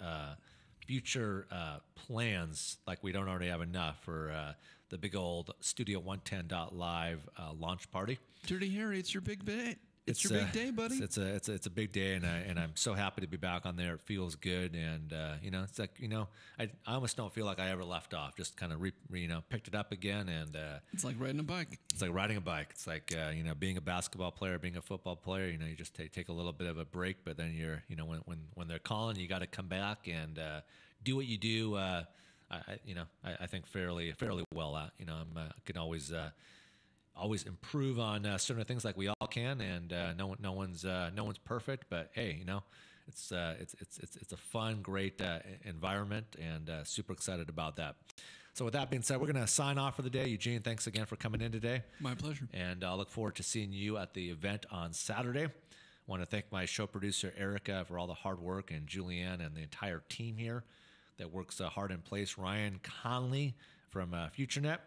future plans, like we don't already have enough, for the big old Studio 110.live launch party. Dirty Harry, it's your big day. It's your big day, buddy. It's a big day, and I'm so happy to be back on there. It feels good, and it's like I almost don't feel like I ever left off. Just kind of picked it up again, and it's like riding a bike. It's like riding a bike. It's like being a basketball player, being a football player. You just take a little bit of a break, but then you're when they're calling, you got to come back and do what you do. I think fairly well at. I can always improve on certain things, like we all can, and no one's perfect. But hey, it's a fun, great environment, and super excited about that. So with that being said, we're going to sign off for the day. Eugene, thanks again for coming in today. My pleasure. And I look forward to seeing you at the event on Saturday. I want to thank my show producer Erica for all the hard work, and Julianne and the entire team here that works hard in place. Ryan Conley from FutureNet.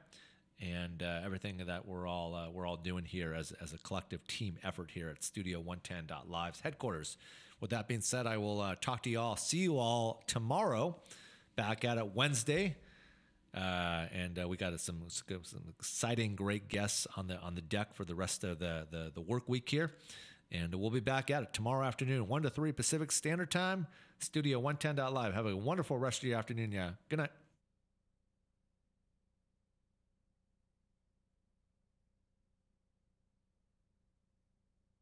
And everything that we're all doing here as a collective team effort here at Studio 110.live's headquarters. With that being said, I will talk to you all. See you all tomorrow. Back at it Wednesday, and we got some exciting, great guests on the deck for the rest of the work week here. And we'll be back at it tomorrow afternoon, 1 to 3 Pacific Standard Time. Studio 110.live. Have a wonderful rest of your afternoon. Yeah. Good night.